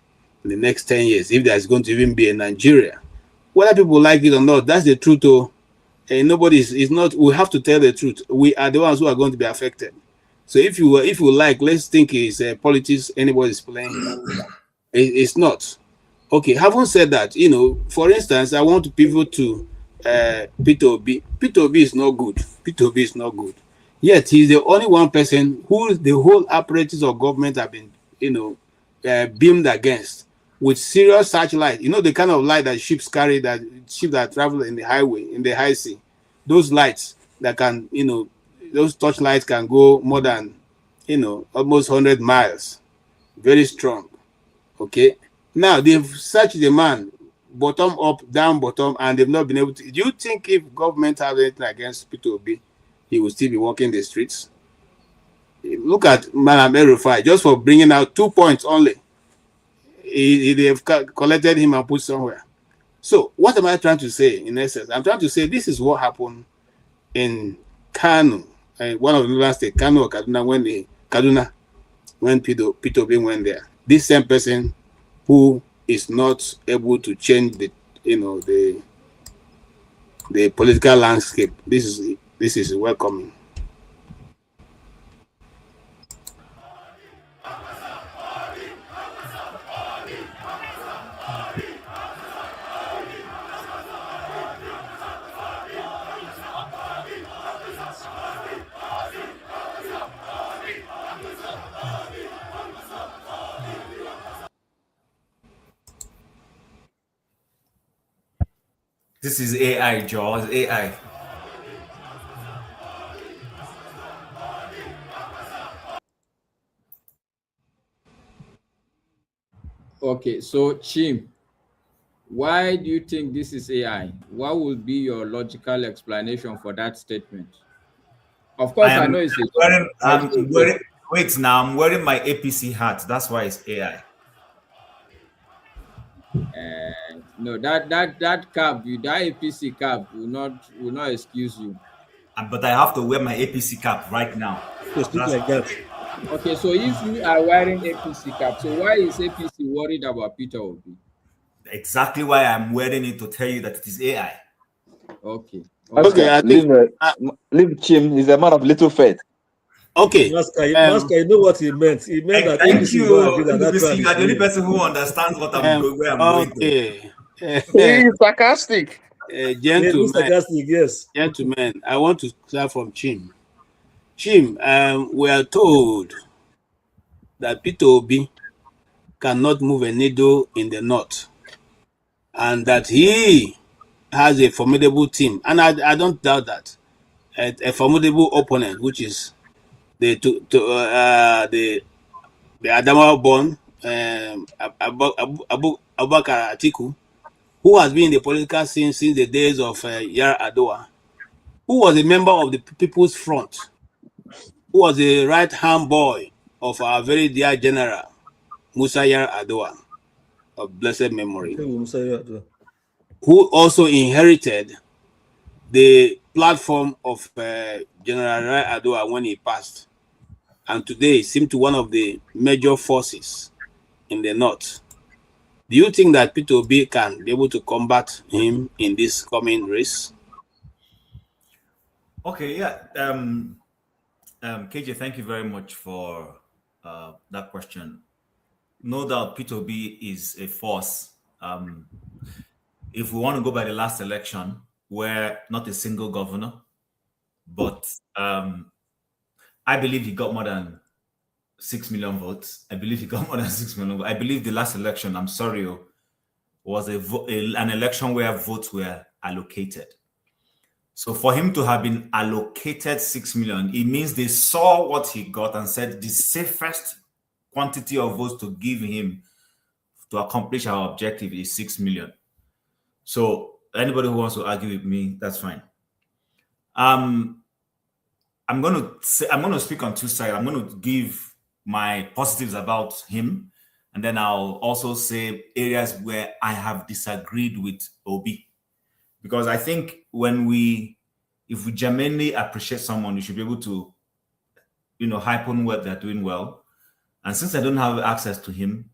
in the next 10 years, if there's going to even be a Nigeria. Whether people like it or not, that's the truth. And nobody is not. We have to tell the truth. We are the ones who are going to be affected. So if you like, let's think it's politics anybody's playing. It's not. Okay, having said that, for instance, I want to pivot to Peter Obi. Peter Obi is not good. Peter Obi is not good. Yet he's the only one person who the whole apparatus of government have been, beamed against with serious searchlight. The kind of light that ships carry, that ships that travel in the highway, in the high sea. Those lights that can, those torchlights can go more than, almost 100 miles. Very strong. Okay. Now they've searched the man, bottom up, down, bottom, and they've not been able to. Do you think if government has anything against Peter Obi, he will still be walking the streets? Look at Madam El-Rufai, just for bringing out 2 points only. They have collected him and put somewhere. So what am I trying to say in essence? I'm trying to say this is what happened in Kano, one of the northern states, Kano or Kaduna, when Peter Obi went there. This same person who is not able to change the political landscape. This is welcoming. This is AI, Jaws. AI. Okay, so Chim, Why do you think this is AI? What would be your logical explanation for that statement? Of course, I know it's a wearing, yes. wait now, I'm wearing my APC hat. That's why it's AI. No, that cap, that APC cap will not excuse you. But I have to wear my APC cap right now. To speak like that. Okay, so if you are wearing APC cap, so why is APC worried about Peter Obi? Exactly why I'm wearing it, to tell you that it is AI. Okay. Okay, I think leave Chim. He's a man of little faith. Okay. Masker, you know what he meant. He meant that Thank APC you. will not agree that You plan are the only is person who understands what I'm going, where I'm going to. Okay. He's sarcastic. Gentlemen, sarcastic, yes. Gentlemen, I want to start from Chim. Chim, we are told that Peter Obi cannot move a needle in the north, and that he has a formidable team, and I don't doubt that. A formidable opponent, which is the Adamawa born Abubakar Atiku, who has been in the political scene since the days of Yar Adua, who was a member of the People's Front, who was a right-hand boy of our very dear General Musa Yar Adua, of blessed memory, who also inherited the platform of General Rai Adua when he passed, and today seemed to one of the major forces in the north. Do you think that Peter Obi can be able to combat him in this coming race? Okay, yeah. KJ, thank you very much for that question. No doubt Peter Obi is a force. If we want to go by the last election, where not a single governor, but I believe he got more than 6 million votes. I believe he got more than 6 million votes. I believe the last election, I'm sorry, was an election where votes were allocated. So for him to have been allocated 6 million, it means they saw what he got and said the safest quantity of votes to give him to accomplish our objective is 6 million. So anybody who wants to argue with me, that's fine. I'm going to speak on two sides. I'm going to give my positives about him, and then I'll also say areas where I have disagreed with Obi. Because I think if we genuinely appreciate someone, you should be able to, hype on what they're doing well. And since I don't have access to him,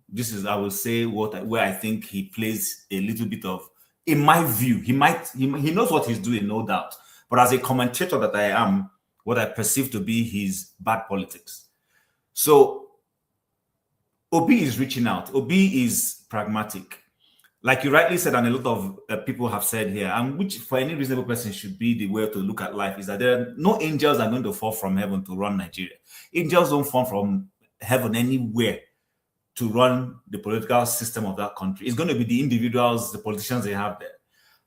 I will say where I think he plays a little bit of, in my view, he knows what he's doing, no doubt. But as a commentator that I am, what I perceive to be his bad politics. So Obi is reaching out. Obi is pragmatic. Like you rightly said, and a lot of people have said here, and which for any reasonable person should be the way to look at life, is that there are no angels are going to fall from heaven to run Nigeria. Angels don't fall from heaven anywhere to run the political system of that country. It's going to be the individuals, the politicians they have there.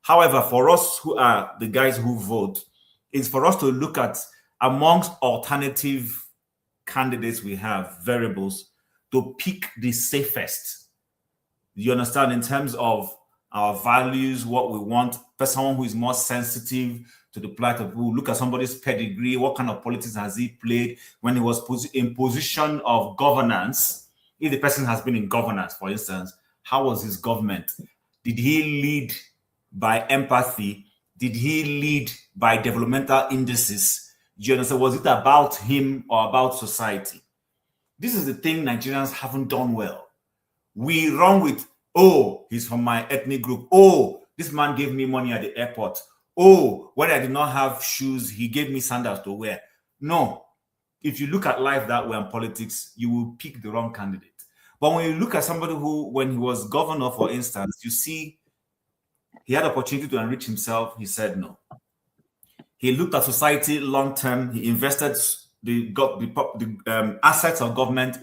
However, for us who are the guys who vote, it's for us to look at amongst alternative candidates we have, variables, to pick the safest. You understand, in terms of our values, what we want, someone who is more sensitive to the plight of people. Look at somebody's pedigree. What kind of politics has he played when he was in position of governance? If the person has been in governance, for instance, how was his government? Did he lead by empathy? Did he lead by developmental indices? Do you understand? Was it about him or about society? This is the thing Nigerians haven't done well. We run with, oh, he's from my ethnic group. Oh, this man gave me money at the airport. Oh, when I did not have shoes, he gave me sandals to wear. No. If you look at life that way and politics, you will pick the wrong candidate. But when you look at somebody who, when he was governor, for instance, you see he had opportunity to enrich himself. He said no. He looked at society long term. He invested the assets of government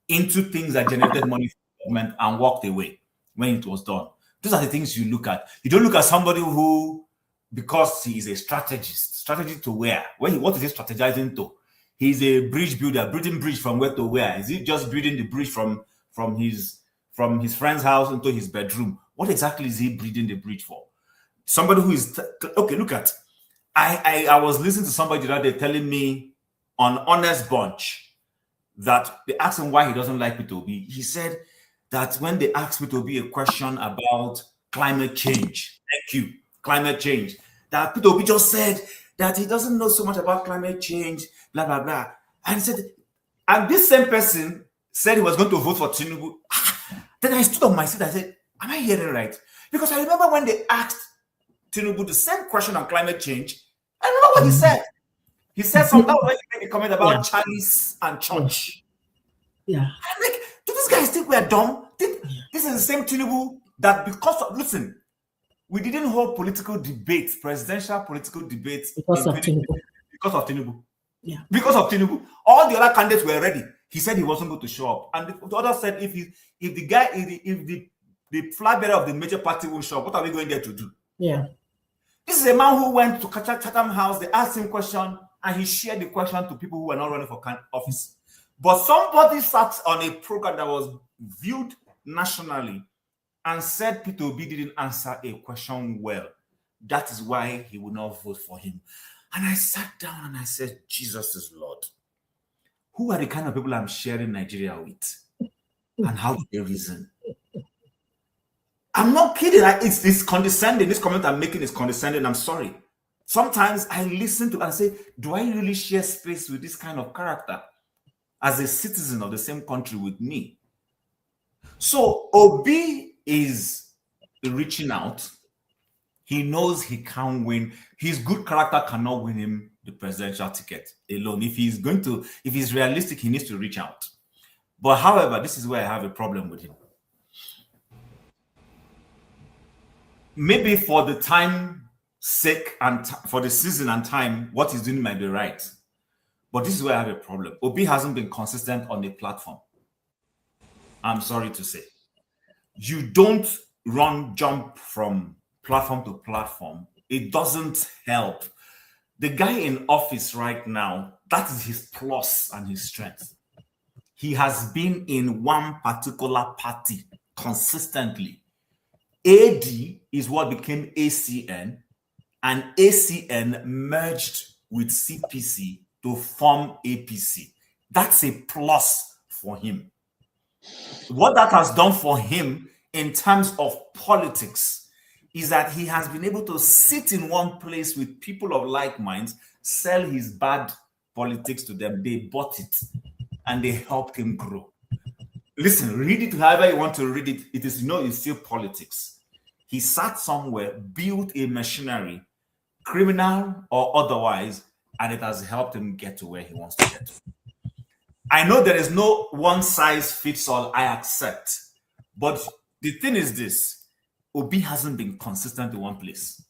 into things that generated money for government and walked away when it was done. Those are the things you look at. You don't look at somebody who, because he is a strategist, strategy to where? What is he strategizing to? He's a bridge builder, building bridge from where to where? Is he just building the bridge from his friend's house into his bedroom? What exactly is he breeding the breed for? Somebody who is okay. Look at, I was listening to somebody the other day telling me on Honest Bunch that they asked him why he doesn't like P2B. He said that when they asked P2B a question about climate change, thank you, climate change, that P2B just said that he doesn't know so much about climate change, blah blah blah, and he said, and this same person said he was going to vote for Tinubu. Then I stood on my seat. I said, am I hearing right? Because I remember when they asked Tinubu the same question on climate change, I don't know what he said. He said something, that was when he made a comment about chalice and church. Yeah. I'm like, do these guys think we're dumb? This is the same Tinubu that because of, listen, we didn't hold political debates, presidential political debates because of Tinubu. Because of Tinubu. Yeah. Because of Tinubu. All the other candidates were ready. He said he wasn't going to show up. And the other said, if the flag bearer of the major party won't show up, what are we going there to do? Yeah. This is a man who went to Chatham House. They asked him a question, and he shared the question to people who were not running for office. But somebody sat on a program that was viewed nationally and said P2B didn't answer a question well. That is why he would not vote for him. And I sat down and I said, Jesus is Lord. Who are the kind of people I'm sharing Nigeria with? And how do they reason? I'm not kidding. It's condescending. This comment I'm making is condescending. I'm sorry. Sometimes I listen to and say, do I really share space with this kind of character as a citizen of the same country with me? So Obi is reaching out. He knows he can't win. His good character cannot win him the presidential ticket alone. If he's realistic, he needs to reach out. But however, this is where I have a problem with him. Maybe for the time sake and for the season and time, what he's doing might be right. But this is where I have a problem. Obi hasn't been consistent on the platform. I'm sorry to say. You don't jump from platform to platform. It doesn't help. The guy in office right now, that is his plus and his strength. He has been in one particular party consistently. AD is what became ACN, and ACN merged with CPC to form APC. That's a plus for him. What that has done for him in terms of politics is that he has been able to sit in one place with people of like minds, sell his bad politics to them. They bought it and they helped him grow. Listen, read it however you want to read it. It is, it's still politics. He sat somewhere, built a machinery, criminal or otherwise, and it has helped him get to where he wants to get to. I know there is no one size fits all, I accept. But the thing is this, Obi hasn't been consistent in one place.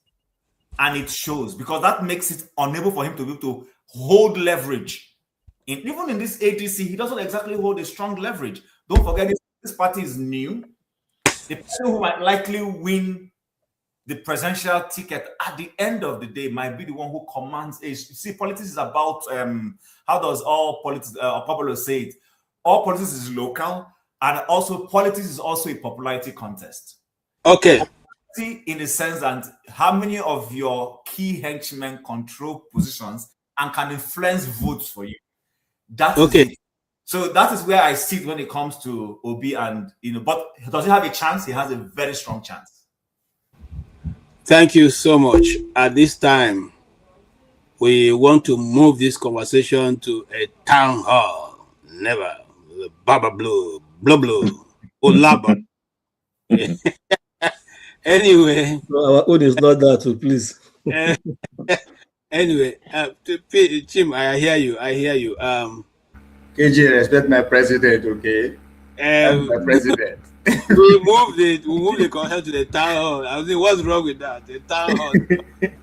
And it shows, because that makes it unable for him to be able to hold leverage. Even in this ADC, he doesn't exactly hold a strong leverage. Don't forget, this party is new. The person who might likely win the presidential ticket at the end of the day might be the one who commands a. See, politics is about how does all politics, popular say it? All politics is local, and also politics is also a popularity contest. Okay. In the sense that how many of your key henchmen control positions and can influence votes for you. That's okay. So that is where I sit when it comes to Obi, and but does he have a chance? He has a very strong chance. Thank you so much. At this time, we want to move this conversation to a town hall. Never. Baba blue, blue blue, Olaba. Anyway. Our own is not that too, please. Anyway, Chim, I hear you. KJ, respect my president, okay? My president. we moved the concert to the town hall. I was saying, what's wrong with that? The town hall.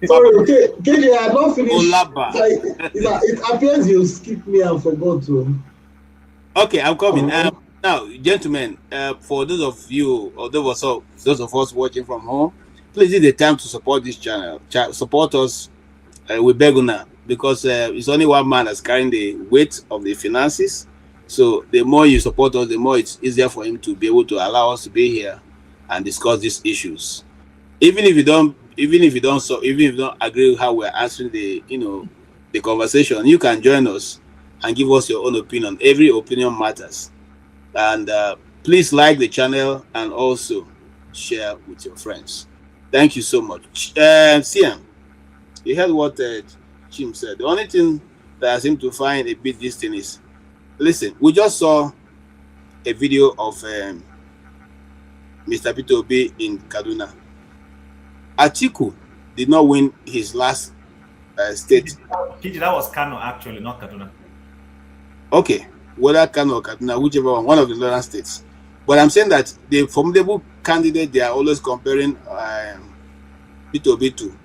Sorry, okay, KJ, I don't finish. Olaba. It appears you skipped me and forgot to. Okay, I'm coming. Now, gentlemen, for those of you or those of us watching from home, please take the time to support this channel. Support us. We beg now, because it's only one man that's carrying the weight of the finances. So the more you support us, the more it's easier for him to be able to allow us to be here and discuss these issues. Even if you don't agree with how we're answering the the conversation, you can join us and give us your own opinion. Every opinion matters. And please like the channel and also share with your friends. Thank you so much. CM, you heard what Chim said. The only thing that I seem to find a bit this thing is, listen, we just saw a video of Mr. Peter Obi in Kaduna. Atiku did not win his last state. That was Kano, actually, not Kaduna. Okay, whether Kano or Kaduna, whichever one of the northern states. But I'm saying that the formidable candidate they are always comparing Peter Obi to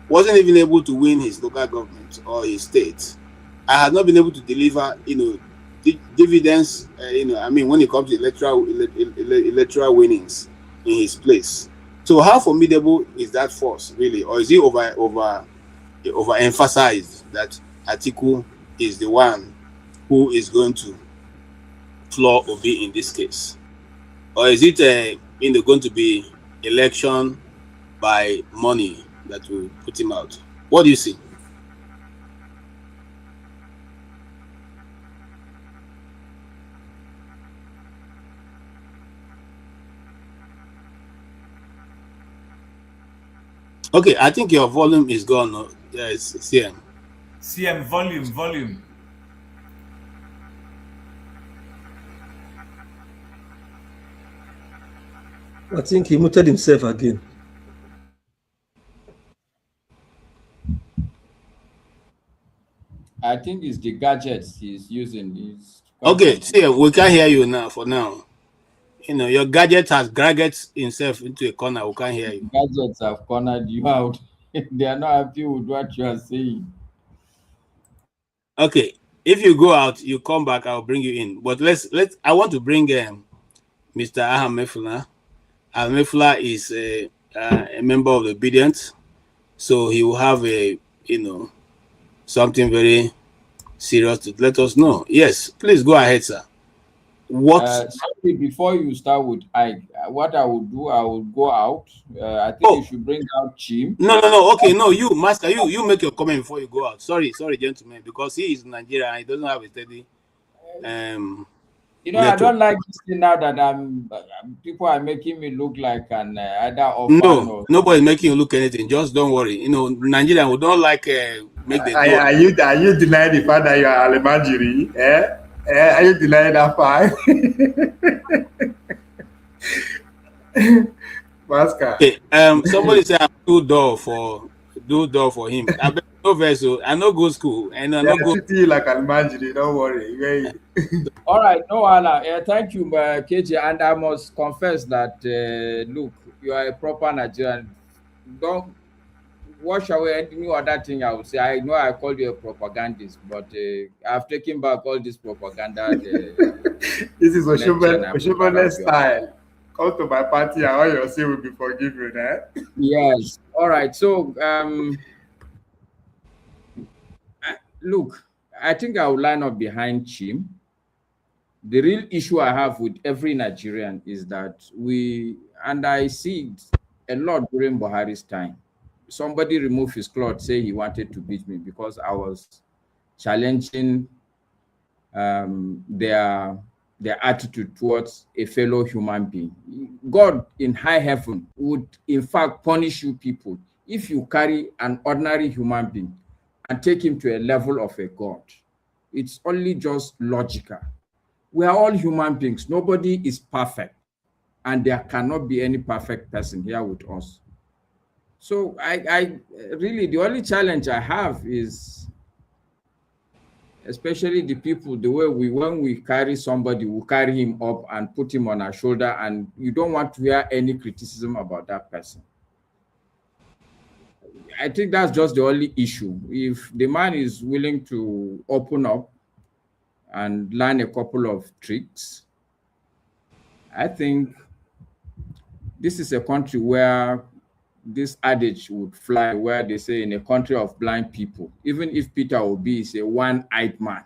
wasn't even able to win his local government or his state. I had not been able to deliver, dividends. I mean, when it comes to electoral winnings in his place. So how formidable is that force really, or is it overemphasized that Atiku is the one who is going to floor Obi in this case, or is it going to be election by money that will put him out? What do you see? Okay, I think your volume is gone. Yes, CM. CM, volume. I think he muted himself again. I think it's the gadgets he's using. Okay, CM, we can't hear you now. For now, your gadget has dragged himself into a corner. We can't hear you. Gadgets have cornered you out. They are not happy with what you are saying. Okay, if you go out, you come back, I'll bring you in. But I want to bring Mr. Ahamefula. Ahamefula is a member of the Obedient, so he will have something very serious to let us know. Yes, please go ahead, sir. Sorry, before you start with what I will do, I will go out. I think you should bring out Chim. No. Okay, no, you, Master, you make your comment before you go out. Sorry, gentlemen, because he is Nigerian and he doesn't have a steady. I don't like this thing now that people are making me look like an either orphan. No, nobody's making you look anything. Just don't worry. Nigerian, we don't like make the. Are you denying the fact that you are Alemajiri? Are you denying that fact? Okay, somebody said do door for him. I bet no vessel. I no go school and I no go. Treat you like Alemajiri. Don't worry. All right, no Allah. Thank you, KJ. And I must confess that look, you are a proper Nigerian. Don't wash away any other thing I would say. I know I called you a propagandist, but I've taken back all this propaganda. This is Oshobele style. Come to my party and all your sin will be forgiven. Yes. All right. So, look, I think I will line up behind Chim. The real issue I have with every Nigerian is that I see it a lot during Buhari's time. Somebody removed his cloth, say he wanted to beat me because I was challenging their attitude towards a fellow human being. God in high heaven would in fact punish you people if you carry an ordinary human being and take him to a level of a God. It's only just logical. We are all human beings. Nobody is perfect, and there cannot be any perfect person here with us. So I really, the only challenge I have is, especially the people, the way when we carry somebody, we carry him up and put him on our shoulder, and you don't want to hear any criticism about that person. I think that's just the only issue. If the man is willing to open up and learn a couple of tricks, I think this is a country where this adage would fly, where they say in a country of blind people, even if Peter Obi is a one-eyed man,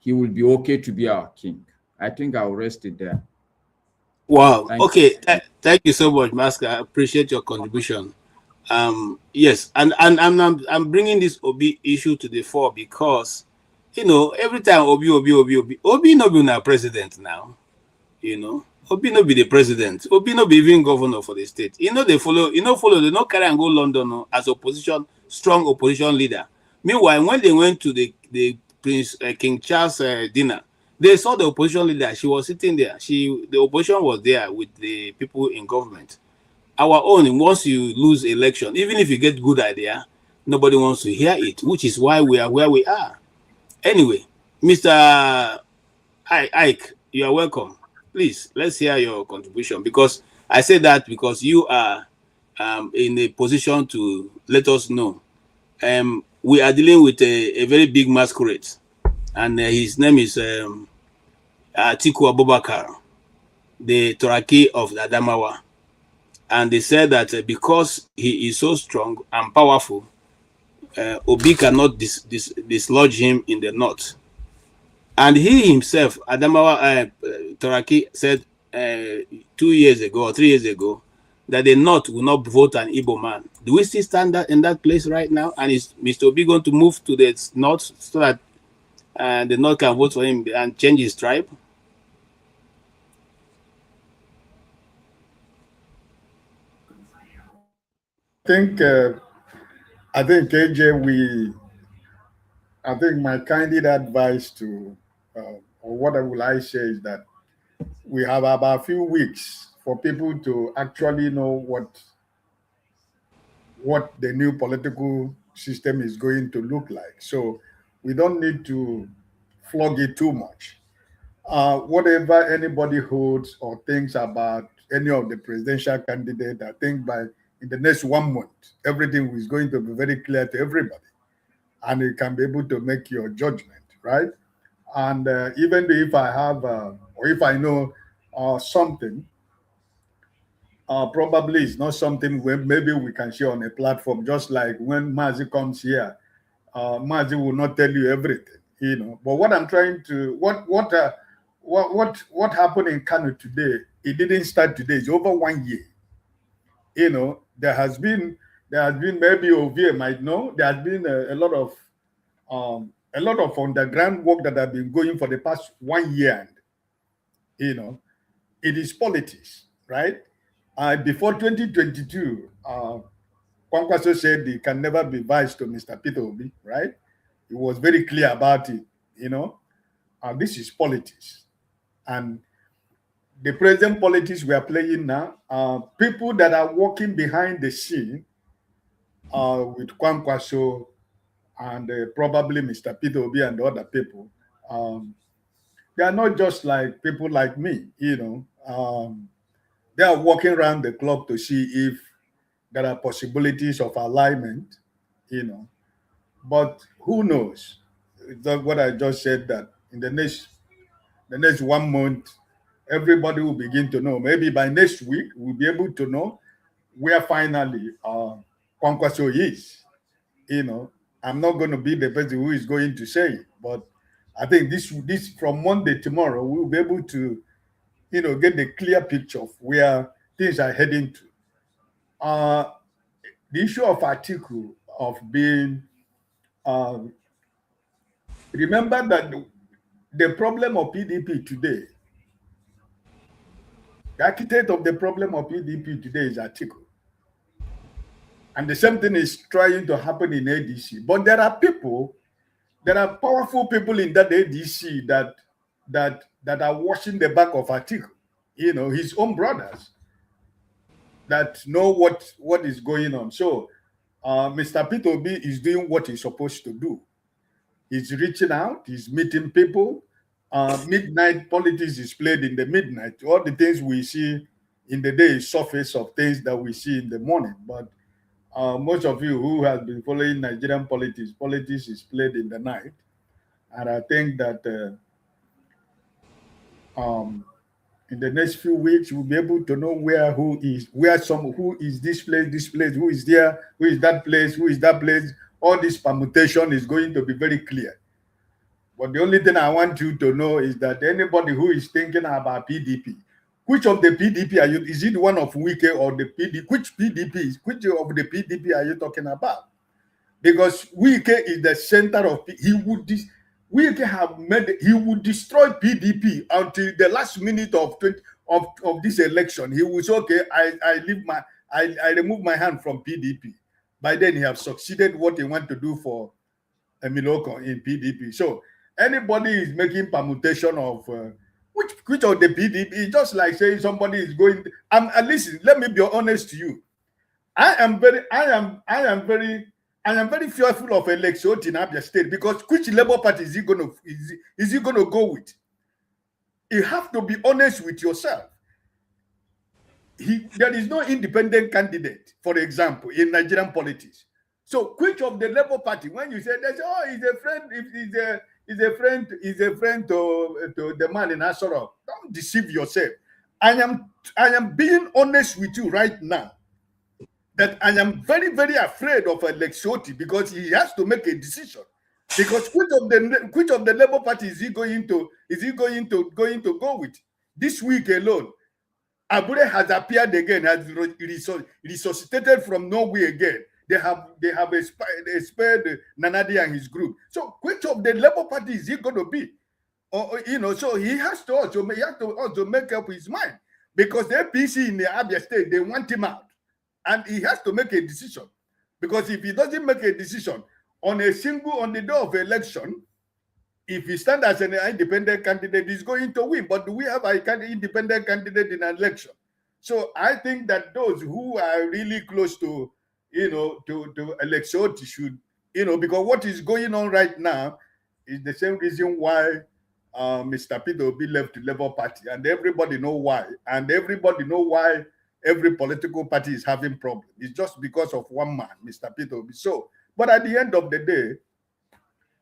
he will be okay to be our king. I think I'll rest it there. Wow. Thank Okay. Thank you so much, Masker. I appreciate your contribution. Yes, I'm bringing this Obi issue to the fore because, every time Obi no be now president now. Obi no be the president. Obi no be even governor for the state. They follow. They no carry and go London as opposition, strong opposition leader. Meanwhile, when they went to the Prince King Charles dinner, they saw the opposition leader. She was sitting there. The opposition was there with the people in government. Our own, once you lose election, even if you get good idea, nobody wants to hear it, which is why we are where we are. Anyway, Mr. Ike, you are welcome. Please, let's hear your contribution, because I say that because you are in a position to let us know. We are dealing with a very big masquerade, and his name is Atiku Abubakar, the Toraki of the Adamawa. And they said that because he is so strong and powerful, Obi cannot dislodge him in the north. And he himself, Adamawa Toraki, said 2 years ago or 3 years ago that the north will not vote an Igbo man. Do we still stand in that place right now? And is Mr. Obi going to move to the north so that the north can vote for him and change his tribe? I think AJ, I think my candid advice to, or what will I say is that we have about a few weeks for people to actually know what the new political system is going to look like. So we don't need to flog it too much. Whatever anybody holds or thinks about any of the presidential candidate, I think in the next 1 month, everything is going to be very clear to everybody, and you can be able to make your judgment, right? And even if I have, or if I know something, probably it's not something where maybe we can share on a platform. Just like when Mazi comes here, Mazi will not tell you everything. But what I'm trying to, what happened in Kano today? It didn't start today. It's over 1 year. There has been maybe Ovie might know there has been a lot of underground work that have been going for the past 1 year. And, it is politics, right? Before 2022, Kwankwaso said he can never be vice to Mr. Peter Obi, right? He was very clear about it, this is politics. And the present politics we are playing now, people that are working behind the scene with Kwankwaso and probably Mr. Peter Obi and other people, they are not just like people like me, they are working around the clock to see if there are possibilities of alignment, But who knows? That's what I just said, that in the next 1 month, everybody will begin to know. Maybe by next week, we'll be able to know where finally Kwankwaso is. I'm not going to be the person who is going to say it, but I think this from Monday tomorrow, we'll be able to, get the clear picture of where things are heading to. The issue of Atiku of being, remember that the problem of PDP today, the architect of the problem of PDP today is Atiku. And the same thing is trying to happen in ADC. But there are powerful people in that ADC that are washing the back of Atiku, his own brothers that know what is going on. So Mr. Peter Obi is doing what he's supposed to do. He's reaching out, he's meeting people. Midnight politics is played in the midnight. All the things we see in the day is surface of things that we see in the morning. But most of you who have been following Nigerian politics is played in the night. And I think that in the next few weeks, we'll be able to know who is this place, who is there, who is that place. All this permutation is going to be very clear. But the only thing I want you to know is that anybody who is thinking about PDP, which of the PDP are you? Is it one of Wike or the PDP? Which PDP? Which of the PDP are you talking about? Because Wike is the center of. He would he would destroy PDP until the last minute of this election. He was okay. I remove my hand from PDP. By then, he have succeeded what he want to do for Emiloko in PDP. So anybody is making permutation of which of the PDP, just like saying somebody is going. Listen, let me be honest to you. I am very fearful of election in Abia State, because which Labour Party is he going to go with? You have to be honest with yourself. There is no independent candidate, for example, in Nigerian politics. So which of the Labour Party, when you say that, oh, he's a friend, he's a friend to the man in Asoro, don't deceive yourself. I am being honest with you right now, that I am very, very afraid of Alexiotti, because he has to make a decision. Because which of the Labour Party is he going to go with? This week alone, Abure has appeared again, has resuscitated from nowhere again. They have spared Nnadi and his group. So which of the Labour Party is he going to be? So he has to also make up his mind, because the APC in the Abia State, they want him out, and he has to make a decision. Because if he doesn't make a decision on the day of election, if he stands as an independent candidate, he's going to win. But do we have an independent candidate in an election? So I think that those who are really close to election should, because what is going on right now is the same reason why Mr. Peter Obi left the Labour Party, and everybody know why. And everybody know why every political party is having problems. It's just because of one man, Mr. Peter Obi. So, but at the end of the day,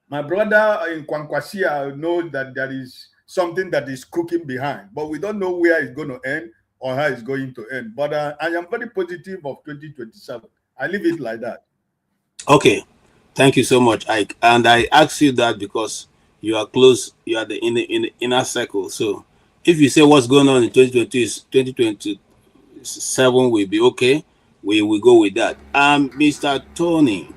my brother in Kwankwasia knows that there is something that is cooking behind, but we don't know where it's going to end or how it's going to end. But I am very positive of 2027. I leave it like that. Okay, thank you so much, Ike. And I ask you that because you are close, you are in the inner circle. So if you say what's going on in 2027 will be okay, we will go with that. Mr. Tony,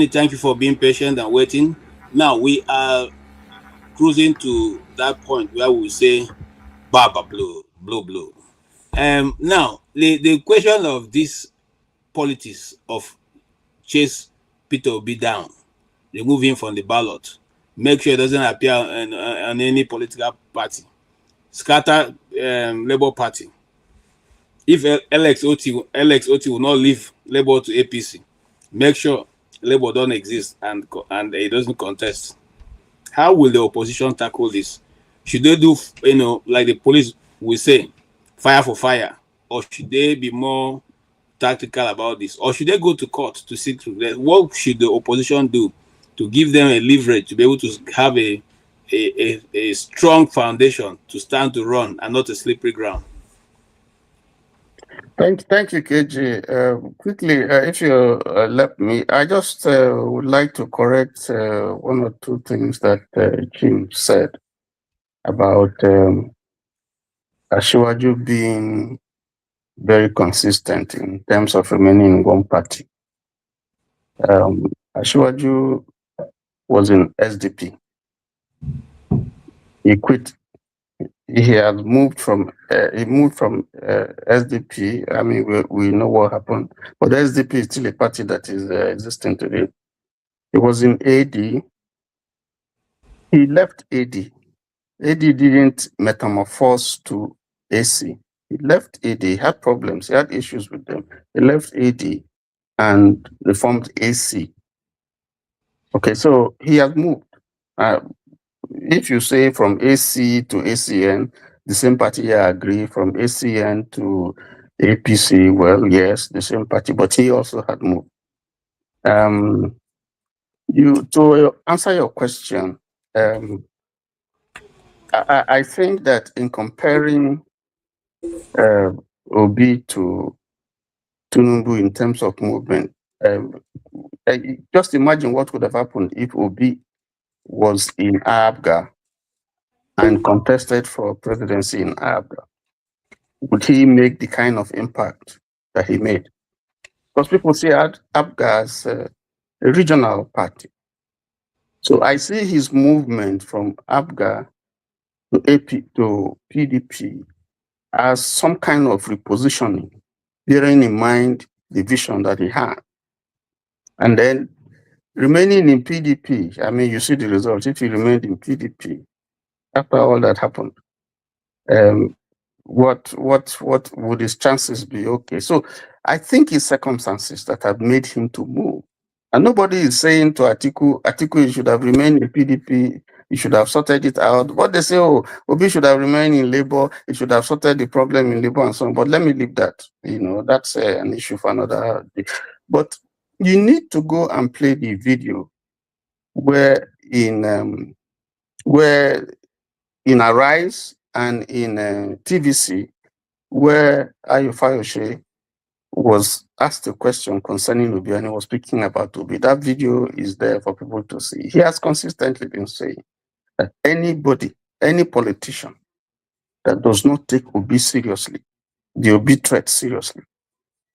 thank you for being patient and waiting. Now we are cruising to that point where we say Baba blow. Now the question of this politics of chase Peter Obi down, remove him from the ballot, make sure it doesn't appear on any political party, scatter Labour Party. If Alex Oti will not leave Labour to APC, make sure Labour don't exist and it doesn't contest. How will the opposition tackle this? Should they do, like the police will say, fire for fire, or should they be more tactical about this, or should they go to court to seek through? What should the opposition do to give them a leverage to be able to have a strong foundation to stand to run and not a slippery ground? Thank you, KG. Quickly, if you let me, I just would like to correct one or two things that Jim said about Asiwaju being very consistent in terms of remaining in one party. Asiwaju was in SDP. He quit. He has moved from SDP. I mean, we know what happened, but SDP is still a party that is existing today. He was in AD. He left AD. AD didn't metamorphose to AC. He left AD. He had problems. He had issues with them. He left AD and reformed AC. Okay, so he has moved. If you say from AC to ACN, the same party, I agree. From ACN to APC, well, yes, the same party, but he also had moved. To answer your question, I think that in comparing Obi to Tinubu in terms of movement, just imagine what would have happened if Obi was in Abga and contested for presidency in Abga. would he make the kind of impact that he made? Because people see APGA as a regional party. So I see his movement from APGA to PDP as some kind of repositioning, bearing in mind the vision that he had. And then remaining in PDP, I mean, you see the results. If he remained in PDP after all that happened, what would his chances be? Okay, so I think it's circumstances that have made him to move. And nobody is saying to Atiku, you should have remained in PDP, you should have sorted it out. But they say, oh, Obi should have remained in Labour, he should have sorted the problem in Labour and so on. But let me leave that. That's an issue for another day. But you need to go and play the video where in Arise and in TVC, where Ayo Fayose was asked a question concerning Obi and he was speaking about Obi. That video is there for people to see. He has consistently been saying that any politician that does not take Obi seriously, the Obi threat seriously,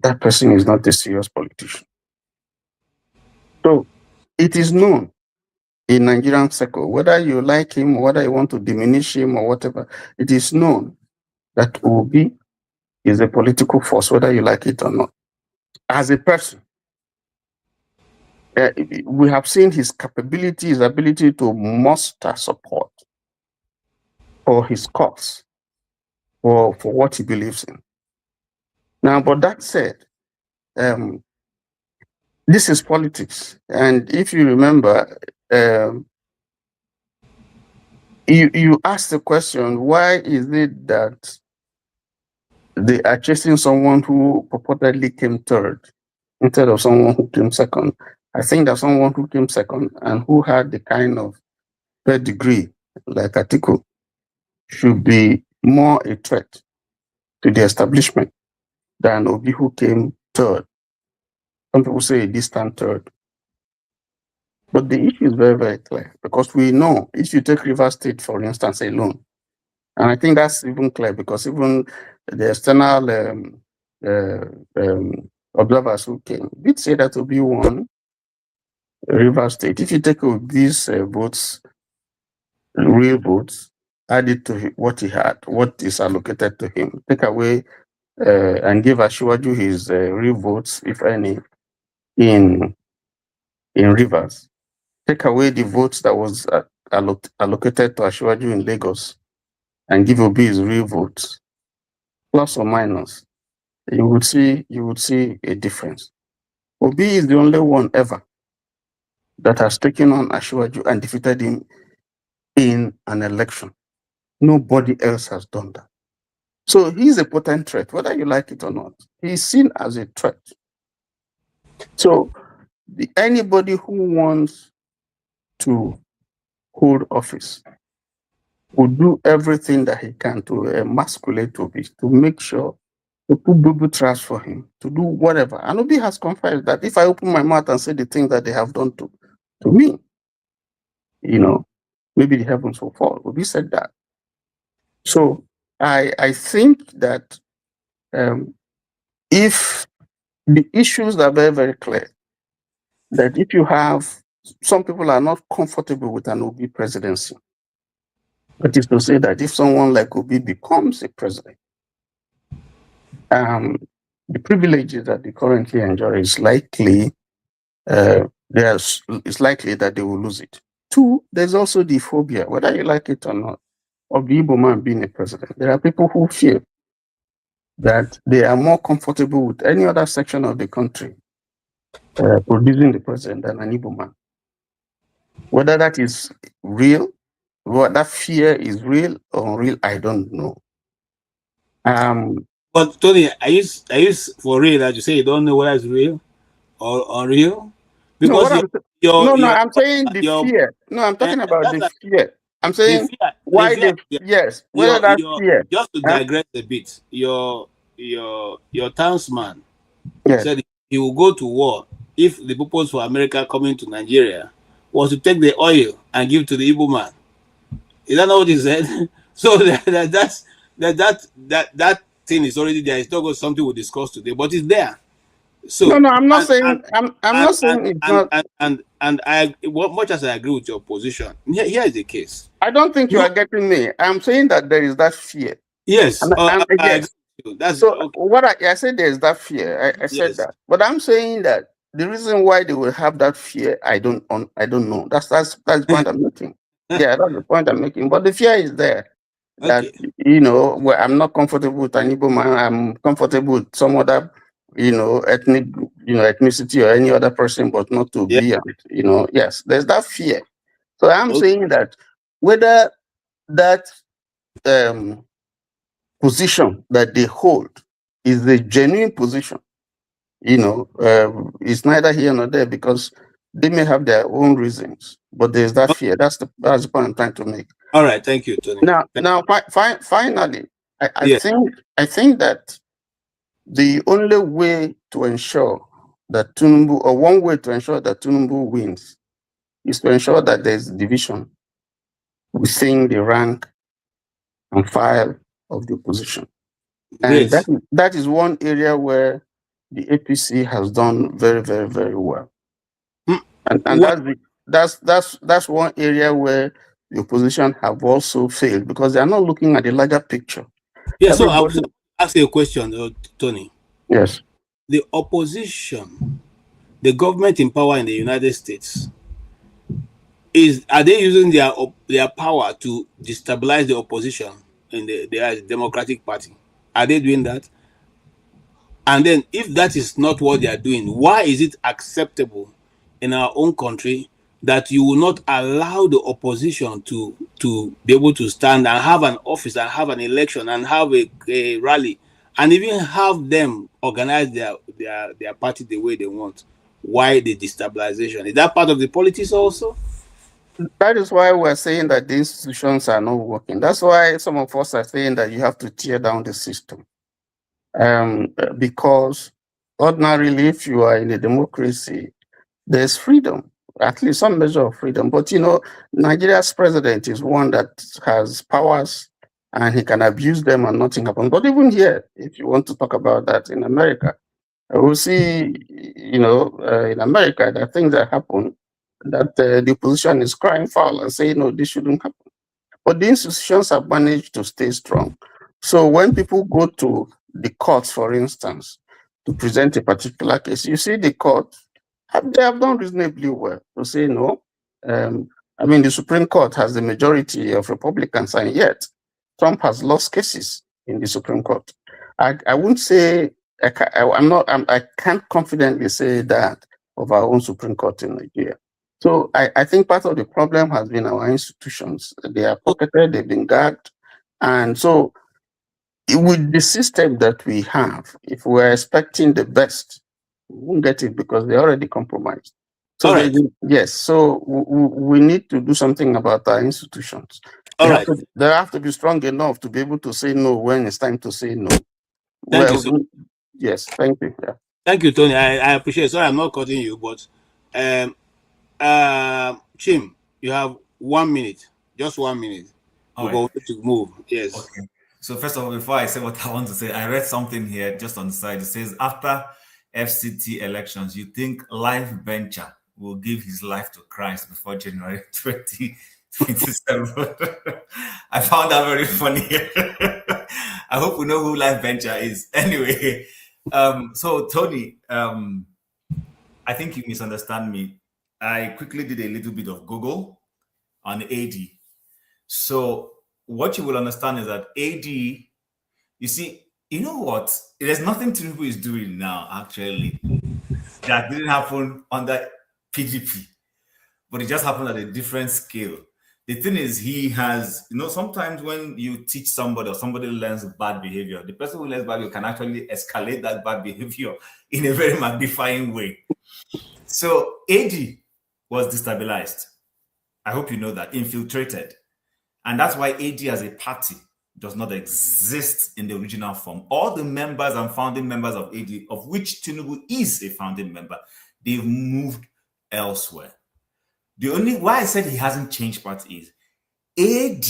that person is not a serious politician. So it is known in Nigerian circle, whether you like him, or whether you want to diminish him or whatever, it is known that Obi is a political force, whether you like it or not. As a person, we have seen his capability, his ability to muster support for his cause, for what he believes in. Now, but that said, this is politics. And if you remember, you asked the question, why is it that they are chasing someone who purportedly came third instead of someone who came second? I think that someone who came second and who had the kind of pedigree like Atiku should be more a threat to the establishment than Obi who came third. Some people say a distant third. But the issue is very, very clear because we know if you take Rivers State, for instance, alone, and I think that's even clear because even the external observers who came did say that Obi won Rivers State. If you take these votes, real votes, add it to what he had, what is allocated to him, take away and give Asiwaju his real votes, if any, in Rivers. Take away the votes that was allocated to Asiwaju in Lagos and give Obi his real votes, plus or minus. You would see a difference. Obi is the only one ever that has taken on Asiwaju and defeated him in an election. Nobody else has done that. So he's a potent threat, whether you like it or not. He's seen as a threat. So anybody who wants to hold office will do everything that he can to emasculate Obi, to make sure to put boo trash for him, to do whatever. And Obi has confessed that if I open my mouth and say the things that they have done to me, maybe the heavens will fall. Obi said that. So I think that if the issues are very, very clear, that if you have, some people are not comfortable with an Obi presidency. That is to say that if someone like Obi becomes a president, the privileges that they currently enjoy is likely, it's likely that they will lose it. Two, there's also the phobia, whether you like it or not, of the Igbo man being a president. There are people who feel that they are more comfortable with any other section of the country producing the president than an Igbo man. Whether that is real, what that fear is real or unreal, I don't know. But Tony, are you for real that you say you don't know whether it's real or unreal? Because I'm saying the fear. No, I'm talking about the fear. I'm saying why the yes, whether that fear. Just to digress a bit, your townsman said he will go to war if the purpose for America coming to Nigeria was to take the oil and give to the Igbo man. Is that not what he said? So that thing is already there. It's not something we'll discuss today, but it's there. So no, I'm not saying I'm not saying it's not. And I, much as I agree with your position, here is the case. I don't think you are getting me. I'm saying that there is that fear. Yes, I yes. That's so okay. what I said there is that fear. I said that, but I'm saying that the reason why they will have that fear, I don't know. That's the point I'm making. Yeah, that's the point I'm making. But the fear is there. That where I'm not comfortable with an Igbo man, I'm comfortable with some other, ethnicity or any other person, but not to be, yes, there's that fear. So I'm saying that whether that position that they hold is a genuine position, it's neither here nor there because they may have their own reasons, but there's that fear. That's the point I'm trying to make. All right, thank you, Tony. Finally, I think that the only way to ensure that Tinubu, or one way to ensure that Tinubu wins, is to ensure that there's division within the rank and file of the opposition. And that is one area where the APC has done very, very, very well. And that's one area where the opposition have also failed because they are not looking at the larger picture. Yeah, so I will ask you a question, Tony. Yes. The opposition, the government in power in the United States, are they using their power to destabilize the opposition in the Democratic Party? Are they doing that? And then if that is not what they are doing, why is it acceptable in our own country that you will not allow the opposition to be able to stand and have an office and have an election and have a rally and even have them organize their party the way they want? Why the destabilization? Is that part of the politics also? That is why we're saying that the institutions are not working. That's why some of us are saying that you have to tear down the system. Because ordinarily, if you are in a democracy, there's freedom, at least some measure of freedom. But Nigeria's president is one that has powers and he can abuse them and nothing happens. But even here, if you want to talk about that in America, we'll see, in America, there are things that happen that the opposition is crying foul and saying, no, this shouldn't happen. But the institutions have managed to stay strong. So when people go to the courts, for instance, to present a particular case, you see the court, they have done reasonably well to say no. The Supreme Court has the majority of Republicans, and yet Trump has lost cases in the Supreme Court. I wouldn't say, I can't confidently say that of our own Supreme Court in Nigeria. So I think part of the problem has been our institutions. They are pocketed, they've been gagged. And so with the system that we have, if we're expecting the best, we won't get it because they're already compromised. So yes, so we need to do something about our institutions. They have to be strong enough to be able to say no when it's time to say no. Yes, thank you. Yeah. Thank you, Tony. I appreciate it. Sorry, I'm not cutting you, but Chim, you have 1 minute, just 1 minute. We're going to move. Yes. Okay. So first of all, before I say what I want to say, I read something here just on the side. It says, after FCT elections, you think Life Venture will give his life to Christ before January 2027. I found that very funny. I hope we know who Life Venture is. Anyway, so Tony, I think you misunderstand me. I quickly did a little bit of Google on AD. So what you will understand is that AD, you see, you know what? There's nothing Tinubu is doing now, actually, that didn't happen under PDP, but it just happened at a different scale. The thing is, he has, sometimes when you teach somebody or somebody learns bad behavior, the person who learns bad behavior can actually escalate that bad behavior in a very magnifying way. So AD was destabilized. I hope you know that, infiltrated. And that's why AD as a party does not exist in the original form. All the members and founding members of AD, of which Tinubu is a founding member, they've moved elsewhere. The only why I said he hasn't changed party is AD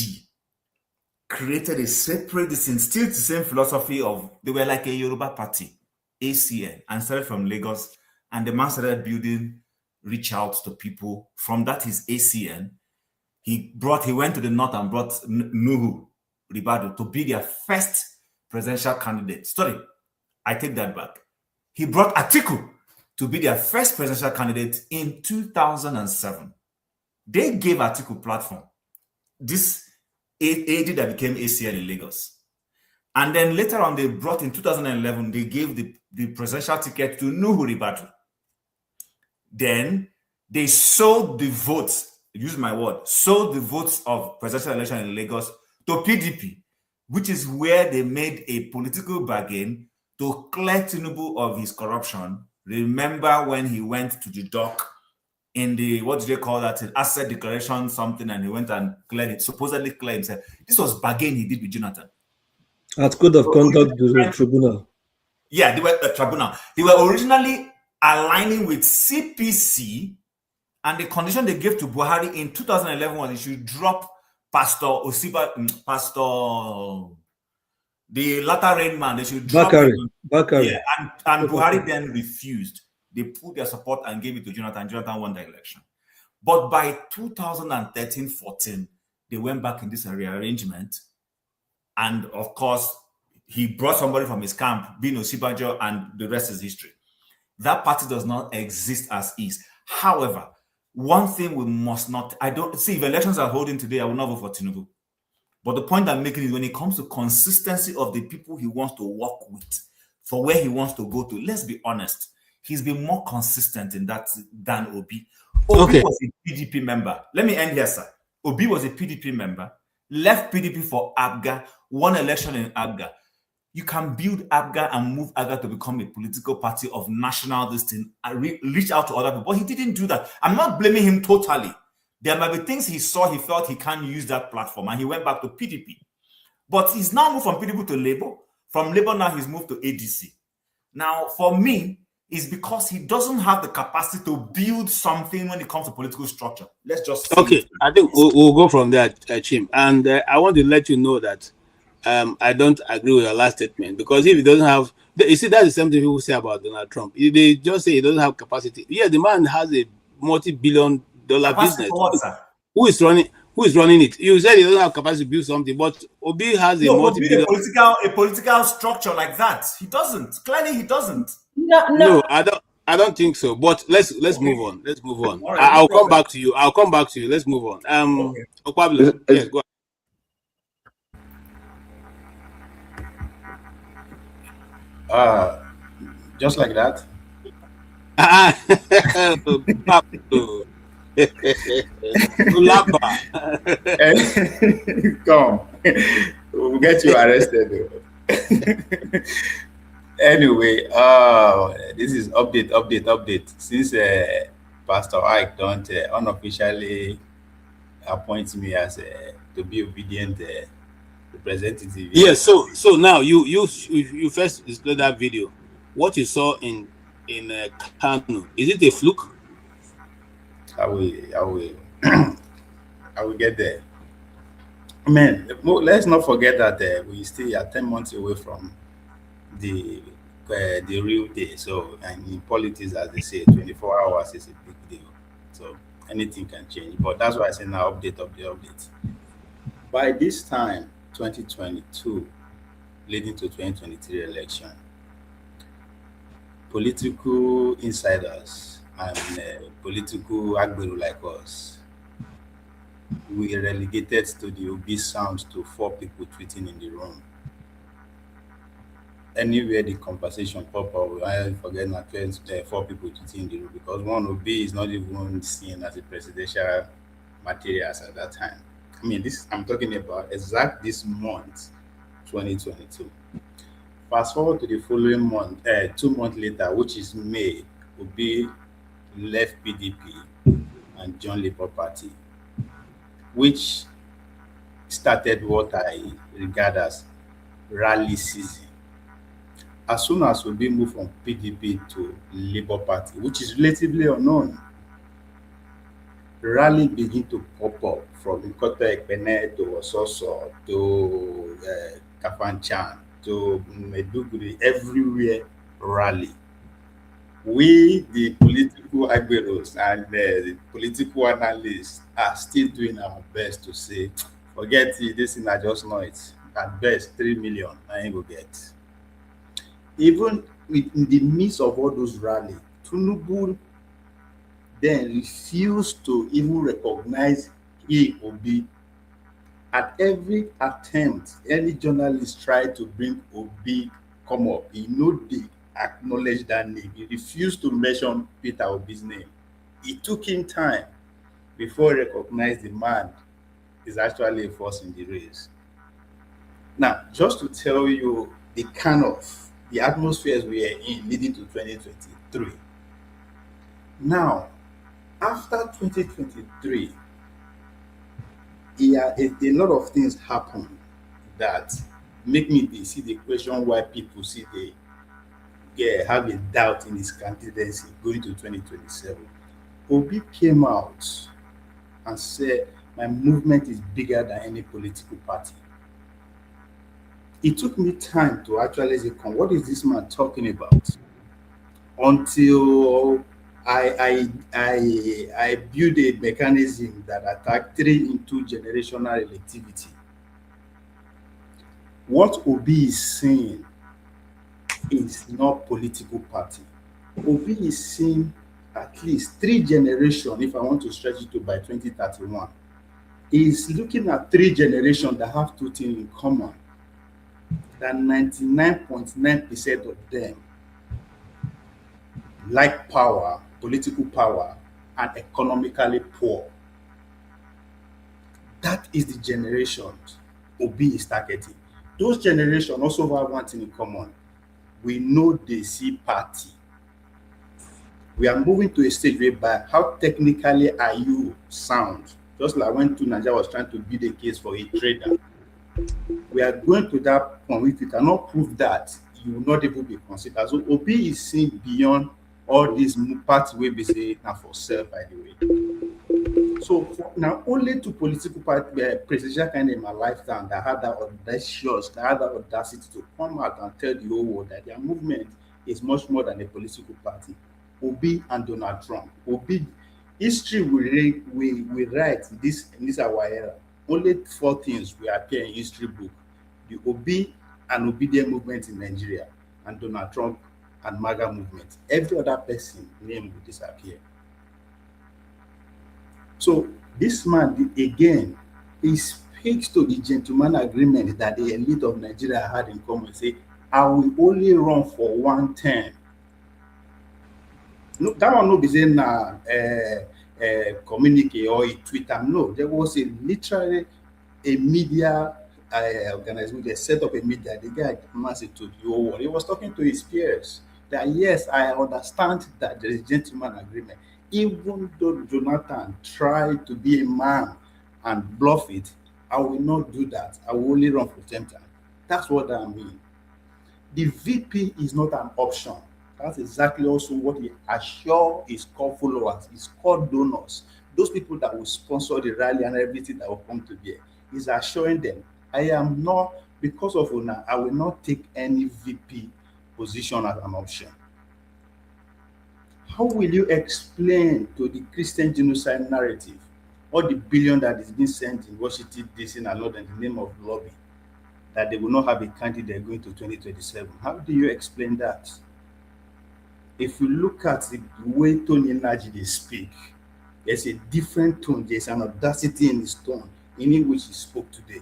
created a separate, still the same philosophy of, they were like a Yoruba party, ACN, and started from Lagos. And the man started building reach out to people. From that, his ACN, he went to the north and brought Nuhu Ribadu to be their first presidential candidate. Sorry, I take that back. He brought Atiku to be their first presidential candidate in 2007. They gave Atiku platform. This AD that became ACN in Lagos. And then later on, they brought in 2011, they gave the presidential ticket to Nuhu Ribadu. Then they sold the votes, use my word, sold the votes of presidential election in Lagos to PDP, which is where they made a political bargain to clear Tinubu of his corruption. Remember when he went to the dock in the, what do they call that, asset declaration something, and he went and cleared it, supposedly cleared himself. This was bargain he did with Jonathan. At Code of Conduct Tribunal. Yeah, they were a tribunal. They were originally aligning with CPC, and the condition they gave to Buhari in 2011 was he should drop Pastor the latter rain man. They should drop Bakari. Yeah, and Buhari then refused. They put their support and gave it to Jonathan. Jonathan won the election. But by 2013-14, they went back in this rearrangement. And of course, he brought somebody from his camp, Bino Sibajo, and the rest is history. That party does not exist as is. However, one thing we must not, I don't see if elections are holding today, I will not vote for Tinubu. But the point I'm making is when it comes to consistency of the people he wants to work with, for where he wants to go to, let's be honest, he's been more consistent in that than Obi. Obi was a PDP member. Let me end here, sir. Obi was a PDP member, left PDP for ABGA, won election in ABGA. You can build ABGA and move ABGA to become a political party of national distinct and reach out to other people. But he didn't do that. I'm not blaming him totally. There might be things he saw, he felt he can't use that platform, and he went back to PDP. But he's now moved from PDP to Labour. From Labour now, he's moved to ADC. Now, for me, it's because he doesn't have the capacity to build something when it comes to political structure. Let's just see. I think we'll go from there, Chim. And I want to let you know that I don't agree with your last statement, because if he doesn't have, you see, that's the same thing people say about Donald Trump. They just say he doesn't have capacity. Yeah, the man has a multi-billion-dollar business. Who is running it? You said he doesn't have capacity to build something, but Obi has a multi-billion. A political structure like that. He doesn't. Clearly, he doesn't. No, I don't think so. But let's move on. Let's move on. Right, I'll come back to you. Let's move on. Okwablo, yes, go ahead. Just like that. Come, we'll get you arrested. Anyway, this is update. Since Pastor Ike don't unofficially appoint me as to be obedient representative. Yes. So now you first displayed that video. What you saw in Kano, is it a fluke? I will get there. Man, let's not forget that we still are 10 months away from the real day. So, and in politics, as they say, 24 hours is a big deal. So anything can change. But that's why I say now update. By this time, 2022, leading to 2023 election, political insiders and political agberu like us, we relegated to the obese sound to 4 people tweeting in the room. Anywhere the conversation pop up, I forget not 4 people tweeting in the room, because one OB is not even seen as a presidential materials at that time. I mean, I'm talking about exact this month, 2022. Fast forward to the following month, 2 months later, which is May, Obi left PDP and joined Labour Party, which started what I regard as rally season. As soon as Obi moved from PDP to Labour Party, which is relatively unknown, rally begin to pop up from Ikoto Ekpene to Ososo to Kafanchan to Meduguri, everywhere rally. We, the political agberos and the political analysts, are still doing our best to say, forget it, this is not just noise. At best, 3 million, I ain't go get. Even in the midst of all those rally, Tinubu then refused to even recognize he Obi. At every attempt, any journalist tried to bring Obi come up, he no dey acknowledge that name. He refused to mention Peter Obi's name. It took him time before he recognized the man is actually a force in the race. Now, just to tell you the kind of the atmospheres we are in leading to 2023. Now, after 2023, a lot of things happen that make me see the question why people see they have a doubt in his candidacy going to 2027. Obi came out and said, my movement is bigger than any political party. It took me time to actually say, what is this man talking about? Until I build a mechanism that attack 3 into generational relativity. What Obi is saying is not political party. Obi is saying at least 3 generations, if I want to stretch it to by 2031, is looking at 3 generations that have 2 things in common. That 99.9% of them like power, political power, and economically poor. That is the generation Obi is targeting. Those generations also have one thing in common. We know they see party. We are moving to a stage whereby how technically are you sound? Just like when Tony Nnadi was trying to build a case for a trader. We are going to that point. If you cannot prove that, you will not even be considered. So Obi is seeing beyond all these parts wey be say na for sale, by the way. So now only 2 political party presidential candidate in my lifetime that had that audacity to come out and tell the whole world that their movement is much more than a political party. Obi and Donald Trump. Obi, history we write in this our era. Only 4 things will appear in history book: the Obi and Obedient movement in Nigeria, and Donald Trump and MAGA movement. Every other person name will disappear. So this man again, he speaks to the gentleman agreement that the elite of Nigeria had in common. Say, I will only run for 1 term. No, that one no be saying communique or a Twitter. No, there was literally a media organization. They set up a media. The guy massive to the whole world. He was talking to his peers that yes, I understand that there is gentleman agreement. Even though Jonathan tried to be a man and bluff it, I will not do that. I will only run for 10 times. That's what I mean. The VP is not an option. That's exactly also what he assures his core followers, his core donors, those people that will sponsor the rally and everything that will come to bear. He's assuring them, I am not, because of Una, I will not take any VP position as an option. How will you explain to the Christian genocide narrative all the billion that is being sent in Washington, D.C. and London in the name of lobby, that they will not have a candidate going to 2027? How do you explain that? If you look at the way Tony Nnadi speak, there's a different tone, there's an audacity in his tone, in which he spoke today.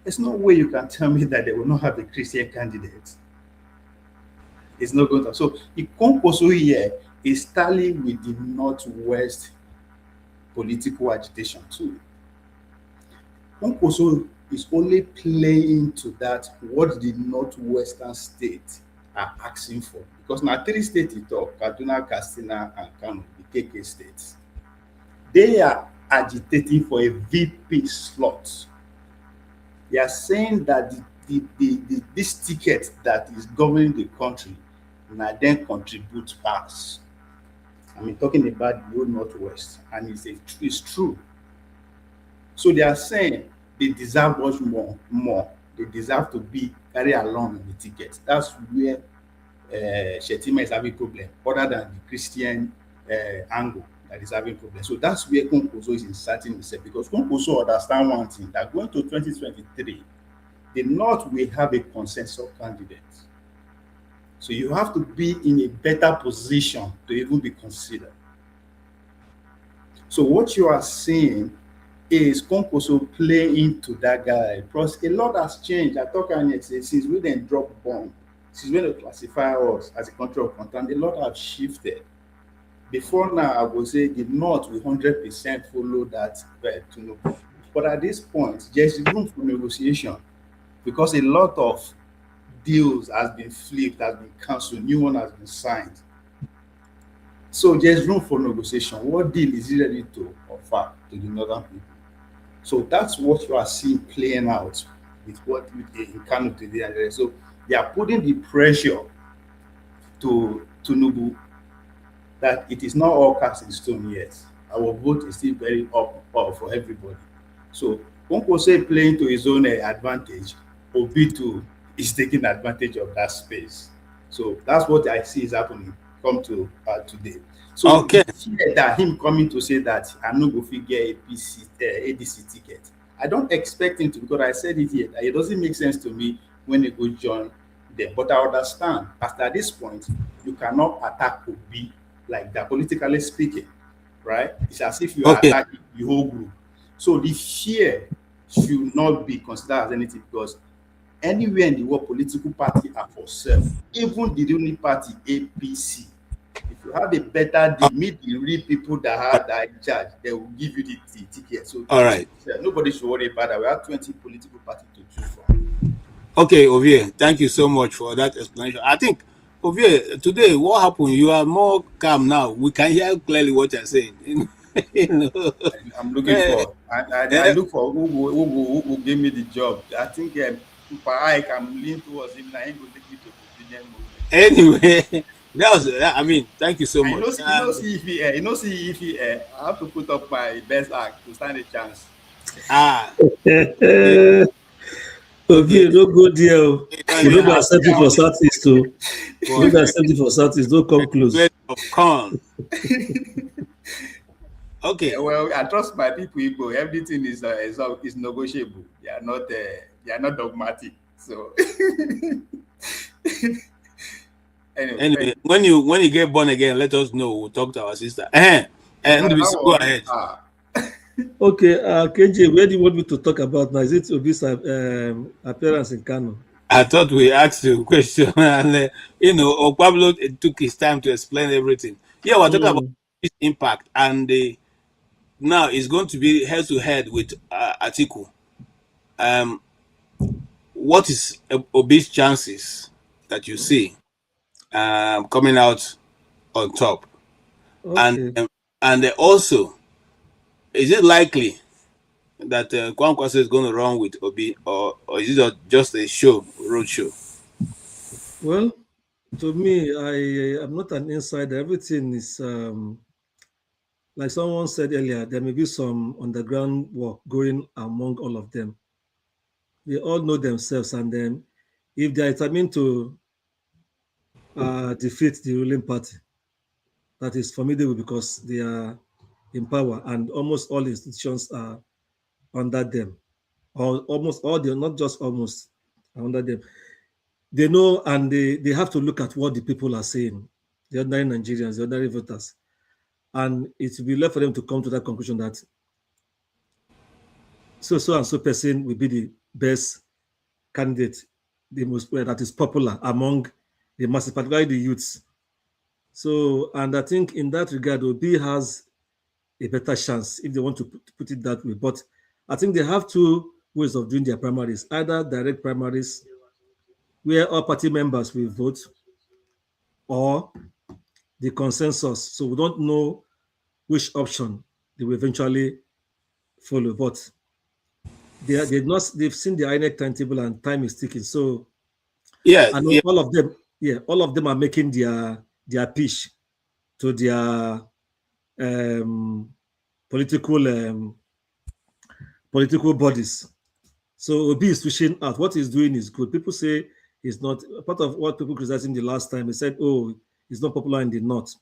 There's no way you can tell me that they will not have a Christian candidate. It's not going to. So Okonkwo here is tallying with the Northwest political agitation too. Okonkwo is only playing to that what the Northwestern states are asking for. Because now 3 states he talk, Kaduna, Katsina, and Kano, the KK states. They are agitating for a VP slot. They are saying that this ticket that is governing the country now then contribute pass. I mean, talking about the old Northwest, and it's true. So they are saying they deserve much more. They deserve to be carried along in the ticket. That's where Shetima is having problem, other than the Christian angle that is having problem. So that's where Konkoso is inserting himself, because Konkoso understand one thing, that going to 2023, the North will have a consensus candidate. So you have to be in a better position to even be considered. So what you are seeing is Konkoso play into that guy, because a lot has changed. I talk and say since we then drop bomb, since when they classify us as a country of content, a lot have shifted. Before now, I would say the North will 100% follow that Tinubu. But at this point, there's room for negotiation, because a lot of deals has been flipped, has been cancelled, new one has been signed. So there's room for negotiation. What deal is he ready to offer to the northern people? So that's what you are seeing playing out with what in Kano today. So they are putting the pressure to Tinubu that it is not all cast in stone yet. Our vote is still very up for everybody. So Konkoso playing to his own advantage, Obitu is taking advantage of that space. So that's what I see is happening. Come to today. So Okay. that him coming to say that I'm not going to get ADC ticket. I don't expect him to, because I said it here, that it doesn't make sense to me when they go join them. But I understand after this point, you cannot attack Obi like that, politically speaking, right? It's as if you are attacking the whole group. So the fear should not be considered as anything, because anywhere in the world, political party are for self. Even the ruling party, APC, if you have a better deal, meet the real people that are in charge, they will give you the ticket. So all right, nobody should worry about that. We have 20 political parties to choose from. Okay, Ovie, thank you so much for that explanation. I think, Ovie, today, what happened? You are more calm now. We can hear clearly what you're saying. You know? I'm looking for, I look for who gave me the job. I think I can lean towards him now. He will take me to the opinion movement. Anyway, that was, I mean, thank you so much. See if he, I have to put up my best act to stand a chance. Okay, don't go there. You don't accept it for Southeast too. You don't accept it for Southeast. Don't come close. Okay. Well, I trust my people. Everything is negotiable. They are not dogmatic. So anyway, when you get born again, let us know. We'll talk to our sister. Go ahead. Okay, KJ, where do you want me to talk about now? Is it Obi's appearance in Kano? I thought we asked you a question, and Pablo took his time to explain everything. Yeah, we're talking about his impact, and now it's going to be head to head with Atiku. What is Obi's chances that you see coming out on top? Okay. And also, is it likely that Kwankwaso is going to run with Obi, or is it just a road show? Well, to me, I am not an insider. Everything is like someone said earlier. There may be some underground work going among all of them. They all know themselves, and then if they are determined to defeat the ruling party, that is formidable because they are in power, and almost all institutions are under them, or almost all, they're not just almost under them. They know, and they have to look at what the people are saying, the ordinary Nigerians, the ordinary voters, and it will be left for them to come to that conclusion that so and so person will be the best candidate, the most that is popular among the masses, particularly the youths. So, and I think in that regard, Obi has a better chance if they want to put it that way. But I think they have two ways of doing their primaries: either direct primaries, where all party members will vote, or the consensus. So we don't know which option they will eventually follow. But they've seen the INEC timetable and time is ticking. So I know all of them are making their pitch. to their political bodies. So Obi is switching out. What he's doing is good. People say he's not part of what people criticized him the last time. He said, "Oh, he's not popular in the north,"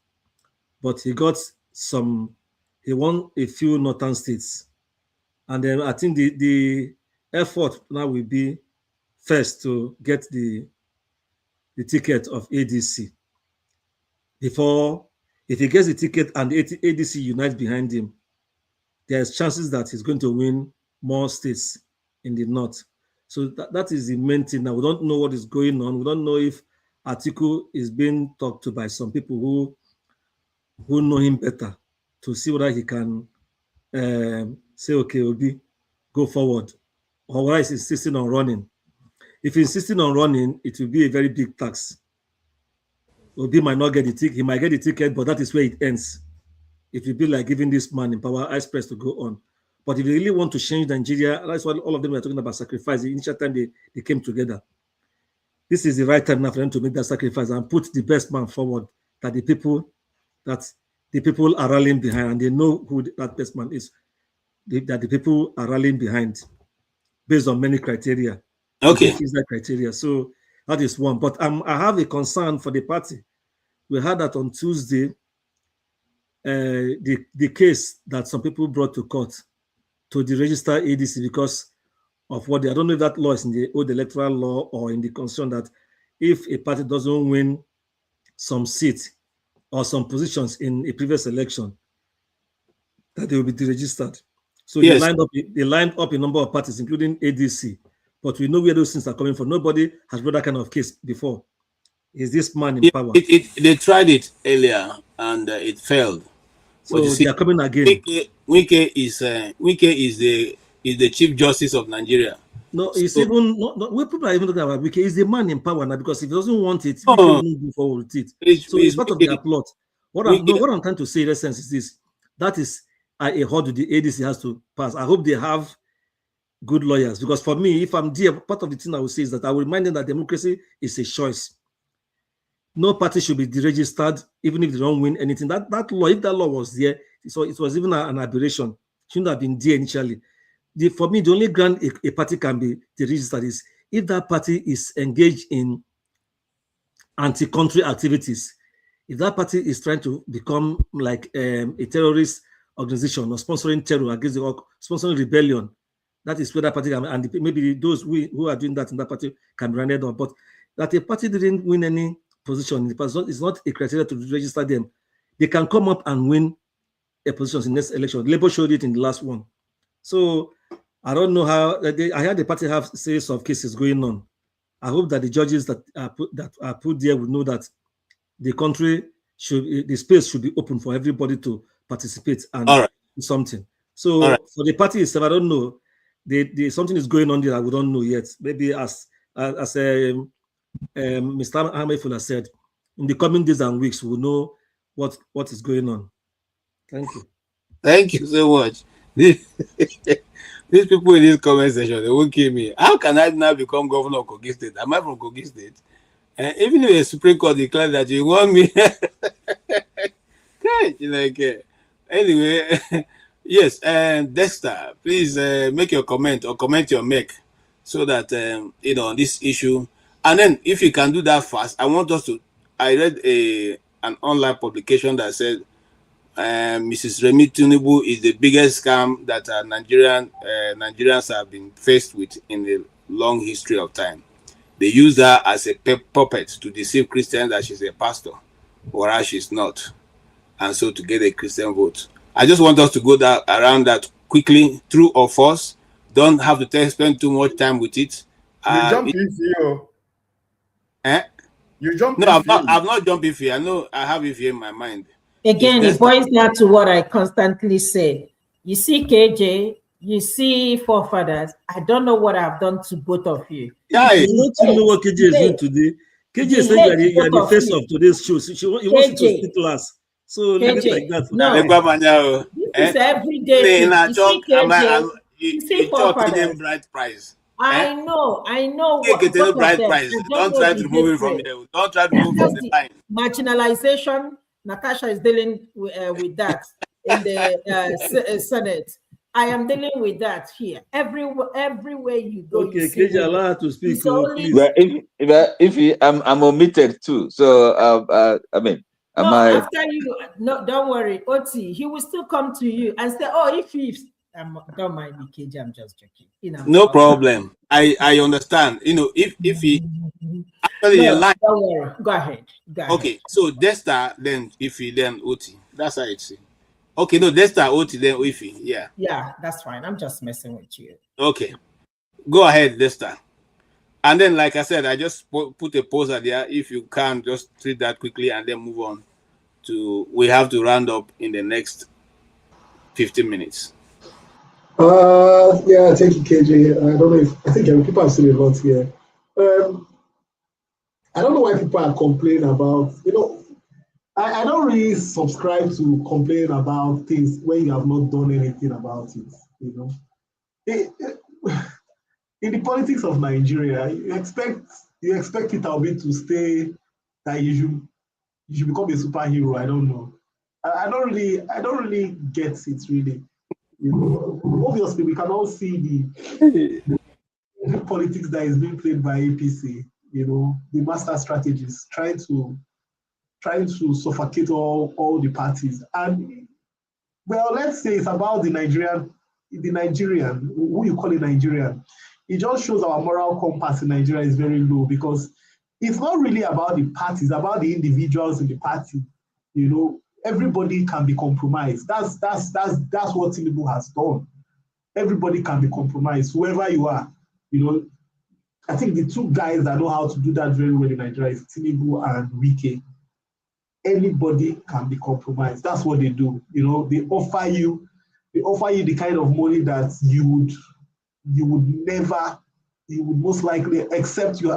but he got some. He won a few northern states, and then I think the effort now will be first to get the ticket of ADC. Before, if he gets the ticket and ADC unites behind him, there's chances that he's going to win more states in the north. So that is the main thing. Now, we don't know what is going on. We don't know if Atiku is being talked to by some people who know him better to see whether he can say, okay, Obi, go forward, or whether he's insisting on running. If he's insisting on running, it will be a very big tax. Obi might not get the ticket. He might get the ticket, but that is where it ends. It will be like giving this man in power express to go on. But if they really want to change Nigeria, that's what all of them were talking about, sacrifice. The initial time they came together. This is the right time now for them to make that sacrifice and put the best man forward that the people are rallying behind, and they know who that best man is, that the people are rallying behind based on many criteria. Okay. That criteria. So that is one. But I have a concern for the party. We had that on Tuesday, the case that some people brought to court to the register ADC because of what I don't know if that law is in the old electoral law or in the constitution, that if a party doesn't win some seats or some positions in a previous election, that they will be deregistered. So yes, they lined up a number of parties, including ADC, but we know where those things are coming from. Nobody has brought that kind of case before. Is this man in power? They tried it earlier and it failed. So they are coming again. Wike is the Chief Justice of Nigeria. No, it's even we people are even talking about Wike. He's the man in power now, because if he doesn't want it, Wike won't move forward with it. So it's part of their plot. What I'm trying to say in essence is this: that is a hurdle the ADC has to pass. I hope they have good lawyers, because for me, if I'm there, part of the thing I will say is that I will remind them that democracy is a choice. No party should be deregistered, even if they don't win anything. That law, if that law was there, so it was even an aberration. Shouldn't have been there initially. For me, the only ground a party can be deregistered is if that party is engaged in anti-country activities. If that party is trying to become like a terrorist organization or sponsoring terror against sponsoring rebellion, that is where that party can, and maybe those who are doing that in that party can be rounded up. But that a party didn't win any position in the past, it's not a criteria to register them. They can come up and win a position in this election. Labour showed it in the last one. So I don't know how. I heard the party have series of cases going on. I hope that the judges that are put there will know that the country the space should be open for everybody to participate and do something. So for the party itself, I don't know. Something is going on there that we don't know yet. Maybe as Mr. Hamefula said, in the coming days and weeks, we'll know what is going on. Thank you. Thank you so much. These people in this comment section, they won't kill me. How can I now become governor of Kogi State? Am I from Kogi State? Even if the Supreme Court declared that you want me, anyway, yes, Dexter, please make your comment or comment your make so that on this issue. And then if you can do that fast, I want us to. I read an online publication that said Mrs. Remi Tinubu is the biggest scam that Nigerians have been faced with in the long history of time. They use her as a puppet to deceive Christians that she's a pastor, whereas she's not, and so to get a Christian vote. I just want us to go around that quickly, true or false. Don't have to spend too much time with it. You jump in here. You jump. No, I've not jumped in here. I know I have it here in my mind. Again, it boils down to what I constantly say. You see, KJ, you see forefathers. I don't know what I've done to both of you. Yeah, you don't know what KJ is doing today. KJ is saying you are the face of today's show. He wants you to speak last. So leave it like that. No, this is everyday. You see forefathers. Bright prize. I know. Bright prize. Don't try to remove it from here. Don't try to remove it from the line. Marginalization Natasha is dealing with that in the Senate. I am dealing with that here. Everywhere you go, Okay, you see. KJ, allow her to speak, please. Well, if I'm omitted too, so I mean, No, I? after you, no, don't worry, Oti, he will still come to you and say, "Oh, if don't mind me, KJ, I'm just joking." You know, No problem. I understand. You know, if he actually no, a line. don't worry. Go ahead. Okay, so Desta, then Ify, then Oti. That's how it's. Okay, no, Desta, Oti, then Ify. Yeah. Yeah, that's fine. I'm just messing with you. Okay, go ahead, Desta. And then, like I said, I just put a poster there. If you can, just treat that quickly and then move on to. We have to round up in the next 15 minutes. Yeah, thank you, KJ. I don't know I think people have seen a lot here. I don't know why people are complaining about, I don't really subscribe to complain about things when you have not done anything about it, in the politics of Nigeria, you expect Peter Obi to stay, that you should become a superhero. I don't know. I don't really get it really. Obviously, we can all see the politics that is being played by APC. The master strategies trying to suffocate all the parties. And well, let's say it's about the Nigerian, who you call a Nigerian. It just shows our moral compass in Nigeria is very low, because it's not really about the parties, it's about the individuals in the party. Everybody can be compromised. That's what Tinubu has done. Everybody can be compromised, whoever you are. I think the two guys that know how to do that very well in Nigeria is Tinubu and Wike. Anybody can be compromised. That's what they do. They offer you the kind of money that you would most likely, except you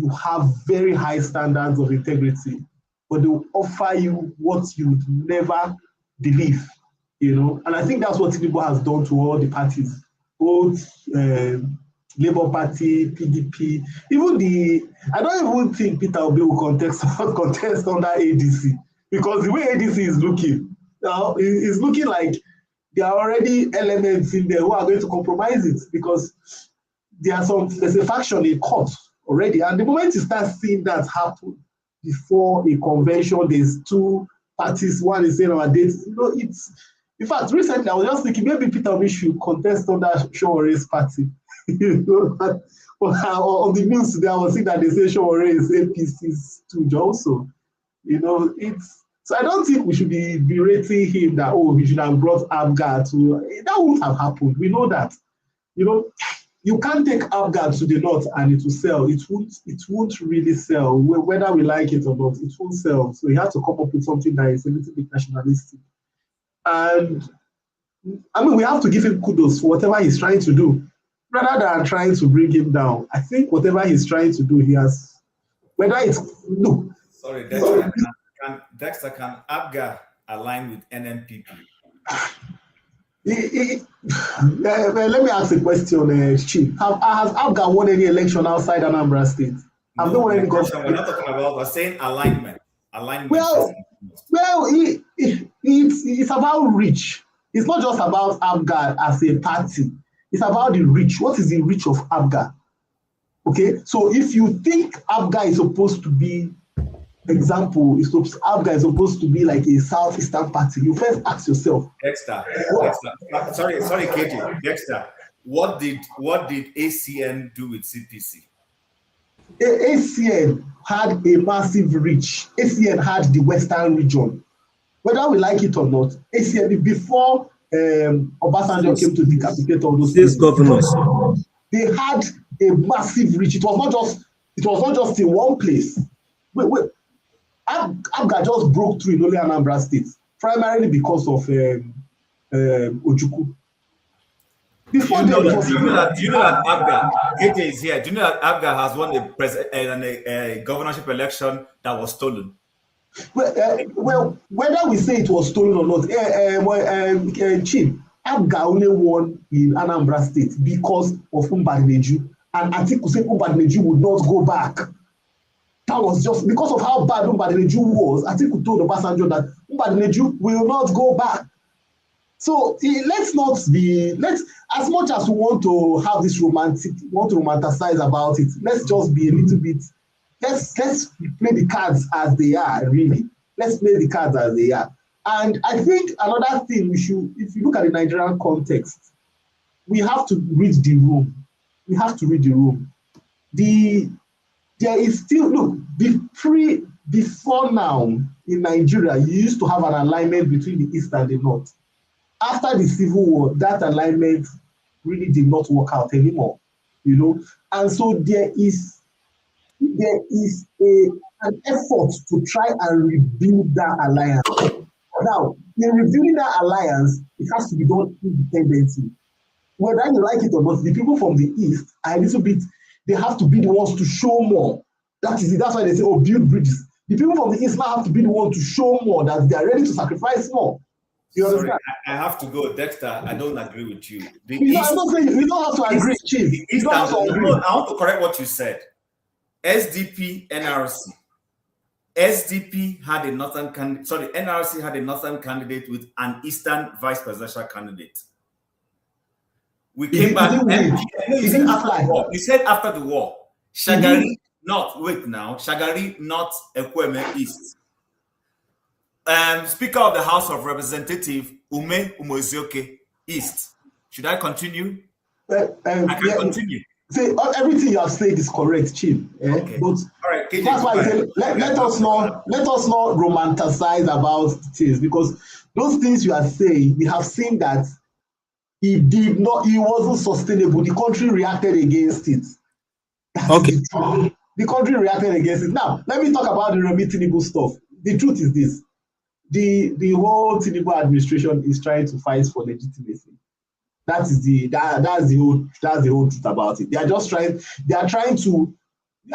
have very high standards of integrity, but they will offer you what you would never believe. And I think that's what Tinubu has done to all the parties, both Labour Party, PDP, I don't even think Peter Obi will contest under ADC, because the way ADC is looking now, it's looking like there are already elements in there who are going to compromise it, because there's a faction in court already, and the moment you start seeing that happen before a convention, there's two parties, one is saying our dates, in fact, recently I was just thinking maybe Peter Obi should contest under Showore's party. On the news today, I was seeing that they say Showore is APC's too also. So I don't think we should be berating him that, he should have brought Abgar to. That won't have happened. We know that. You can't take Abgar to the north and it will sell. It won't really sell, whether we like it or not. It won't sell. So you have to come up with something that is a little bit nationalistic. And we have to give him kudos for whatever he's trying to do, rather than trying to bring him down. I think whatever he's trying to do, he has, whether it's, look. Sorry, Dexter, can Abgar align with NNPP? Let me ask a question, Chief. Has Abgar won any election outside Anambra State? No, we're not talking about, we're saying alignment. Well, it's about reach. It's not just about Abgar as a party. It's about the reach. What is the reach of Abgar? Okay, so if you think Abgar is supposed to be, Abgar is supposed to be like a Southeastern party, you first ask yourself. Dexter. Sorry, KJ. Dexter, what did ACN do with CPC? ACN had a massive reach. ACN had the Western region. Whether we like it or not, ACN, before Obasanjo came to decapitate all those these governors, they had a massive reach. It was not just in one place. Abgar just broke through in only Anambra State, primarily because of Ojukwu. Do you know that Abgar, KJ is here. Do you know that Abgar has won a governorship election that was stolen? Well, whether we say it was stolen or not, Chief, Abgar only won in Anambra State because of Mbadineju, and Atiku said Mbadineju would not go back. That was just because of how bad Mbadineju was. I think we told Obasanjo that Mbadineju will not go back. So let's not be, as much as we want to have this romanticize about it, let's just be a little bit, let's play the cards as they are, really. Let's play the cards as they are. And I think another thing we should, if you look at the Nigerian context, we have to read the room. We have to read the room. There is still, look, before now in Nigeria, you used to have an alignment between the East and the North. After the Civil War, that alignment really did not work out anymore, you know. And so there is an effort to try and rebuild that alliance. Now, in rebuilding that alliance, it has to be done independently. Whether you like it or not, the people from the East are a little bit, they have to be the ones to show more. That is it. That's why they say, oh, build bridges. The people from the East now have to be the ones to show more, that they are ready to sacrifice more. You Sorry, understand? I have to go. Dexter, I don't agree with you. I'm not saying you don't have to agree, Chief. You don't have to agree. I want to correct what you said. SDP, NRC. SDP had a northern candidate. Sorry, NRC had a northern candidate with an eastern vice presidential candidate. We came back. You said after the war. Shagari North. Wait now. Shagari North, Ekweme East. Speaker of the House of Representatives, Ume Umozioke East. Should I continue? I can continue. See, everything you have said is correct, Chief. Okay. But all right, KJ, that's why I say let us not romanticize about things, because those things you are saying, we have seen that it wasn't sustainable. The country reacted against it. Okay. The country reacted against it. Now, let me talk about the Remi Tinubu stuff. The truth is this. The whole Tinubu administration is trying to fight for legitimacy. That's the whole truth about it. They are trying to,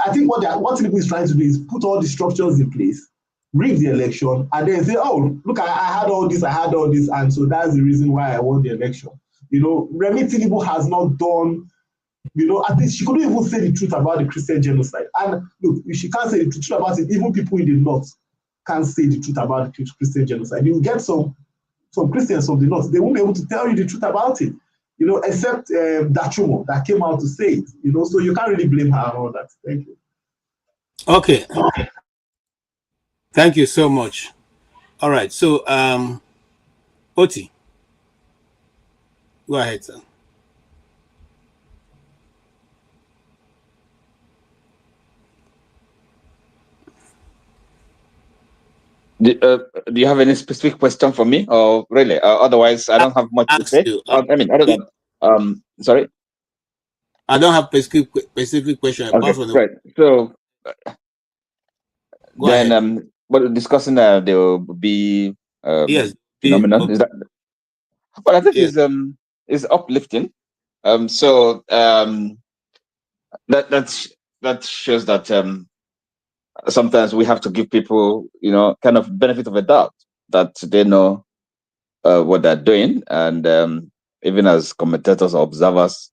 I think what Tinubu is trying to do is put all the structures in place, rig the election, and then say, oh, look, I had all this, and so that's the reason why I won the election. You know, Remi Tinubu has not done, you know, at least she couldn't even say the truth about the Christian genocide. And look, if she can't say the truth about it, even people in the North can't say the truth about the Christian genocide. You get some Christians from the North, they won't be able to tell you the truth about it, you know, except Dachumo that came out to say it, you know, so you can't really blame her on all that. Thank you. Okay. Thank you so much. All right. So, Oti, go ahead, sir. Do you have any specific question for me, or really? Otherwise, I don't have much to say. I mean, other than sorry, I don't have specific question. Okay, great. So then, what we're discussing there will be yes, phenomenon. Is that? But I think is uplifting. So that shows that sometimes we have to give people, you know, kind of benefit of a doubt that they know what they're doing, and even as commentators or observers,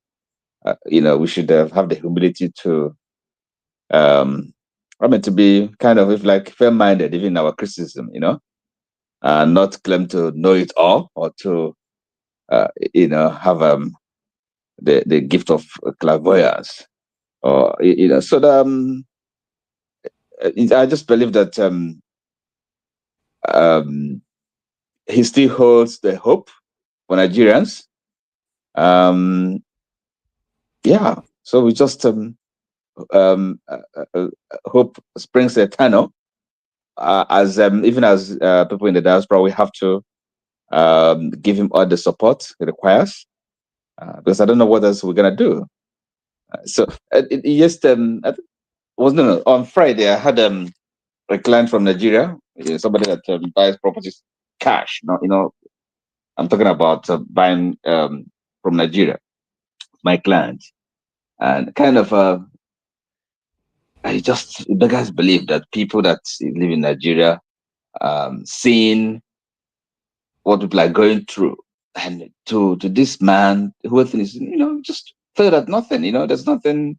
you know, we should have the humility to, to be kind of, if like, fair-minded, even in our criticism, you know, and not claim to know it all or to, you know, have the gift of clairvoyance, or you know. So I just believe that he still holds the hope for Nigerians. Yeah, so we just hope springs eternal. As even as people in the diaspora, we have to give him all the support he requires, because I don't know what else we're gonna do. So on Friday I had a client from Nigeria, somebody that buys properties cash. You know, I'm talking about buying from Nigeria. My client, and kind of it beggars believe that people that live in Nigeria, seeing what people are going through, and to this man, who is, you know, just feel that nothing, you know, there's nothing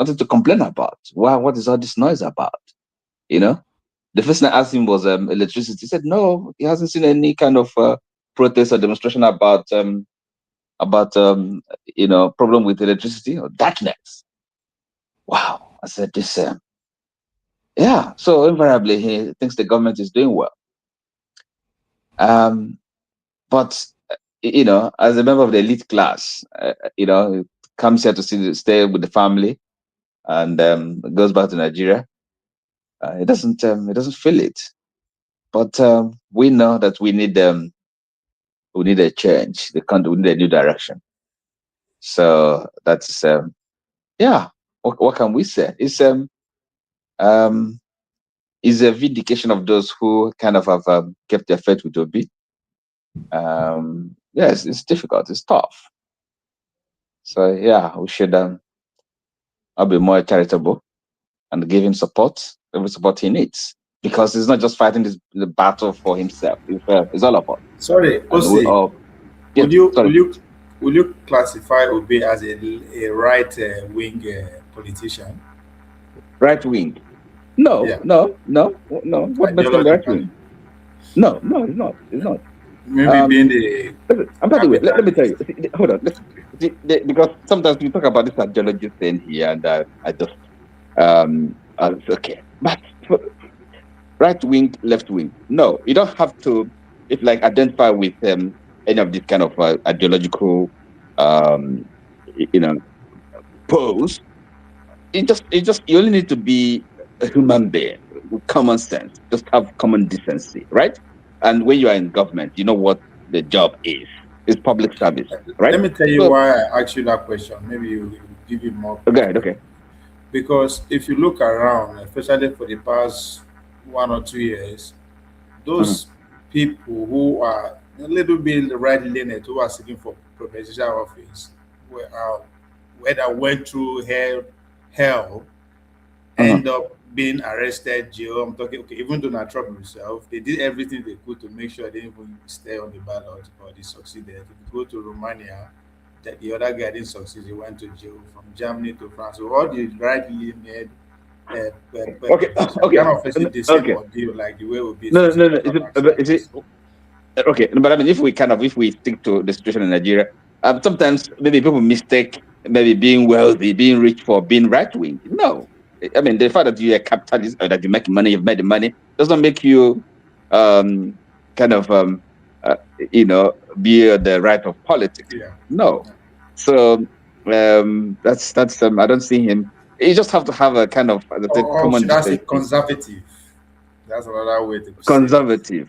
to complain about. What is all this noise about? You know, the first thing I asked him was electricity. He said no, he hasn't seen any kind of protest or demonstration about problem with electricity or darkness. Wow, I said this. Yeah, so invariably he thinks the government is doing well. But as a member of the elite class, he comes here to stay with the family, and goes back to Nigeria. He doesn't feel it. But we know that we need a change. The country, we need a new direction. So that's yeah. What can we say? It's is a vindication of those who kind of have kept their faith with Obi. Yes, it's difficult. It's tough. So yeah, we should I'll be more charitable and give him every support he needs, because he's not just fighting the battle for himself. It's all of us. Sorry, Osi, will you classify Obi as a right wing politician? Right wing? No, Yeah. no. What makes him right wing? No, it's not. It's not. Maybe being the. By the way, let me tell you. Hold on. Because sometimes we talk about this ideology thing here, and I just okay. But right wing, left wing. No, you don't have to. If identify with any of these kind of ideological, pose. You only need to be a human being with common sense. Just have common decency, right? And when you are in government, you know what the job is. It's public service, right? Let me tell you why I asked you that question. Maybe you give it more. Okay. Because if you look around, especially for the past 1 or 2 years, those people who are a little bit right-leaning, who are seeking for presidential office, whether went through hell, end up being arrested, jail. I'm talking, okay, even Donald Trump himself, they did everything they could to make sure they didn't even stay on the ballot, or they succeeded. If you go to Romania, that the other guy didn't succeed, he went to jail. From Germany to France, so all the right-leaning kind of facing the same ordeal, like the way we'll be. No. Is it okay? But I mean, if we stick to the situation in Nigeria, sometimes maybe people mistake maybe being wealthy, being rich for being right wing. No, I mean the fact that you're a capitalist or that you make money, you've made the money, doesn't make you be the right of politics. Yeah. No. So that's I don't see him. You just have to have a kind of common should I say conservative? That's another way to conservative.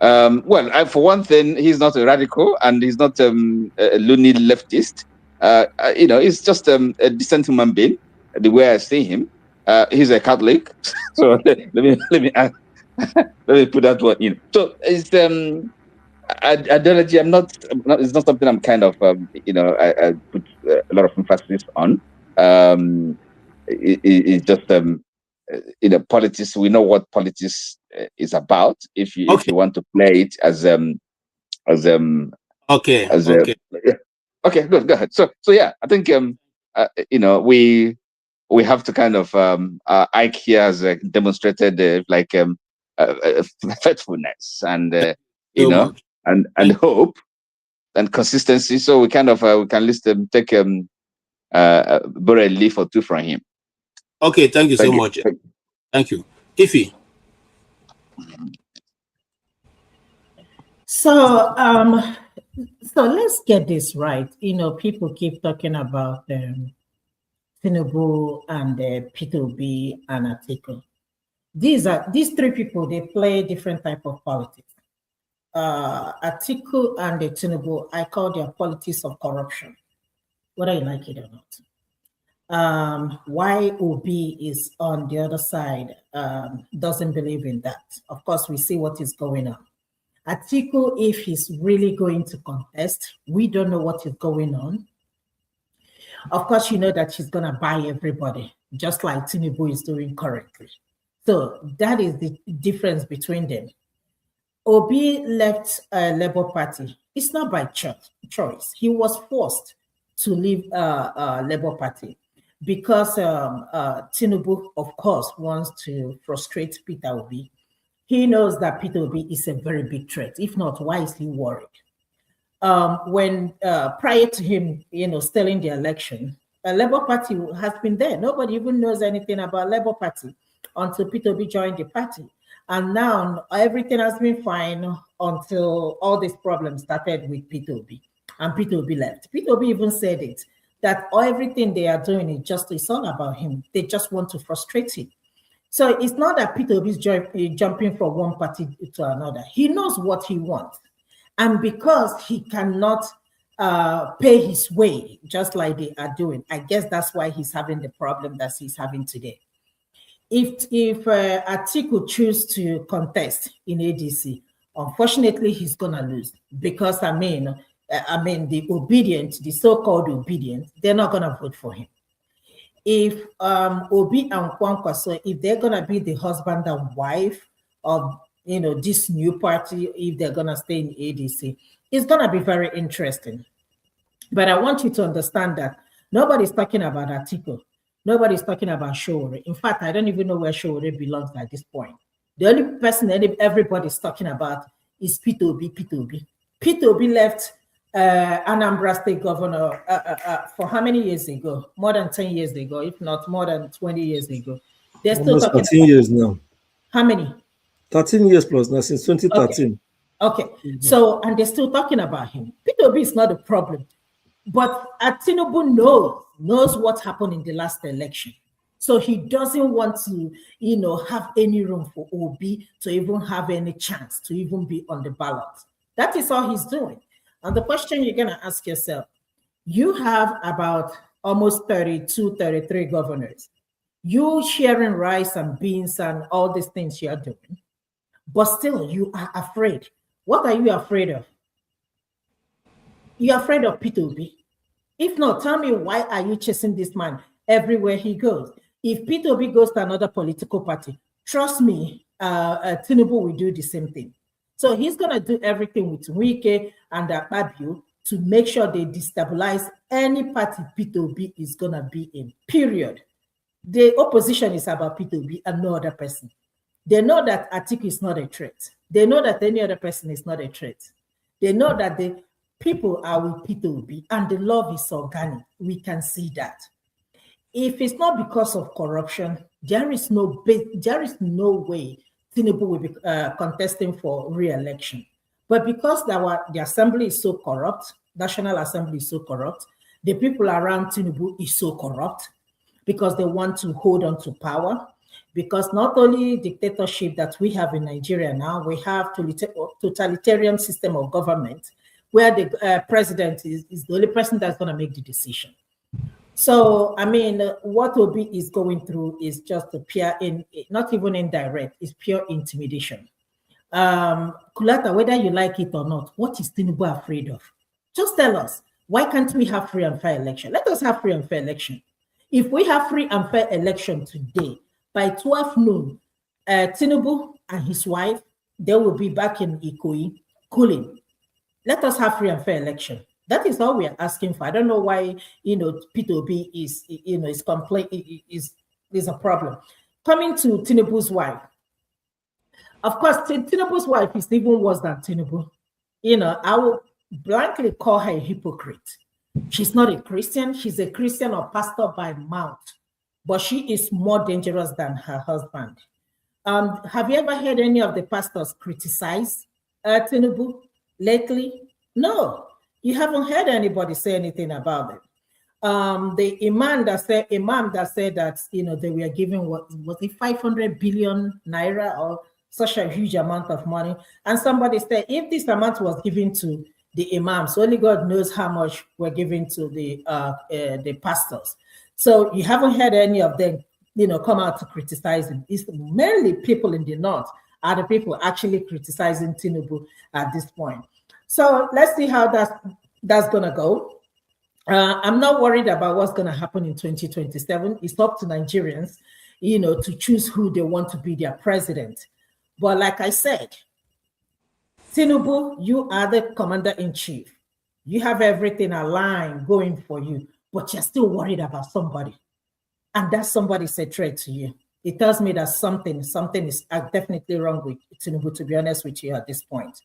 Well, for one thing, he's not a radical and he's not a loony leftist. He's just a decent human being. The way I see him, he's a Catholic. So let me put that one in. So it's ideology. It's not something I'm kind of I put a lot of emphasis on. It's just politics. We know what politics is about. If you want to play it as okay, good, go ahead. So yeah, I think we have to kind of Ike here has demonstrated faithfulness and and hope and consistency. So we kind of we can take borrow a leaf or two from him. Okay, thank you so much. Thank you. Iffy. So let's get this right. People keep talking about Tinubu and P2B and Atiku. These three people, they play different type of politics. Atiku and Tinubu, I call their politics of corruption, whether you like it or not. Why Obi is on the other side doesn't believe in that. Of course, we see what is going on. Atiku, if he's really going to contest, we don't know what is going on. Of course, you know that she's going to buy everybody, just like Tinubu is doing currently. So that is the difference between them. Obi left Labour Party. It's not by choice. He was forced to leave Labour Party. because Tinubu, of course, wants to frustrate Peter Obi. He knows that Peter Obi is a very big threat. If not, why is he worried? When prior to him, stealing the election, a Labour Party has been there. Nobody even knows anything about Labour Party until Peter Obi joined the party. And now everything has been fine until all these problems started with Peter Obi. And Peter Obi left. Peter Obi even said it, that everything they are doing it's all about him. They just want to frustrate him. So it's not that Peter Obi is jumping from one party to another. He knows what he wants. And because he cannot pay his way, just like they are doing, I guess that's why he's having the problem that he's having today. If Atiku choose to contest in ADC, unfortunately, he's going to lose. Because, the obedient, the so-called obedient, they're not going to vote for him. If Obi and Kwankwaso, if they're going to be the husband and wife of this new party, if they're going to stay in ADC, it's going to be very interesting. But I want you to understand that nobody's talking about Atiku. Nobody's talking about Showore. In fact, I don't even know where Showore belongs at this point. The only person everybody's talking about is Peter Obi. Peter Obi left Anambra State Governor for how many years ago? More than 10 years ago, if not more than 20 years ago. They're still almost talking 13 years now. How many? 13 years plus now, since 2013. Okay. So, and they're still talking about him. Peter Obi is not a problem. But Tinubu knows what happened in the last election. So he doesn't want to, have any room for Obi to even have any chance to even be on the ballot. That is all he's doing. And the question you're going to ask yourself, you have about almost 32, 33 governors. You sharing rice and beans and all these things you're doing, but still you are afraid. What are you afraid of? You're afraid of Peter Obi. If not, tell me, why are you chasing this man everywhere he goes? If Peter Obi goes to another political party, trust me, Tinubu will do the same thing. So he's going to do everything with Wike and Akpabio to make sure they destabilize any party Peter Obi is going to be in, period. The opposition is about Peter Obi and no other person. They know that Atiku is not a threat. They know that any other person is not a threat. They know that the people are with Peter Obi and the love is organic. We can see that. If it's not because of corruption, there is no way Tinubu will be contesting for re-election. But because the assembly is so corrupt, National Assembly is so corrupt, the people around Tinubu is so corrupt because they want to hold on to power. Because not only dictatorship that we have in Nigeria now, we have totalitarian system of government where the president is the only person that's going to make the decision. So, what Obi is going through is just a pure, not even indirect, it's pure intimidation. Kulata, whether you like it or not, what is Tinubu afraid of? Just tell us, why can't we have free and fair election? Let us have free and fair election. If we have free and fair election today, by 12 noon, Tinubu and his wife, they will be back in Ikoyi, cooling. Let us have free and fair election. That is all we are asking for. I don't know why, Peter Obi is a problem. Coming to Tinubu's wife. Of course, Tinubu's wife is even worse than Tinubu. I will blankly call her a hypocrite. She's not a Christian. She's a Christian or pastor by mouth, but she is more dangerous than her husband. Have you ever heard any of the pastors criticize Tinubu lately? No. You haven't heard anybody say anything about it. The imam that said that they were giving was it 500 billion naira or such a huge amount of money, and somebody said if this amount was given to the imams, only God knows how much we're giving to the pastors. So you haven't heard any of them come out to criticize him. It's mainly people in the north are the people actually criticizing Tinubu at this point. So let's see how that's going to go. I'm not worried about what's going to happen in 2027. It's up to Nigerians, to choose who they want to be their president. But like I said, Tinubu, you are the commander-in-chief. You have everything aligned going for you, but you're still worried about somebody. and that somebody's a threat to you, it tells me that something is definitely wrong with Tinubu, to be honest with you at this point.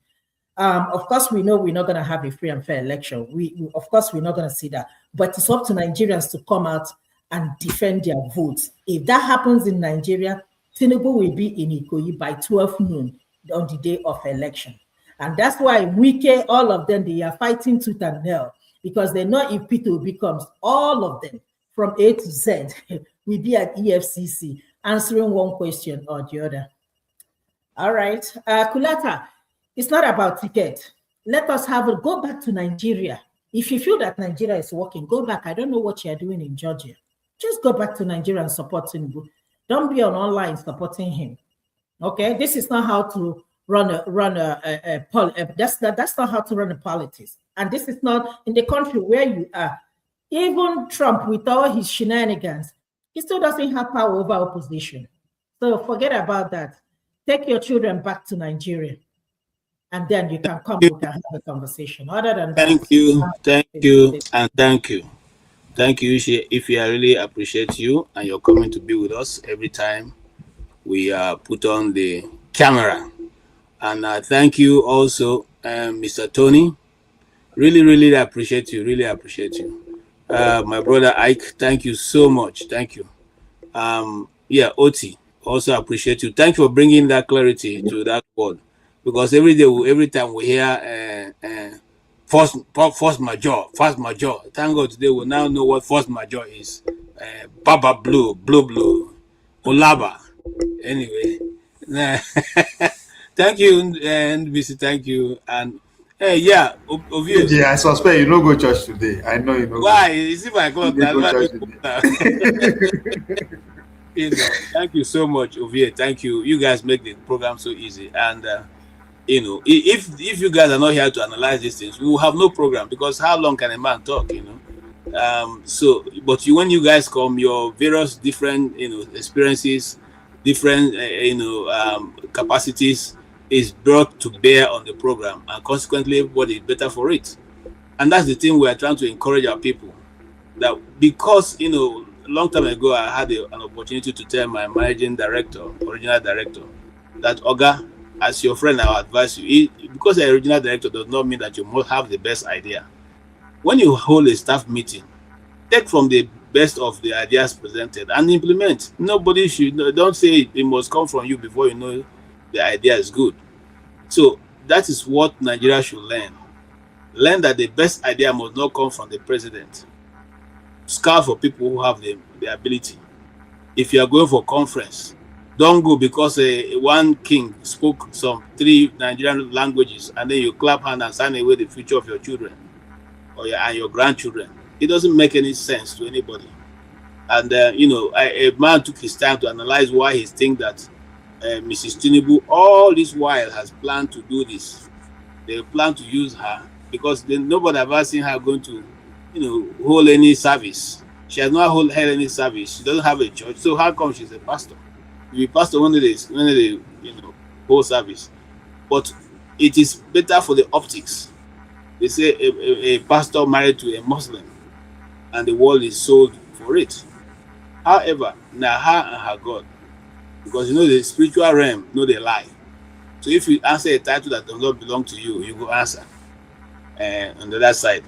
Of course, we know we're not going to have a free and fair election. Of course, we're not going to see that. But it's up to Nigerians to come out and defend their votes. If that happens in Nigeria, Tinubu will be in Ikoyi by 12 noon on the day of election. And that's why Wike, all of them, they are fighting tooth and nail, because they know if P2B comes, all of them from A to Z will be at EFCC answering one question or the other. All right. Kulata, it's not about ticket. Let us go back to Nigeria. If you feel that Nigeria is working, go back. I don't know what you're doing in Georgia. Just go back to Nigeria and support Tinubu. Don't be on online supporting him. Okay, this is not how to run that's not how to run a politics. And this is not in the country where you are. Even Trump, with all his shenanigans, he still doesn't have power over opposition. So forget about that. Take your children back to Nigeria, and then you can come, we can have a conversation. Other than that, thank you, and thank you. Thank you, Ify. I really appreciate you and your coming to be with us every time we put on the camera. And thank you also, Mr. Tony. Really appreciate you. Really appreciate you. My brother Ike, thank you so much. Thank you. Yeah, Oti, also appreciate you. Thank you for bringing that clarity to that word. Because every time we hear force majeure. Thank God today we now know what force majeure is. Baba blue, Olaba. Anyway, thank you, and BC, thank you. And hey, yeah, Ovie. I suspect you no go church today. I know you know. Why? You see my cloth now. You know, thank you so much, Ovie. Thank you. You guys make the program so easy. And you know, if you guys are not here to analyze these things, we will have no program, because how long can a man talk? You know. So, but when you guys come, your various different experiences, different capacities is brought to bear on the program, and consequently everybody is better for it. And that's the thing we are trying to encourage our people, that because a long time ago I had an opportunity to tell my original director, that Oga, as your friend, I'll advise you, because the original director does not mean that you must have the best idea. When you hold a staff meeting, take from the best of the ideas presented and implement. Nobody don't say it must come from you before you know the idea is good. So that is what Nigeria should learn. Learn that the best idea must not come from the president. Scout for people who have the ability. If you are going for conference, don't go because one king spoke some 3 Nigerian languages and then you clap hand and sign away the future of your children and your grandchildren. It doesn't make any sense to anybody. And a man took his time to analyze why he thinks that Mrs. Tinubu all this while has planned to do this. They plan to use her because nobody have ever seen her going to hold any service. She has not held any service. She doesn't have a church. So how come she's a pastor? You be pastor one of the whole service. But it is better for the optics. They say a pastor married to a Muslim and the world is sold for it. However, now her and her God, because the spiritual realm know they lie. So if you answer a title that does not belong to you, you go answer on the other side.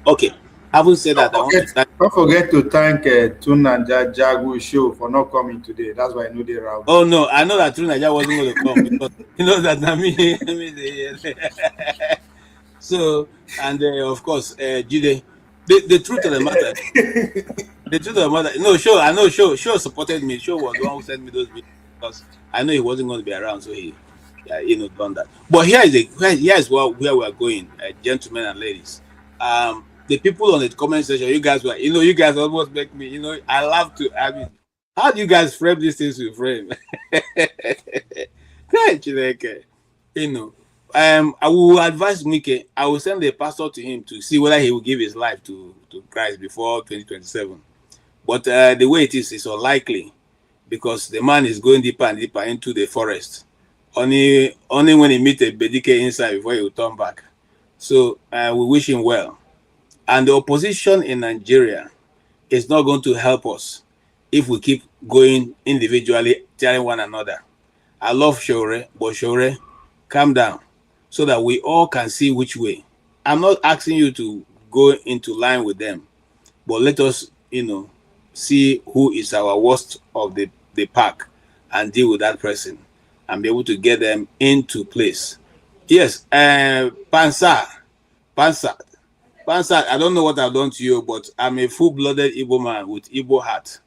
Okay. Having said that, don't forget to thank Tony Nnadi Jagu show for not coming today. That's why I know they're around. Oh no, I know that Tony Nnadi wasn't going to come because you know that me. So, and of course, Jide, the truth of the matter, no, I know Show supported me. Show was the one who sent me those videos because I know he wasn't going to be around, so he, done that. But here is where we are going, gentlemen and ladies. The people on the comment section, you guys were, you guys almost make me, I love to. I mean, how do you guys frame these things with frame? I will advise Mike. I will send the pastor to him to see whether he will give his life to Christ before 2027. But the way it is unlikely because the man is going deeper and deeper into the forest. Only when he meets a Bedike inside before he will turn back. So we wish him well. And the opposition in Nigeria it's not going to help us if we keep going individually, telling one another, I love Shore, but Shore, calm down, so that we all can see which way. I'm not asking you to go into line with them, but let us, see who is our worst of the pack and deal with that person and be able to get them into place. Yes, Pansa, Pansa, I don't know what I've done to you, but I'm a full-blooded Igbo man with Igbo heart.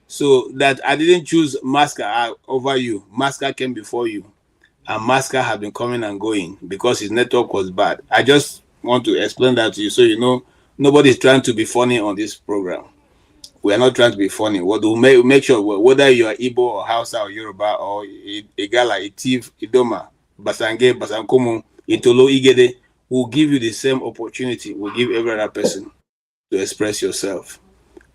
So that I didn't choose Masker over you. Masker came before you. And Masker have been coming and going because his network was bad. I just want to explain that to you so you know nobody's trying to be funny on this program. We are not trying to be funny. What will make sure whether you are Igbo or Hausa or Yoruba or Igala, Itiv, Idoma, Basange, Basankomo, Itolo, Igede, will give you the same opportunity. We'll give every other person to express yourself.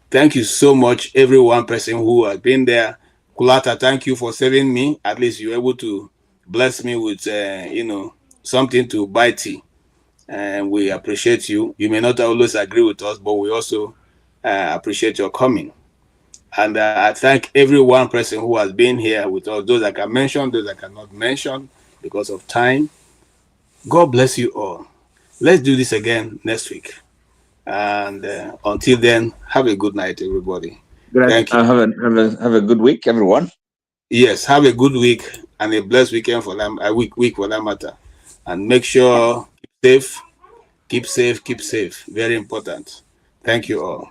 Thank you so much, every one person who has been there. Kulata, thank you for saving me. At least you're able to bless me with, something to buy tea. And we appreciate you. You may not always agree with us, but we also appreciate your coming. And I thank every one person who has been here with us, those I can mention, those I cannot mention because of time. God bless you all. Let's do this again next week. And until then, have a good night, everybody. Thank you. Have a good week, everyone. Yes, have a good week and a blessed weekend for them, a week for that matter. And make sure keep safe. Very important. Thank you all.